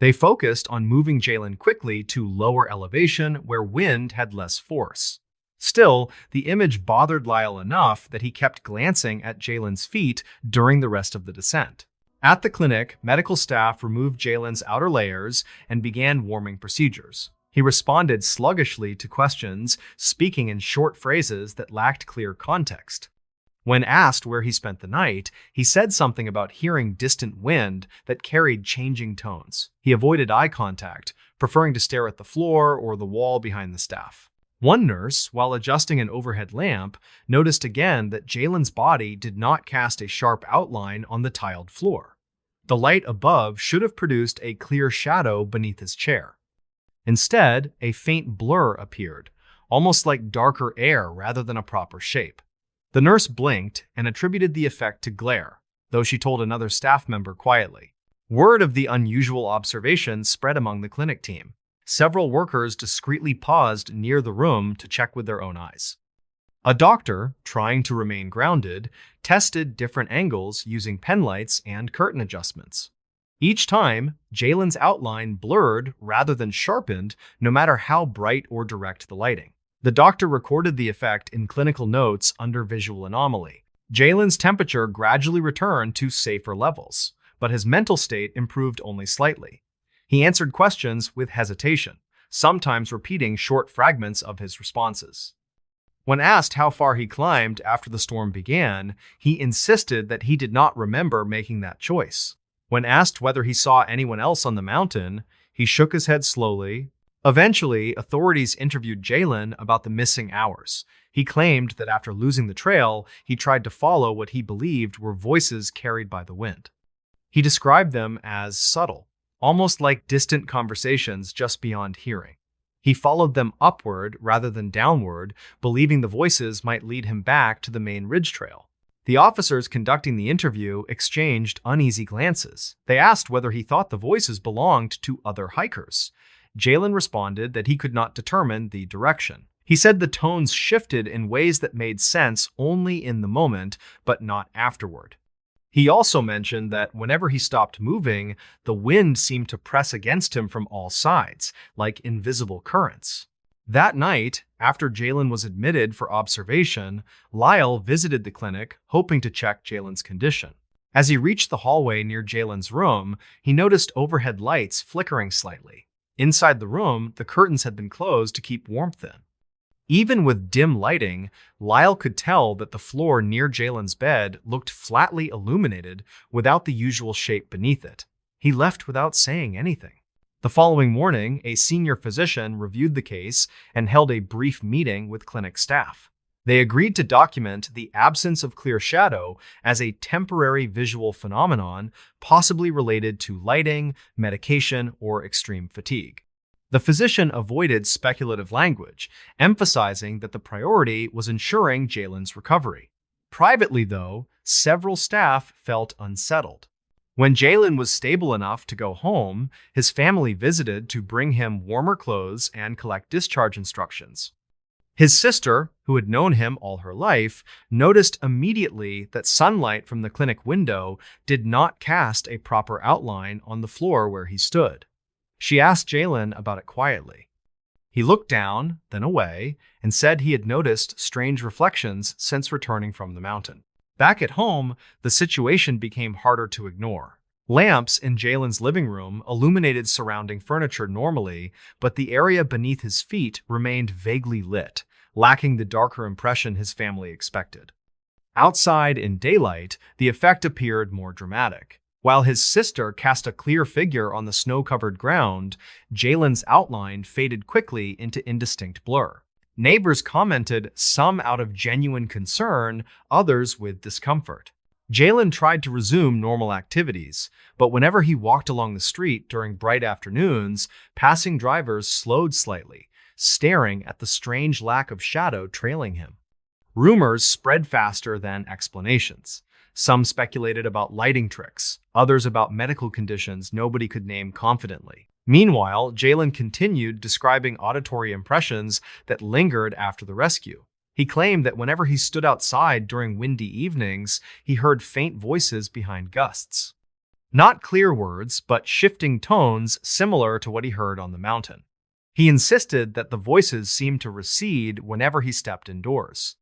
They focused on moving Jalen quickly to lower elevation where wind had less force. Still, the image bothered Lyle enough that he kept glancing at Jalen's feet during the rest of the descent. At the clinic, medical staff removed Jalen's outer layers and began warming procedures. He responded sluggishly to questions, speaking in short phrases that lacked clear context. When asked where he spent the night, he said something about hearing distant wind that carried changing tones. He avoided eye contact, preferring to stare at the floor or the wall behind the staff. One nurse, while adjusting an overhead lamp, noticed again that Jalen's body did not cast a sharp outline on the tiled floor. The light above should have produced a clear shadow beneath his chair. Instead, a faint blur appeared, almost like darker air rather than a proper shape. The nurse blinked and attributed the effect to glare, though she told another staff member quietly. Word of the unusual observation spread among the clinic team. Several workers discreetly paused near the room to check with their own eyes. A doctor, trying to remain grounded, tested different angles using pen lights and curtain adjustments. Each time, Jalen's outline blurred rather than sharpened, no matter how bright or direct the lighting. The doctor recorded the effect in clinical notes under visual anomaly. Jalen's temperature gradually returned to safer levels, but his mental state improved only slightly. He answered questions with hesitation, sometimes repeating short fragments of his responses. When asked how far he climbed after the storm began, he insisted that he did not remember making that choice. When asked whether he saw anyone else on the mountain, he shook his head slowly. Eventually, authorities interviewed Jalen about the missing hours. He claimed that after losing the trail, he tried to follow what he believed were voices carried by the wind. He described them as subtle, almost like distant conversations just beyond hearing. He followed them upward rather than downward, believing the voices might lead him back to the main ridge trail. The officers conducting the interview exchanged uneasy glances. They asked whether he thought the voices belonged to other hikers. Jalen responded that he could not determine the direction. He said the tones shifted in ways that made sense only in the moment, but not afterward. He also mentioned that whenever he stopped moving, the wind seemed to press against him from all sides, like invisible currents. That night, after Jalen was admitted for observation, Lyle visited the clinic, hoping to check Jalen's condition. As he reached the hallway near Jalen's room, he noticed overhead lights flickering slightly. Inside the room, the curtains had been closed to keep warmth in. Even with dim lighting, Lyle could tell that the floor near Jalen's bed looked flatly illuminated without the usual shape beneath it. He left without saying anything. The following morning, a senior physician reviewed the case and held a brief meeting with clinic staff. They agreed to document the absence of clear shadow as a temporary visual phenomenon possibly related to lighting, medication, or extreme fatigue. The physician avoided speculative language, emphasizing that the priority was ensuring Jalen's recovery. Privately, though, several staff felt unsettled. When Jalen was stable enough to go home, his family visited to bring him warmer clothes and collect discharge instructions. His sister, who had known him all her life, noticed immediately that sunlight from the clinic window did not cast a proper outline on the floor where he stood. She asked Jalen about it quietly. He looked down, then away, and said he had noticed strange reflections since returning from the mountain. Back at home, the situation became harder to ignore. Lamps in Jalen's living room illuminated surrounding furniture normally, but the area beneath his feet remained vaguely lit, lacking the darker impression his family expected. Outside in daylight, the effect appeared more dramatic. While his sister cast a clear figure on the snow-covered ground, Jalen's outline faded quickly into indistinct blur. Neighbors commented, some out of genuine concern, others with discomfort. Jalen tried to resume normal activities, but whenever he walked along the street during bright afternoons, passing drivers slowed slightly, staring at the strange lack of shadow trailing him. Rumors spread faster than explanations. Some speculated about lighting tricks, others about medical conditions nobody could name confidently. Meanwhile, Jalen continued describing auditory impressions that lingered after the rescue. He claimed that whenever he stood outside during windy evenings, he heard faint voices behind gusts. Not clear words, but shifting tones similar to what he heard on the mountain. He insisted that the voices seemed to recede whenever he stepped indoors.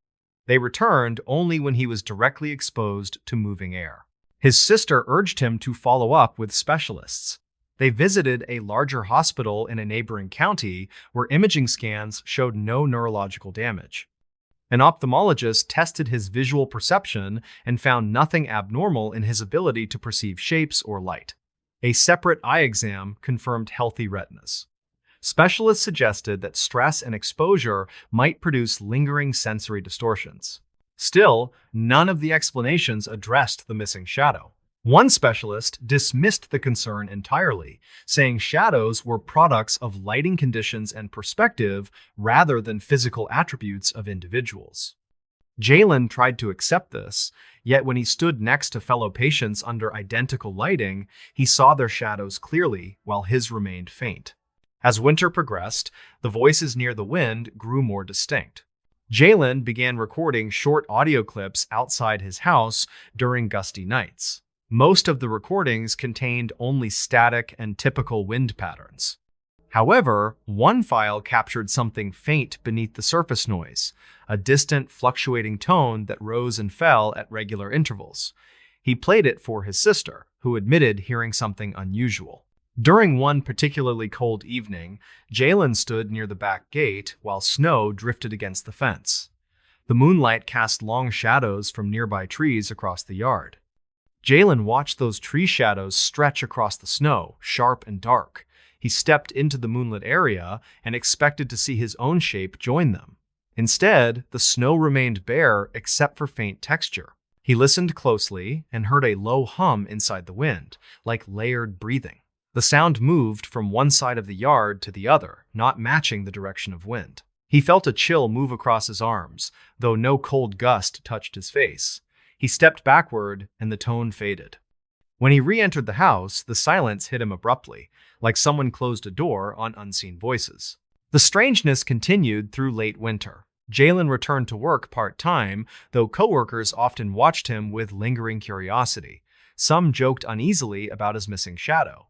They returned only when he was directly exposed to moving air. His sister urged him to follow up with specialists. They visited a larger hospital in a neighboring county where imaging scans showed no neurological damage. An ophthalmologist tested his visual perception and found nothing abnormal in his ability to perceive shapes or light. A separate eye exam confirmed healthy retinas. Specialists suggested that stress and exposure might produce lingering sensory distortions. Still, none of the explanations addressed the missing shadow. One specialist dismissed the concern entirely, saying shadows were products of lighting conditions and perspective rather than physical attributes of individuals. Jalen tried to accept this, yet when he stood next to fellow patients under identical lighting, he saw their shadows clearly while his remained faint. As winter progressed, the voices near the wind grew more distinct. Jalen began recording short audio clips outside his house during gusty nights. Most of the recordings contained only static and typical wind patterns. However, one file captured something faint beneath the surface noise, a distant, fluctuating tone that rose and fell at regular intervals. He played it for his sister, who admitted hearing something unusual. During one particularly cold evening, Jalen stood near the back gate while snow drifted against the fence. The moonlight cast long shadows from nearby trees across the yard. Jalen watched those tree shadows stretch across the snow, sharp and dark. He stepped into the moonlit area and expected to see his own shape join them. Instead, the snow remained bare except for faint texture. He listened closely and heard a low hum inside the wind, like layered breathing. The sound moved from one side of the yard to the other, not matching the direction of wind. He felt a chill move across his arms, though no cold gust touched his face. He stepped backward, and the tone faded. When he re-entered the house, the silence hit him abruptly, like someone closed a door on unseen voices. The strangeness continued through late winter. Jalen returned to work part-time, though coworkers often watched him with lingering curiosity. Some joked uneasily about his missing shadow.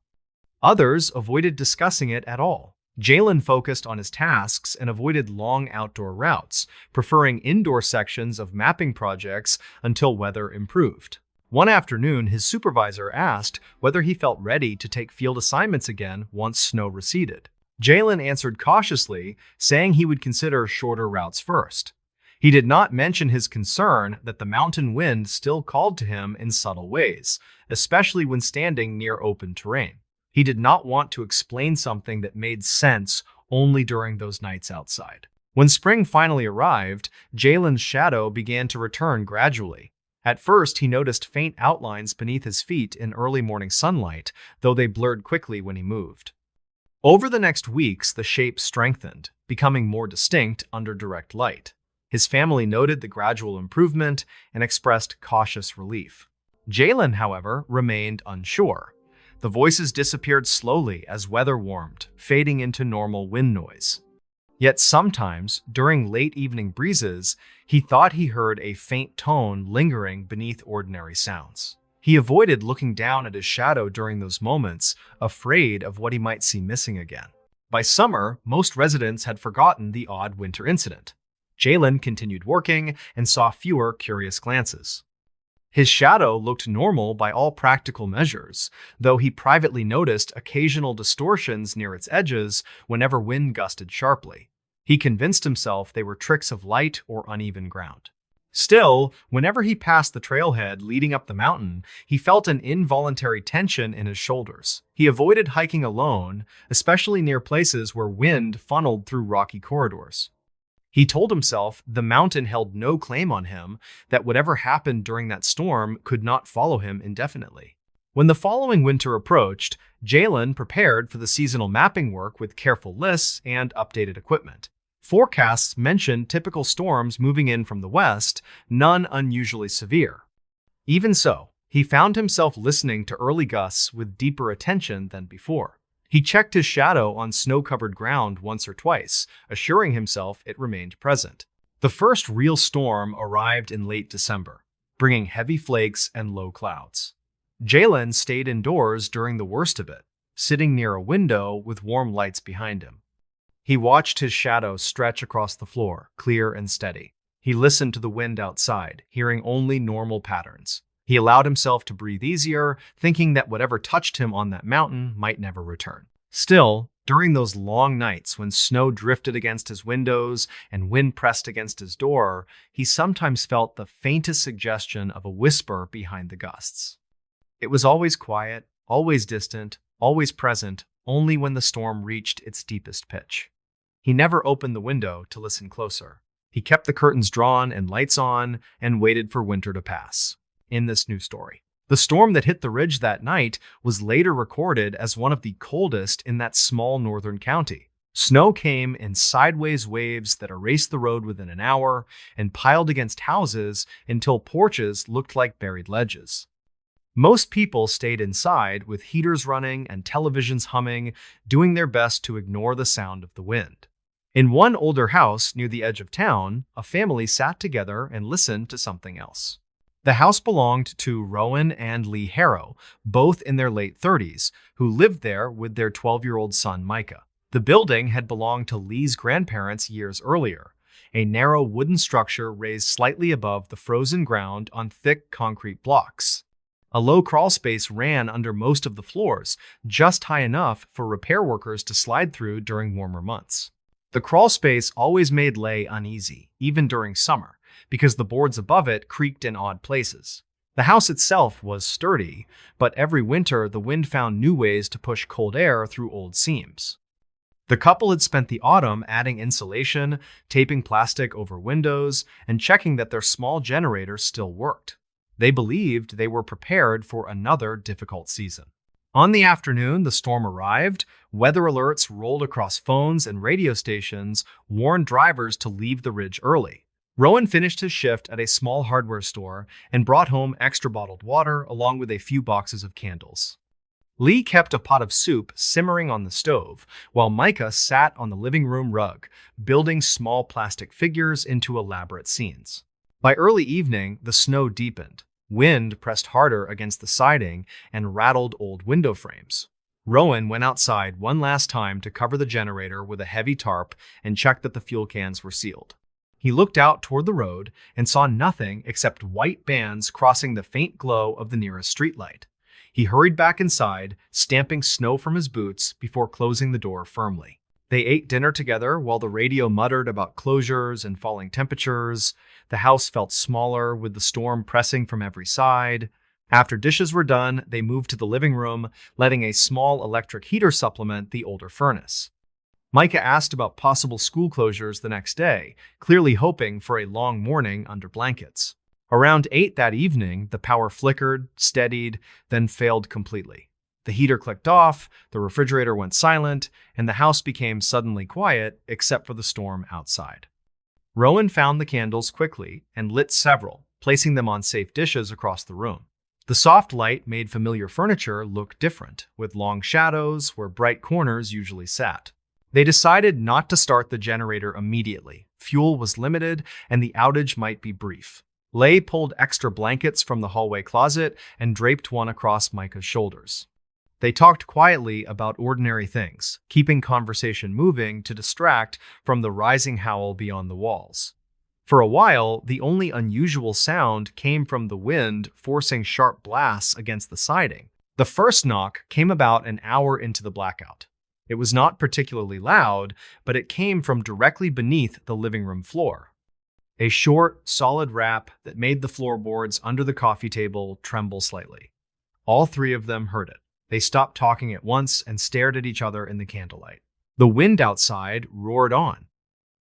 Others avoided discussing it at all. Jalen focused on his tasks and avoided long outdoor routes, preferring indoor sections of mapping projects until weather improved. One afternoon, his supervisor asked whether he felt ready to take field assignments again once snow receded. Jalen answered cautiously, saying he would consider shorter routes first. He did not mention his concern that the mountain wind still called to him in subtle ways, especially when standing near open terrain. He did not want to explain something that made sense only during those nights outside. When spring finally arrived, Jalen's shadow began to return gradually. At first, he noticed faint outlines beneath his feet in early morning sunlight, though they blurred quickly when he moved. Over the next weeks, the shape strengthened, becoming more distinct under direct light. His family noted the gradual improvement and expressed cautious relief. Jalen, however, remained unsure. The voices disappeared slowly as weather warmed, fading into normal wind noise. Yet sometimes, during late evening breezes, he thought he heard a faint tone lingering beneath ordinary sounds. He avoided looking down at his shadow during those moments, afraid of what he might see missing again. By summer, most residents had forgotten the odd winter incident. Jalen continued working and saw fewer curious glances. His shadow looked normal by all practical measures, though he privately noticed occasional distortions near its edges whenever wind gusted sharply. He convinced himself they were tricks of light or uneven ground. Still, whenever he passed the trailhead leading up the mountain, he felt an involuntary tension in his shoulders. He avoided hiking alone, especially near places where wind funneled through rocky corridors. He told himself the mountain held no claim on him, that whatever happened during that storm could not follow him indefinitely. When the following winter approached, Jalen prepared for the seasonal mapping work with careful lists and updated equipment. Forecasts mentioned typical storms moving in from the west, none unusually severe. Even so, he found himself listening to early gusts with deeper attention than before. He checked his shadow on snow-covered ground once or twice, assuring himself it remained present. The first real storm arrived in late December, bringing heavy flakes and low clouds. Jalen stayed indoors during the worst of it, sitting near a window with warm lights behind him. He watched his shadow stretch across the floor, clear and steady. He listened to the wind outside, hearing only normal patterns. He allowed himself to breathe easier, thinking that whatever touched him on that mountain might never return. Still, during those long nights when snow drifted against his windows and wind pressed against his door, he sometimes felt the faintest suggestion of a whisper behind the gusts. It was always quiet, always distant, always present, only when the storm reached its deepest pitch. He never opened the window to listen closer. He kept the curtains drawn and lights on and waited for winter to pass. In this new story, the storm that hit the ridge that night was later recorded as one of the coldest in that small northern county. Snow came in sideways waves that erased the road within an hour and piled against houses until porches looked like buried ledges. Most people stayed inside with heaters running and televisions humming, doing their best to ignore the sound of the wind. In one older house near the edge of town, a family sat together and listened to something else. The house belonged to Rowan and Lee Harrow, both in their late 30s, who lived there with their 12-year-old son Micah. The building had belonged to Lee's grandparents years earlier, a narrow wooden structure raised slightly above the frozen ground on thick concrete blocks. A low crawl space ran under most of the floors, just high enough for repair workers to slide through during warmer months. The crawl space always made Leigh uneasy, even during summer, because the boards above it creaked in odd places. The house itself was sturdy, but every winter the wind found new ways to push cold air through old seams. The couple had spent the autumn adding insulation, taping plastic over windows, and checking that their small generator still worked. They believed they were prepared for another difficult season. On the afternoon the storm arrived, weather alerts rolled across phones and radio stations warned drivers to leave the ridge early. Rowan finished his shift at a small hardware store and brought home extra bottled water along with a few boxes of candles. Lee kept a pot of soup simmering on the stove, while Micah sat on the living room rug, building small plastic figures into elaborate scenes. By early evening, the snow deepened. Wind pressed harder against the siding and rattled old window frames. Rowan went outside one last time to cover the generator with a heavy tarp and check that the fuel cans were sealed. He looked out toward the road and saw nothing except white bands crossing the faint glow of the nearest streetlight. He hurried back inside, stamping snow from his boots before closing the door firmly. They ate dinner together while the radio muttered about closures and falling temperatures. The house felt smaller with the storm pressing from every side. After dishes were done, they moved to the living room, letting a small electric heater supplement the older furnace. Micah asked about possible school closures the next day, clearly hoping for a long morning under blankets. Around 8 that evening, the power flickered, steadied, then failed completely. The heater clicked off, the refrigerator went silent, and the house became suddenly quiet except for the storm outside. Rowan found the candles quickly and lit several, placing them on safe dishes across the room. The soft light made familiar furniture look different, with long shadows where bright corners usually sat. They decided not to start the generator immediately. Fuel was limited, and the outage might be brief. Leigh pulled extra blankets from the hallway closet and draped one across Micah's shoulders. They talked quietly about ordinary things, keeping conversation moving to distract from the rising howl beyond the walls. For a while, the only unusual sound came from the wind forcing sharp blasts against the siding. The first knock came about an hour into the blackout. It was not particularly loud, but it came from directly beneath the living room floor. A short, solid rap that made the floorboards under the coffee table tremble slightly. All three of them heard it. They stopped talking at once and stared at each other in the candlelight. The wind outside roared on.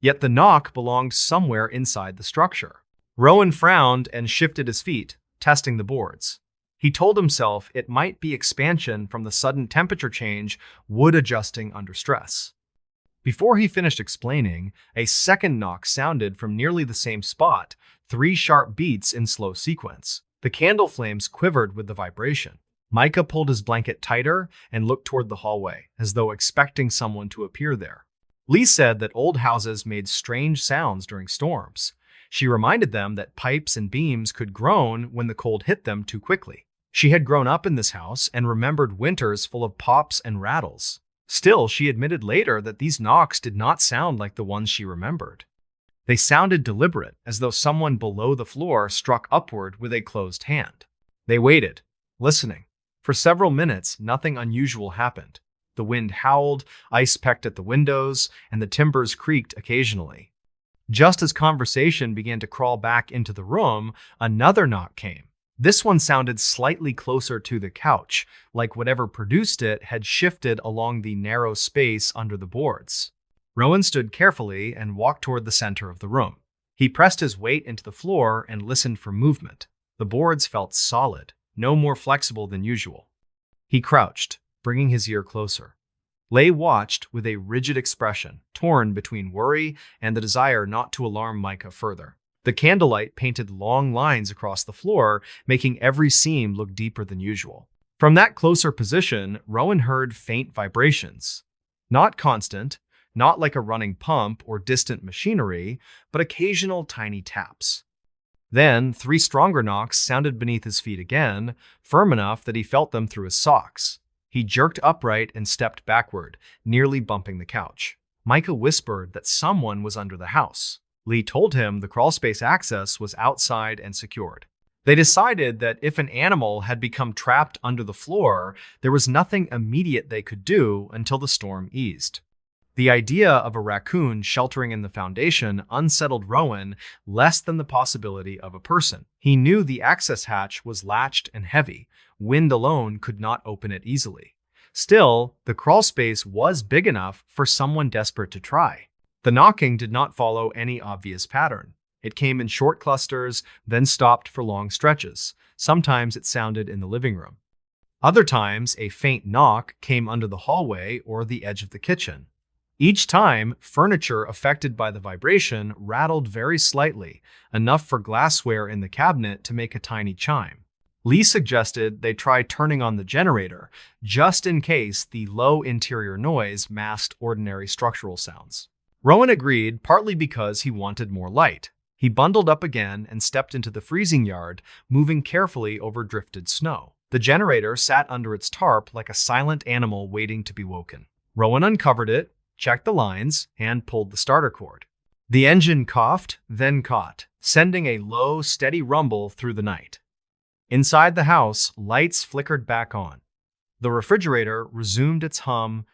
Yet the knock belonged somewhere inside the structure. Rowan frowned and shifted his feet, testing the boards. He told himself it might be expansion from the sudden temperature change wood adjusting under stress. Before he finished explaining, a second knock sounded from nearly the same spot, 3 sharp beats in slow sequence. The candle flames quivered with the vibration. Micah pulled his blanket tighter and looked toward the hallway, as though expecting someone to appear there. Leigh said that old houses made strange sounds during storms. She reminded them that pipes and beams could groan when the cold hit them too quickly. She had grown up in this house and remembered winters full of pops and rattles. Still, she admitted later that these knocks did not sound like the ones she remembered. They sounded deliberate, as though someone below the floor struck upward with a closed hand. They waited, listening. For several minutes, nothing unusual happened. The wind howled, ice pecked at the windows, and the timbers creaked occasionally. Just as conversation began to crawl back into the room, another knock came. This one sounded slightly closer to the couch, like whatever produced it had shifted along the narrow space under the boards. Rowan stood carefully and walked toward the center of the room. He pressed his weight into the floor and listened for movement. The boards felt solid, no more flexible than usual. He crouched, bringing his ear closer. Leigh watched with a rigid expression, torn between worry and the desire not to alarm Micah further. The candlelight painted long lines across the floor, making every seam look deeper than usual. From that closer position, Rowan heard faint vibrations. Not constant, not like a running pump or distant machinery, but occasional tiny taps. Then, 3 stronger knocks sounded beneath his feet again, firm enough that he felt them through his socks. He jerked upright and stepped backward, nearly bumping the couch. Micah whispered that someone was under the house. Leigh told him the crawlspace access was outside and secured. They decided that if an animal had become trapped under the floor, there was nothing immediate they could do until the storm eased. The idea of a raccoon sheltering in the foundation unsettled Rowan less than the possibility of a person. He knew the access hatch was latched and heavy. Wind alone could not open it easily. Still, the crawlspace was big enough for someone desperate to try. The knocking did not follow any obvious pattern. It came in short clusters, then stopped for long stretches. Sometimes it sounded in the living room. Other times, a faint knock came under the hallway or the edge of the kitchen. Each time, furniture affected by the vibration rattled very slightly, enough for glassware in the cabinet to make a tiny chime. Leigh suggested they try turning on the generator, just in case the low interior noise masked ordinary structural sounds. Rowan agreed, partly because he wanted more light. He bundled up again and stepped into the freezing yard, moving carefully over drifted snow. The generator sat under its tarp like a silent animal waiting to be woken. Rowan uncovered it, checked the lines, and pulled the starter cord. The engine coughed, then caught, sending a low, steady rumble through the night. Inside the house, lights flickered back on. The refrigerator resumed its hum.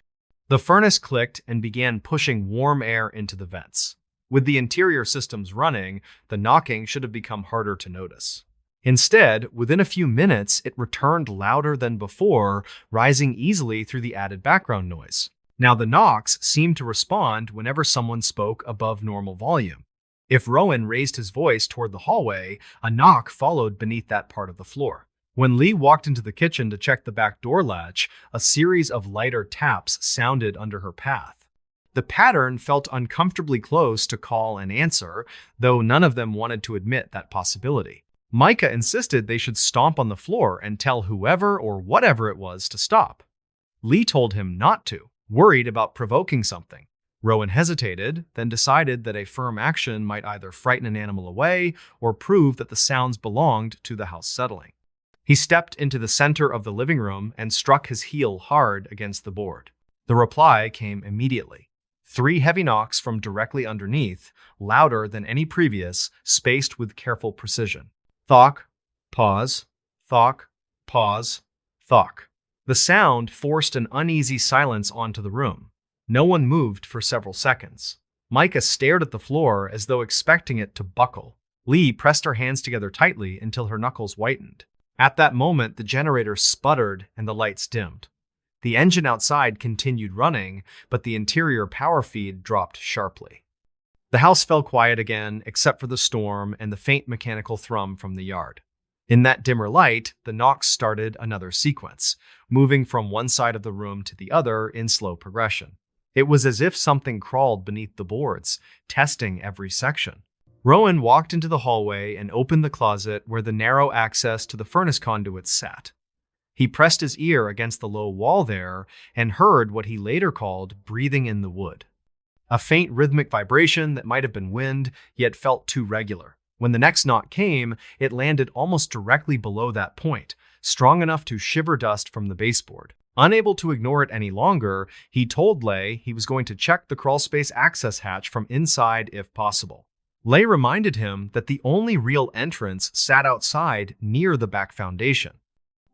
The furnace clicked and began pushing warm air into the vents. With the interior systems running, the knocking should have become harder to notice. Instead, within a few minutes, it returned louder than before, rising easily through the added background noise. Now the knocks seemed to respond whenever someone spoke above normal volume. If Rowan raised his voice toward the hallway, a knock followed beneath that part of the floor. When Lee walked into the kitchen to check the back door latch, a series of lighter taps sounded under her path. The pattern felt uncomfortably close to call and answer, though none of them wanted to admit that possibility. Micah insisted they should stomp on the floor and tell whoever or whatever it was to stop. Lee told him not to, worried about provoking something. Rowan hesitated, then decided that a firm action might either frighten an animal away or prove that the sounds belonged to the house settling. He stepped into the center of the living room and struck his heel hard against the board. The reply came immediately. 3 heavy knocks from directly underneath, louder than any previous, spaced with careful precision. Thock, pause, thock, pause, thock. The sound forced an uneasy silence onto the room. No one moved for several seconds. Micah stared at the floor as though expecting it to buckle. Lee pressed her hands together tightly until her knuckles whitened. At that moment, the generator sputtered and the lights dimmed. The engine outside continued running, but the interior power feed dropped sharply. The house fell quiet again, except for the storm and the faint mechanical thrum from the yard. In that dimmer light, the knocks started another sequence, moving from one side of the room to the other in slow progression. It was as if something crawled beneath the boards, testing every section. Rowan walked into the hallway and opened the closet where the narrow access to the furnace conduits sat. He pressed his ear against the low wall there and heard what he later called breathing in the wood. A faint rhythmic vibration that might have been wind, yet felt too regular. When the next knock came, it landed almost directly below that point, strong enough to shiver dust from the baseboard. Unable to ignore it any longer, he told Lei he was going to check the crawlspace access hatch from inside if possible. Lei reminded him that the only real entrance sat outside near the back foundation.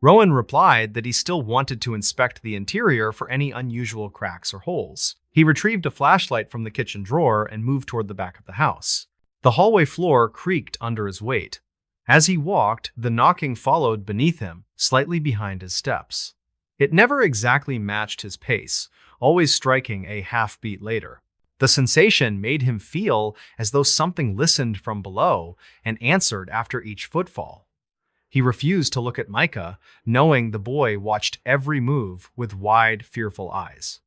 Rowan replied that he still wanted to inspect the interior for any unusual cracks or holes. He retrieved a flashlight from the kitchen drawer and moved toward the back of the house. The hallway floor creaked under his weight. As he walked, the knocking followed beneath him, slightly behind his steps. It never exactly matched his pace, always striking a half beat later. The sensation made him feel as though something listened from below and answered after each footfall. He refused to look at Micah, knowing the boy watched every move with wide, fearful eyes.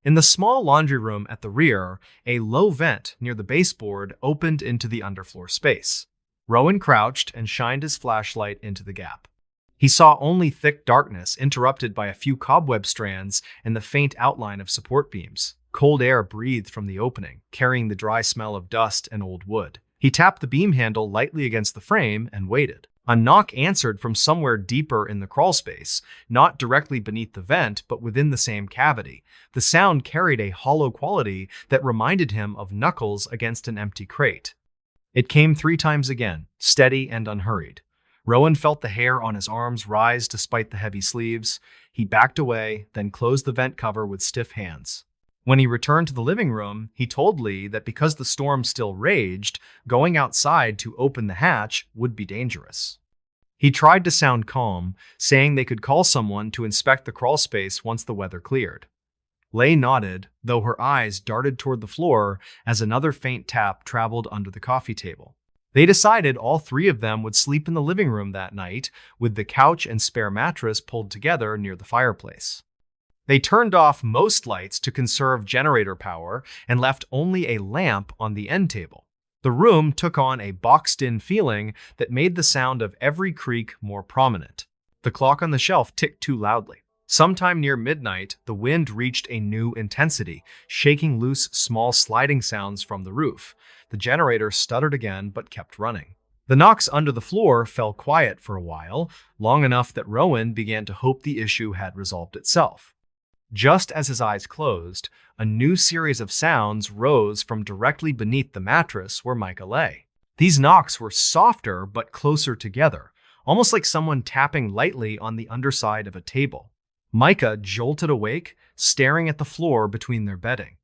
In the small laundry room at the rear, a low vent near the baseboard opened into the underfloor space. Rowan crouched and shined his flashlight into the gap. He saw only thick darkness interrupted by a few cobweb strands and the faint outline of support beams. Cold air breathed from the opening, carrying the dry smell of dust and old wood. He tapped the beam handle lightly against the frame and waited. A knock answered from somewhere deeper in the crawlspace, not directly beneath the vent, but within the same cavity. The sound carried a hollow quality that reminded him of knuckles against an empty crate. It came 3 times again, steady and unhurried. Rowan felt the hair on his arms rise despite the heavy sleeves. He backed away, then closed the vent cover with stiff hands. When he returned to the living room, he told Lee that because the storm still raged, going outside to open the hatch would be dangerous. He tried to sound calm, saying they could call someone to inspect the crawlspace once the weather cleared. Lei nodded, though her eyes darted toward the floor as another faint tap traveled under the coffee table. They decided all 3 of them would sleep in the living room that night, with the couch and spare mattress pulled together near the fireplace. They turned off most lights to conserve generator power and left only a lamp on the end table. The room took on a boxed-in feeling that made the sound of every creak more prominent. The clock on the shelf ticked too loudly. Sometime near midnight, the wind reached a new intensity, shaking loose small sliding sounds from the roof. The generator stuttered again but kept running. The knocks under the floor fell quiet for a while, long enough that Rowan began to hope the issue had resolved itself. Just as his eyes closed, a new series of sounds rose from directly beneath the mattress where Micah lay. These knocks were softer but closer together, almost like someone tapping lightly on the underside of a table. Micah jolted awake, staring at the floor between their bedding.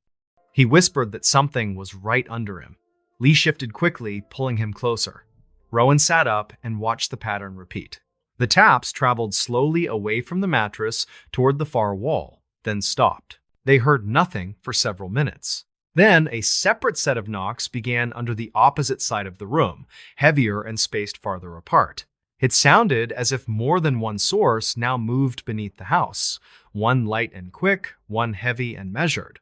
He whispered that something was right under him. Lee shifted quickly, pulling him closer. Rowan sat up and watched the pattern repeat. The taps traveled slowly away from the mattress toward the far wall, then stopped. They heard nothing for several minutes. Then a separate set of knocks began under the opposite side of the room, heavier and spaced farther apart. It sounded as if more than one source now moved beneath the house, one light and quick, one heavy and measured.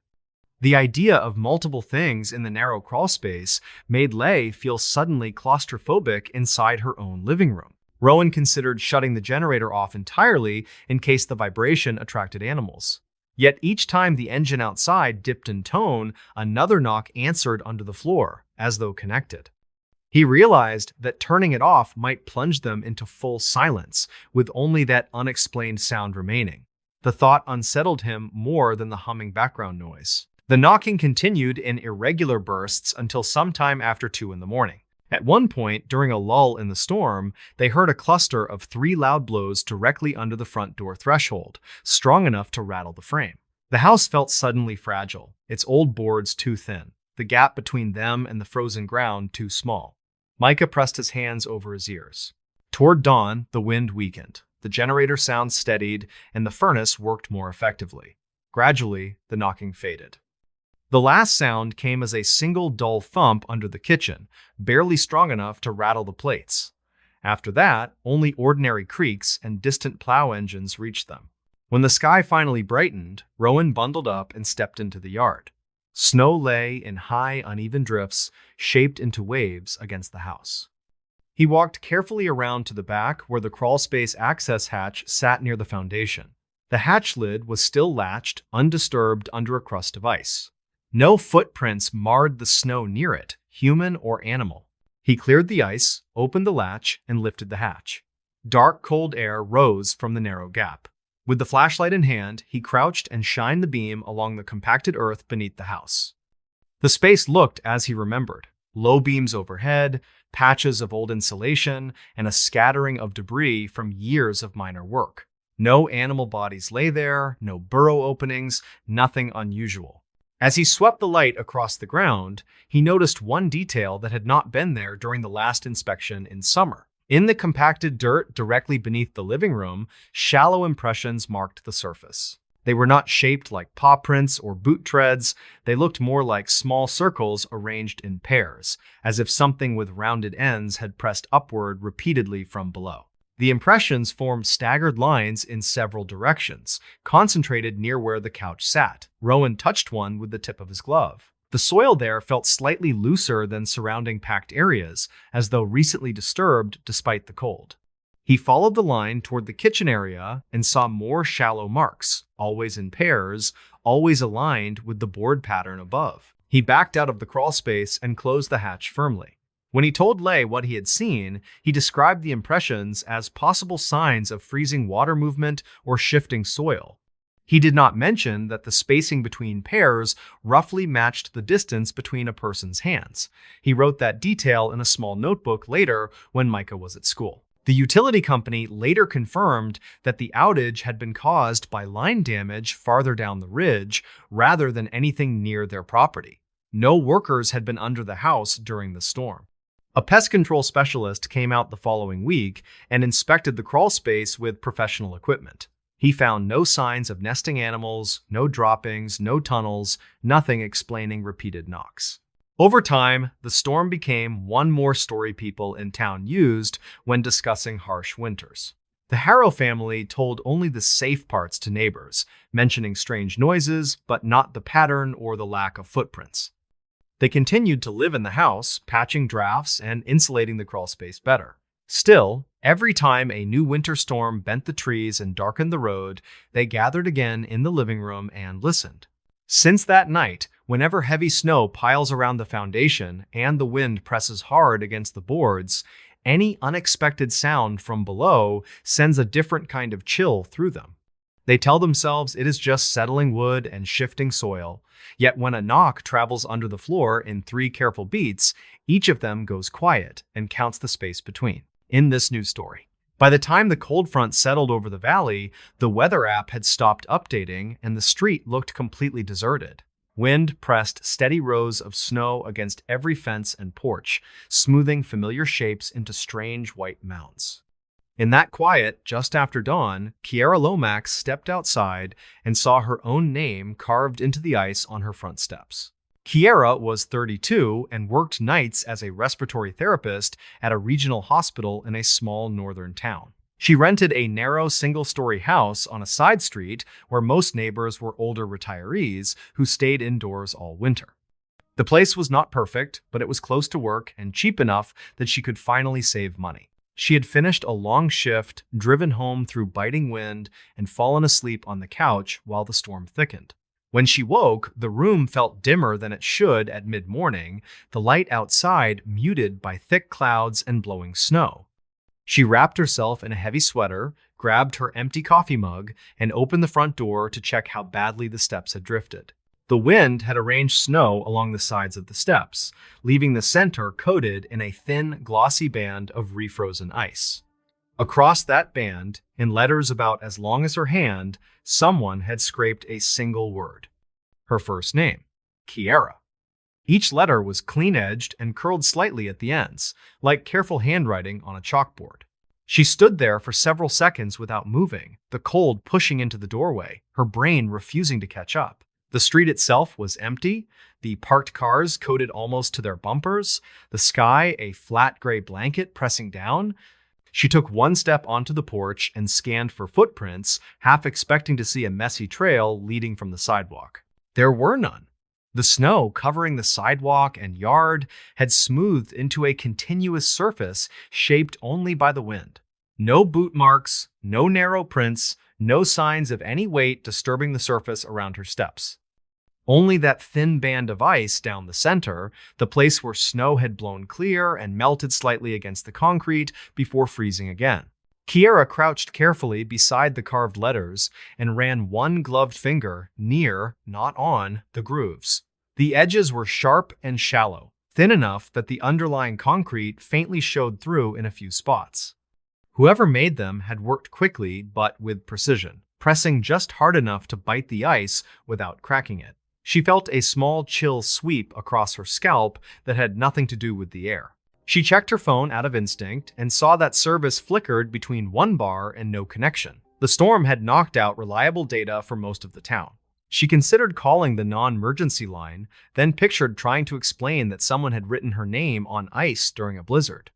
The idea of multiple things in the narrow crawl space made Leigh feel suddenly claustrophobic inside her own living room. Rowan considered shutting the generator off entirely in case the vibration attracted animals. Yet each time the engine outside dipped in tone, another knock answered under the floor, as though connected. He realized that turning it off might plunge them into full silence, with only that unexplained sound remaining. The thought unsettled him more than the humming background noise. The knocking continued in irregular bursts until sometime after 2 in the morning. At one point, during a lull in the storm, they heard a cluster of 3 loud blows directly under the front door threshold, strong enough to rattle the frame. The house felt suddenly fragile, its old boards too thin, the gap between them and the frozen ground too small. Micah pressed his hands over his ears. Toward dawn, the wind weakened. The generator sound steadied, and the furnace worked more effectively. Gradually, the knocking faded. The last sound came as a single dull thump under the kitchen, barely strong enough to rattle the plates. After that, only ordinary creaks and distant plow engines reached them. When the sky finally brightened, Rowan bundled up and stepped into the yard. Snow lay in high, uneven drifts, shaped into waves against the house. He walked carefully around to the back where the crawlspace access hatch sat near the foundation. The hatch lid was still latched, undisturbed under a crust of ice. No footprints marred the snow near it, human or animal. He cleared the ice, opened the latch, and lifted the hatch. Dark, cold air rose from the narrow gap. With the flashlight in hand, he crouched and shined the beam along the compacted earth beneath the house. The space looked as he remembered. Low beams overhead, patches of old insulation, and a scattering of debris from years of minor work. No animal bodies lay there, no burrow openings, nothing unusual. As he swept the light across the ground, he noticed one detail that had not been there during the last inspection in summer. In the compacted dirt directly beneath the living room, shallow impressions marked the surface. They were not shaped like paw prints or boot treads. They looked more like small circles arranged in pairs, as if something with rounded ends had pressed upward repeatedly from below. The impressions formed staggered lines in several directions, concentrated near where the couch sat. Rowan touched one with the tip of his glove. The soil there felt slightly looser than surrounding packed areas, as though recently disturbed despite the cold. He followed the line toward the kitchen area and saw more shallow marks, always in pairs, always aligned with the board pattern above. He backed out of the crawl space and closed the hatch firmly. When he told Leigh what he had seen, he described the impressions as possible signs of freezing water movement or shifting soil. He did not mention that the spacing between pairs roughly matched the distance between a person's hands. He wrote that detail in a small notebook later when Micah was at school. The utility company later confirmed that the outage had been caused by line damage farther down the ridge rather than anything near their property. No workers had been under the house during the storm. A pest control specialist came out the following week and inspected the crawl space with professional equipment. He found no signs of nesting animals, no droppings, no tunnels, nothing explaining repeated knocks. Over time, the storm became one more story people in town used when discussing harsh winters. The Harrow family told only the safe parts to neighbors, mentioning strange noises, but not the pattern or the lack of footprints. They continued to live in the house, patching drafts and insulating the crawl space better. Still, every time a new winter storm bent the trees and darkened the road, they gathered again in the living room and listened. Since that night, whenever heavy snow piles around the foundation and the wind presses hard against the boards, any unexpected sound from below sends a different kind of chill through them. They tell themselves it is just settling wood and shifting soil, yet when a knock travels under the floor in 3 careful beats, each of them goes quiet and counts the space between. In this news story, by the time the cold front settled over the valley, the weather app had stopped updating and the street looked completely deserted. Wind pressed steady rows of snow against every fence and porch, smoothing familiar shapes into strange white mounds. In that quiet, just after dawn, Kiera Lomax stepped outside and saw her own name carved into the ice on her front steps. Kiera was 32 and worked nights as a respiratory therapist at a regional hospital in a small northern town. She rented a narrow single-story house on a side street where most neighbors were older retirees who stayed indoors all winter. The place was not perfect, but it was close to work and cheap enough that she could finally save money. She had finished a long shift, driven home through biting wind, and fallen asleep on the couch while the storm thickened. When she woke, the room felt dimmer than it should at mid-morning, the light outside muted by thick clouds and blowing snow. She wrapped herself in a heavy sweater, grabbed her empty coffee mug, and opened the front door to check how badly the steps had drifted. The wind had arranged snow along the sides of the steps, leaving the center coated in a thin, glossy band of refrozen ice. Across that band, in letters about as long as her hand, someone had scraped a single word. Her first name, Kiera. Each letter was clean-edged and curled slightly at the ends, like careful handwriting on a chalkboard. She stood there for several seconds without moving, the cold pushing into the doorway, her brain refusing to catch up. The street itself was empty, the parked cars coated almost to their bumpers, the sky a flat gray blanket pressing down. She took one step onto the porch and scanned for footprints, half expecting to see a messy trail leading from the sidewalk. There were none. The snow covering the sidewalk and yard had smoothed into a continuous surface shaped only by the wind. No boot marks, no narrow prints, no signs of any weight disturbing the surface around her steps. Only that thin band of ice down the center, the place where snow had blown clear and melted slightly against the concrete before freezing again. Kiera crouched carefully beside the carved letters and ran one gloved finger near, not on, the grooves. The edges were sharp and shallow, thin enough that the underlying concrete faintly showed through in a few spots. Whoever made them had worked quickly but with precision, pressing just hard enough to bite the ice without cracking it. She felt a small chill sweep across her scalp that had nothing to do with the air. She checked her phone out of instinct and saw that service flickered between one bar and no connection. The storm had knocked out reliable data for most of the town. She considered calling the non-emergency line, then pictured trying to explain that someone had written her name on ice during a blizzard.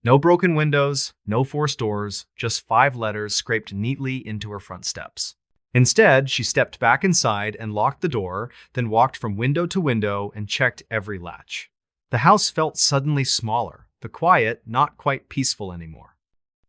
No broken windows, no forced doors, just 5 letters scraped neatly into her front steps. Instead, she stepped back inside and locked the door, then walked from window to window and checked every latch. The house felt suddenly smaller, the quiet not quite peaceful anymore.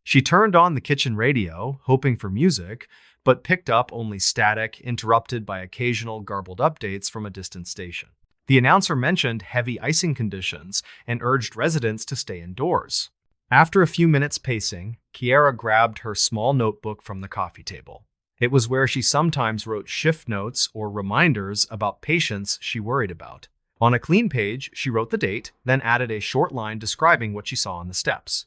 She turned on the kitchen radio, hoping for music, but picked up only static, interrupted by occasional garbled updates from a distant station. The announcer mentioned heavy icing conditions and urged residents to stay indoors. After a few minutes pacing, Kiera grabbed her small notebook from the coffee table. It was where she sometimes wrote shift notes or reminders about patients she worried about. On a clean page, she wrote the date, then added a short line describing what she saw on the steps.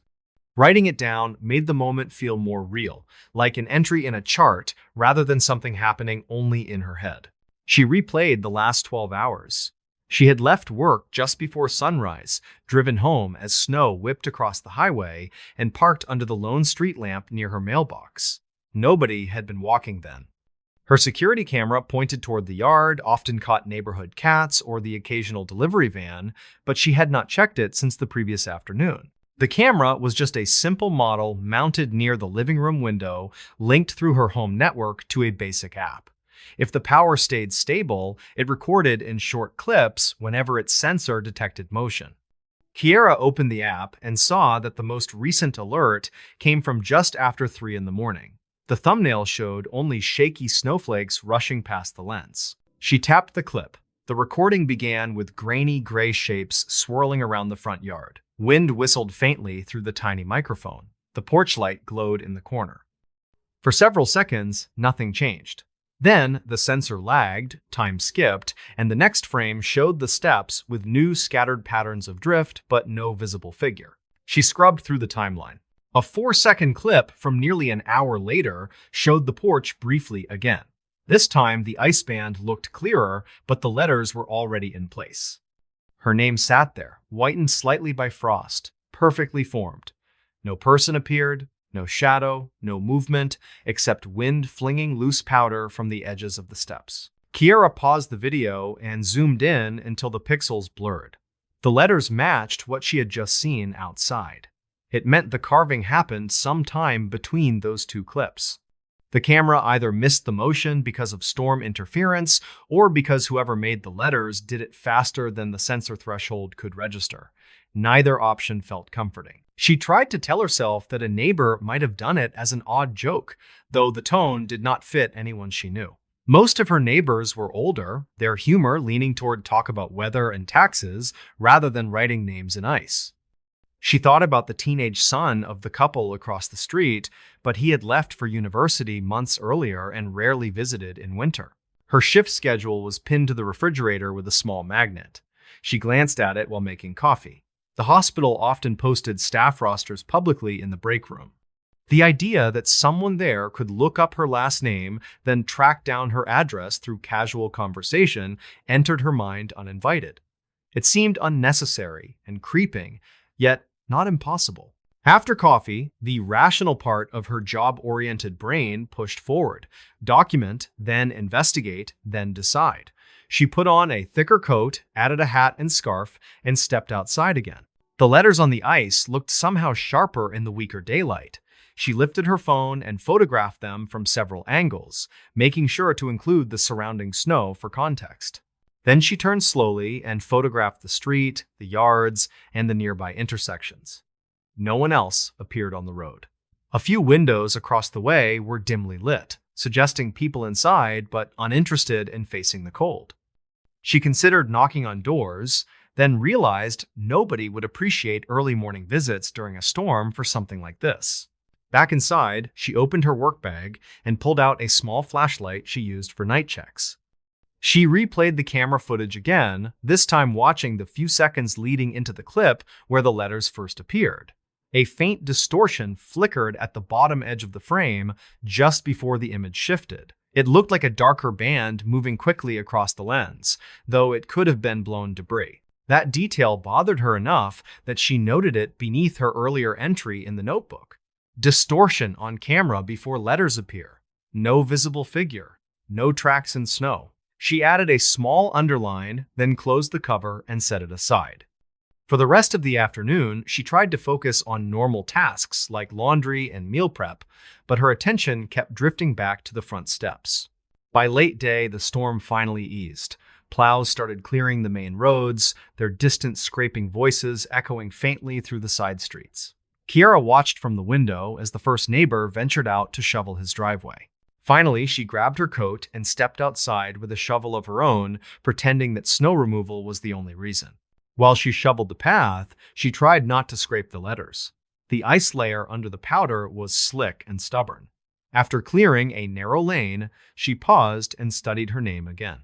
Writing it down made the moment feel more real, like an entry in a chart rather than something happening only in her head. She replayed the last 12 hours. She had left work just before sunrise, driven home as snow whipped across the highway, and parked under the lone street lamp near her mailbox. Nobody had been walking then. Her security camera pointed toward the yard, often caught neighborhood cats or the occasional delivery van, but she had not checked it since the previous afternoon. The camera was just a simple model mounted near the living room window, linked through her home network to a basic app. If the power stayed stable, it recorded in short clips whenever its sensor detected motion. Kiera opened the app and saw that the most recent alert came from just after 3 in the morning. The thumbnail showed only shaky snowflakes rushing past the lens. She tapped the clip. The recording began with grainy gray shapes swirling around the front yard. Wind whistled faintly through the tiny microphone. The porch light glowed in the corner. For several seconds, nothing changed. Then, the sensor lagged, time skipped, and the next frame showed the steps with new scattered patterns of drift but no visible figure. She scrubbed through the timeline. A 4-second clip from nearly an hour later showed the porch briefly again. This time, the ice band looked clearer, but the letters were already in place. Her name sat there, whitened slightly by frost, perfectly formed. No person appeared, no shadow, no movement, except wind flinging loose powder from the edges of the steps. Kiera paused the video and zoomed in until the pixels blurred. The letters matched what she had just seen outside. It meant the carving happened sometime between those two clips. The camera either missed the motion because of storm interference or because whoever made the letters did it faster than the sensor threshold could register. Neither option felt comforting. She tried to tell herself that a neighbor might have done it as an odd joke, though the tone did not fit anyone she knew. Most of her neighbors were older, their humor leaning toward talk about weather and taxes rather than writing names in ice. She thought about the teenage son of the couple across the street, but he had left for university months earlier and rarely visited in winter. Her shift schedule was pinned to the refrigerator with a small magnet. She glanced at it while making coffee. The hospital often posted staff rosters publicly in the break room. The idea that someone there could look up her last name, then track down her address through casual conversation, entered her mind uninvited. It seemed unnecessary and creeping, yet not impossible. After coffee, the rational part of her job-oriented brain pushed forward. Document, then investigate, then decide. She put on a thicker coat, added a hat and scarf, and stepped outside again. The letters on the ice looked somehow sharper in the weaker daylight. She lifted her phone and photographed them from several angles, making sure to include the surrounding snow for context. Then she turned slowly and photographed the street, the yards, and the nearby intersections. No one else appeared on the road. A few windows across the way were dimly lit, suggesting people inside but uninterested in facing the cold. She considered knocking on doors, then realized nobody would appreciate early morning visits during a storm for something like this. Back inside, she opened her work bag and pulled out a small flashlight she used for night checks. She replayed the camera footage again, this time watching the few seconds leading into the clip where the letters first appeared. A faint distortion flickered at the bottom edge of the frame just before the image shifted. It looked like a darker band moving quickly across the lens, though it could have been blown debris. That detail bothered her enough that she noted it beneath her earlier entry in the notebook. Distortion on camera before letters appear. No visible figure. No tracks in snow. She added a small underline, then closed the cover and set it aside. For the rest of the afternoon, she tried to focus on normal tasks like laundry and meal prep, but her attention kept drifting back to the front steps. By late day, the storm finally eased. Plows started clearing the main roads, their distant scraping voices echoing faintly through the side streets. Kiera watched from the window as the first neighbor ventured out to shovel his driveway. Finally, she grabbed her coat and stepped outside with a shovel of her own, pretending that snow removal was the only reason. While she shoveled the path, she tried not to scrape the letters. The ice layer under the powder was slick and stubborn. After clearing a narrow lane, she paused and studied her name again.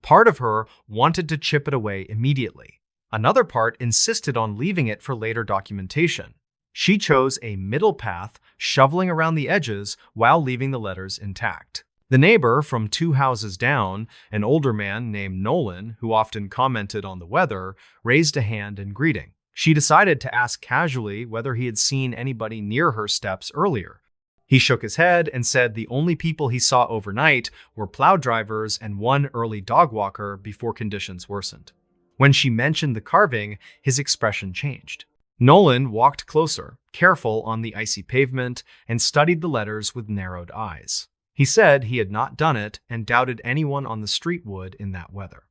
Part of her wanted to chip it away immediately. Another part insisted on leaving it for later documentation. She chose a middle path, shoveling around the edges while leaving the letters intact. The neighbor from 2 houses down, an older man named Nolan, who often commented on the weather, raised a hand in greeting. She decided to ask casually whether he had seen anybody near her steps earlier. He shook his head and said the only people he saw overnight were plow drivers and one early dog walker before conditions worsened. When she mentioned the carving, his expression changed. Nolan walked closer, careful on the icy pavement, and studied the letters with narrowed eyes. He said he had not done it and doubted anyone on the street would in that weather.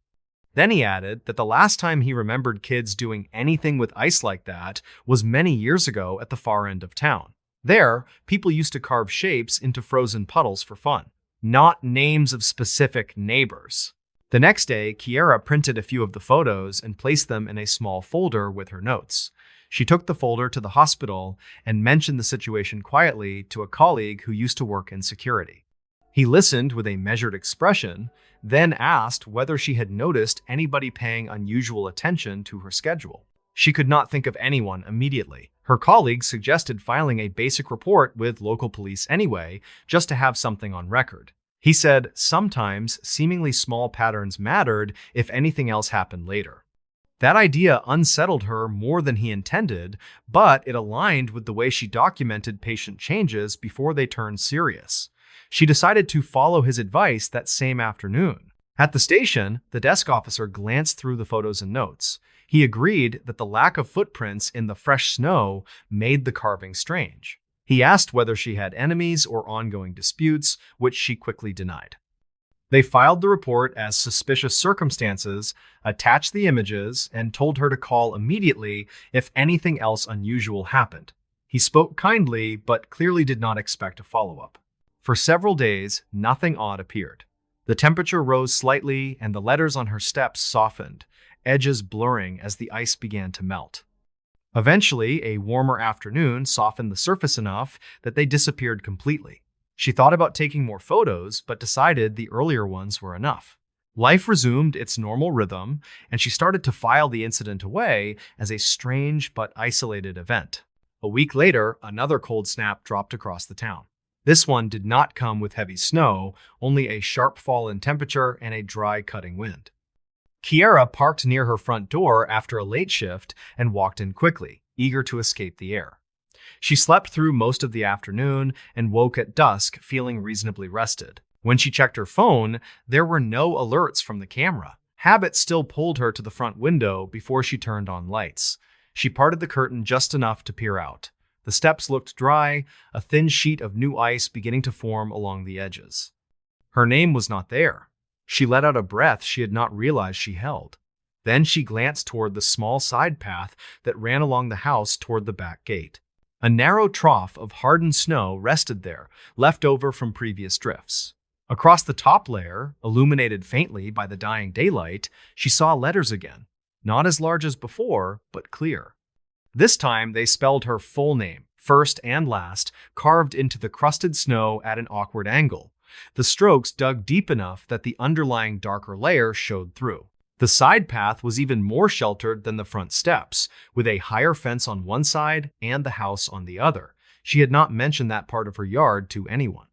Then he added that the last time he remembered kids doing anything with ice like that was many years ago at the far end of town. There, people used to carve shapes into frozen puddles for fun, not names of specific neighbors. The next day, Kiera printed a few of the photos and placed them in a small folder with her notes. She took the folder to the hospital and mentioned the situation quietly to a colleague who used to work in security. He listened with a measured expression, then asked whether she had noticed anybody paying unusual attention to her schedule. She could not think of anyone immediately. Her colleague suggested filing a basic report with local police anyway, just to have something on record. He said sometimes seemingly small patterns mattered if anything else happened later. That idea unsettled her more than he intended, but it aligned with the way she documented patient changes before they turned serious. She decided to follow his advice that same afternoon. At the station, the desk officer glanced through the photos and notes. He agreed that the lack of footprints in the fresh snow made the carving strange. He asked whether she had enemies or ongoing disputes, which she quickly denied. They filed the report as suspicious circumstances, attached the images, and told her to call immediately if anything else unusual happened. He spoke kindly, but clearly did not expect a follow-up. For several days, nothing odd appeared. The temperature rose slightly, and the letters on her steps softened, edges blurring as the ice began to melt. Eventually, a warmer afternoon softened the surface enough that they disappeared completely. She thought about taking more photos, but decided the earlier ones were enough. Life resumed its normal rhythm, and she started to file the incident away as a strange but isolated event. A week later, another cold snap dropped across the town. This one did not come with heavy snow, only a sharp fall in temperature and a dry, cutting wind. Kiera parked near her front door after a late shift and walked in quickly, eager to escape the air. She slept through most of the afternoon and woke at dusk feeling reasonably rested. When she checked her phone, there were no alerts from the camera. Habit still pulled her to the front window before she turned on lights. She parted the curtain just enough to peer out. The steps looked dry, a thin sheet of new ice beginning to form along the edges. Her name was not there. She let out a breath she had not realized she held. Then she glanced toward the small side path that ran along the house toward the back gate. A narrow trough of hardened snow rested there, left over from previous drifts. Across the top layer, illuminated faintly by the dying daylight, she saw letters again, not as large as before, but clear. This time they spelled her full name, first and last, carved into the crusted snow at an awkward angle. The strokes dug deep enough that the underlying darker layer showed through. The side path was even more sheltered than the front steps, with a higher fence on one side and the house on the other. She had not mentioned that part of her yard to anyone.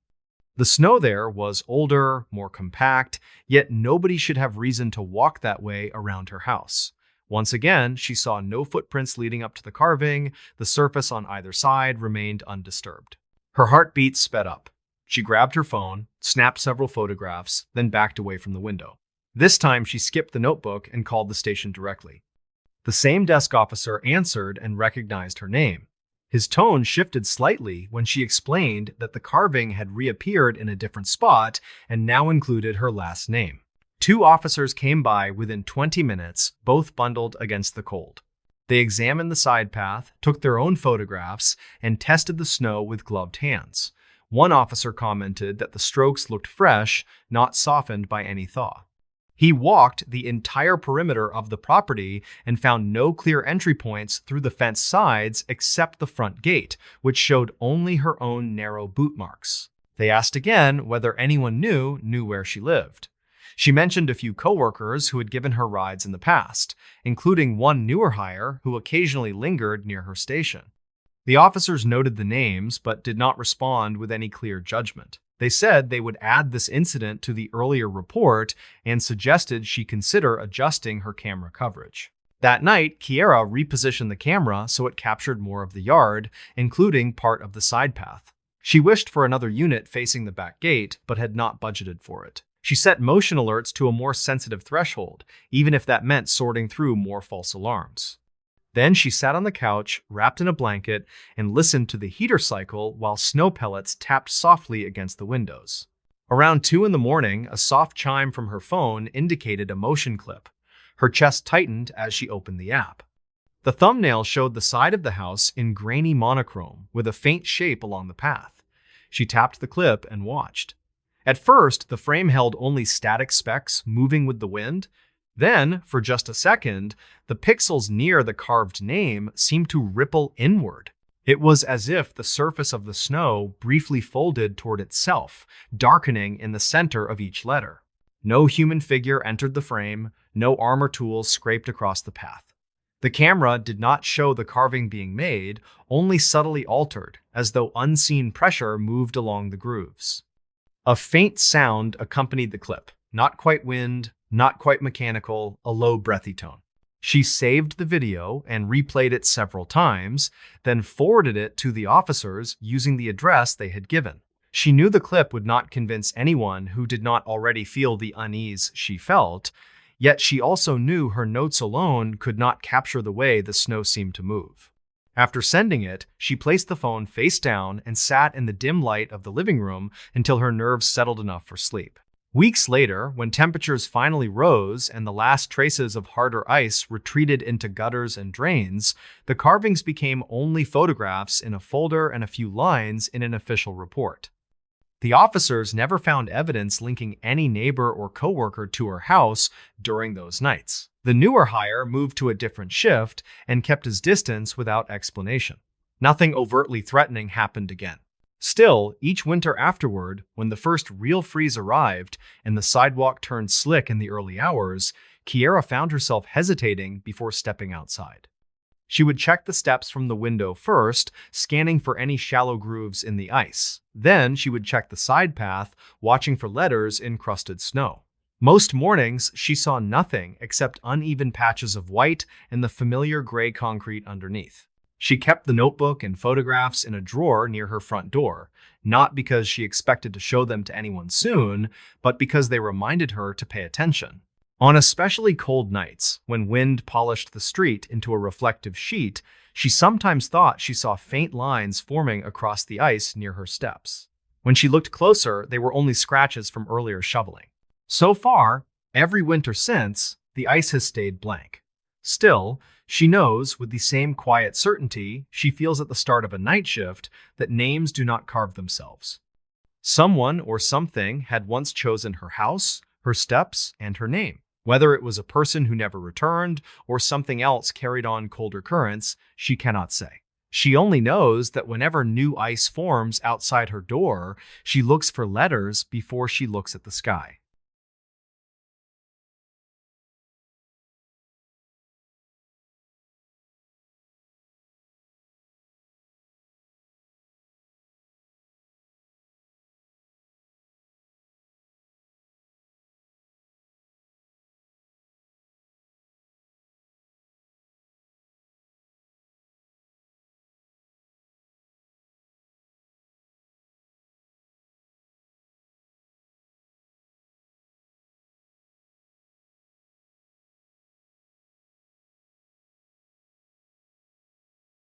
The snow there was older, more compact, yet nobody should have reason to walk that way around her house. Once again, she saw no footprints leading up to the carving. The surface on either side remained undisturbed. Her heartbeat sped up. She grabbed her phone, snapped several photographs, then backed away from the window. This time, she skipped the notebook and called the station directly. The same desk officer answered and recognized her name. His tone shifted slightly when she explained that the carving had reappeared in a different spot and now included her last name. 2 officers came by within 20 minutes, both bundled against the cold. They examined the side path, took their own photographs, and tested the snow with gloved hands. One officer commented that the strokes looked fresh, not softened by any thaw. He walked the entire perimeter of the property and found no clear entry points through the fence sides except the front gate, which showed only her own narrow boot marks. They asked again whether anyone knew where she lived. She mentioned a few coworkers who had given her rides in the past, including one newer hire who occasionally lingered near her station. The officers noted the names but did not respond with any clear judgment. They said they would add this incident to the earlier report and suggested she consider adjusting her camera coverage. That night, Kiera repositioned the camera so it captured more of the yard, including part of the side path. She wished for another unit facing the back gate, but had not budgeted for it. She set motion alerts to a more sensitive threshold, even if that meant sorting through more false alarms. Then she sat on the couch, wrapped in a blanket, and listened to the heater cycle while snow pellets tapped softly against the windows. Around 2 a.m, a soft chime from her phone indicated a motion clip. Her chest tightened as she opened the app. The thumbnail showed the side of the house in grainy monochrome with a faint shape along the path. She tapped the clip and watched. At first, the frame held only static specks moving with the wind. Then, for just a second, the pixels near the carved name seemed to ripple inward. It was as if the surface of the snow briefly folded toward itself, darkening in the center of each letter. No human figure entered the frame, no armor tools scraped across the path. The camera did not show the carving being made, only subtly altered, as though unseen pressure moved along the grooves. A faint sound accompanied the clip. Not quite wind, not quite mechanical, a low, breathy tone. She saved the video and replayed it several times, then forwarded it to the officers using the address they had given. She knew the clip would not convince anyone who did not already feel the unease she felt, yet she also knew her notes alone could not capture the way the snow seemed to move. After sending it, she placed the phone face down and sat in the dim light of the living room until her nerves settled enough for sleep. Weeks later, when temperatures finally rose and the last traces of harder ice retreated into gutters and drains, the carvings became only photographs in a folder and a few lines in an official report. The officers never found evidence linking any neighbor or coworker to her house during those nights. The newer hire moved to a different shift and kept his distance without explanation. Nothing overtly threatening happened again. Still, each winter afterward, when the first real freeze arrived and the sidewalk turned slick in the early hours, Kiera found herself hesitating before stepping outside. She would check the steps from the window first, scanning for any shallow grooves in the ice. Then she would check the side path, watching for letters in crusted snow. Most mornings, she saw nothing except uneven patches of white and the familiar gray concrete underneath. She kept the notebook and photographs in a drawer near her front door, not because she expected to show them to anyone soon, but because they reminded her to pay attention. On especially cold nights, when wind polished the street into a reflective sheet, she sometimes thought she saw faint lines forming across the ice near her steps. When she looked closer, they were only scratches from earlier shoveling. So far, every winter since, the ice has stayed blank. Still, she knows, with the same quiet certainty she feels at the start of a night shift, that names do not carve themselves. Someone or something had once chosen her house, her steps, and her name. Whether it was a person who never returned or something else carried on colder currents, she cannot say. She only knows that whenever new ice forms outside her door, she looks for letters before she looks at the sky.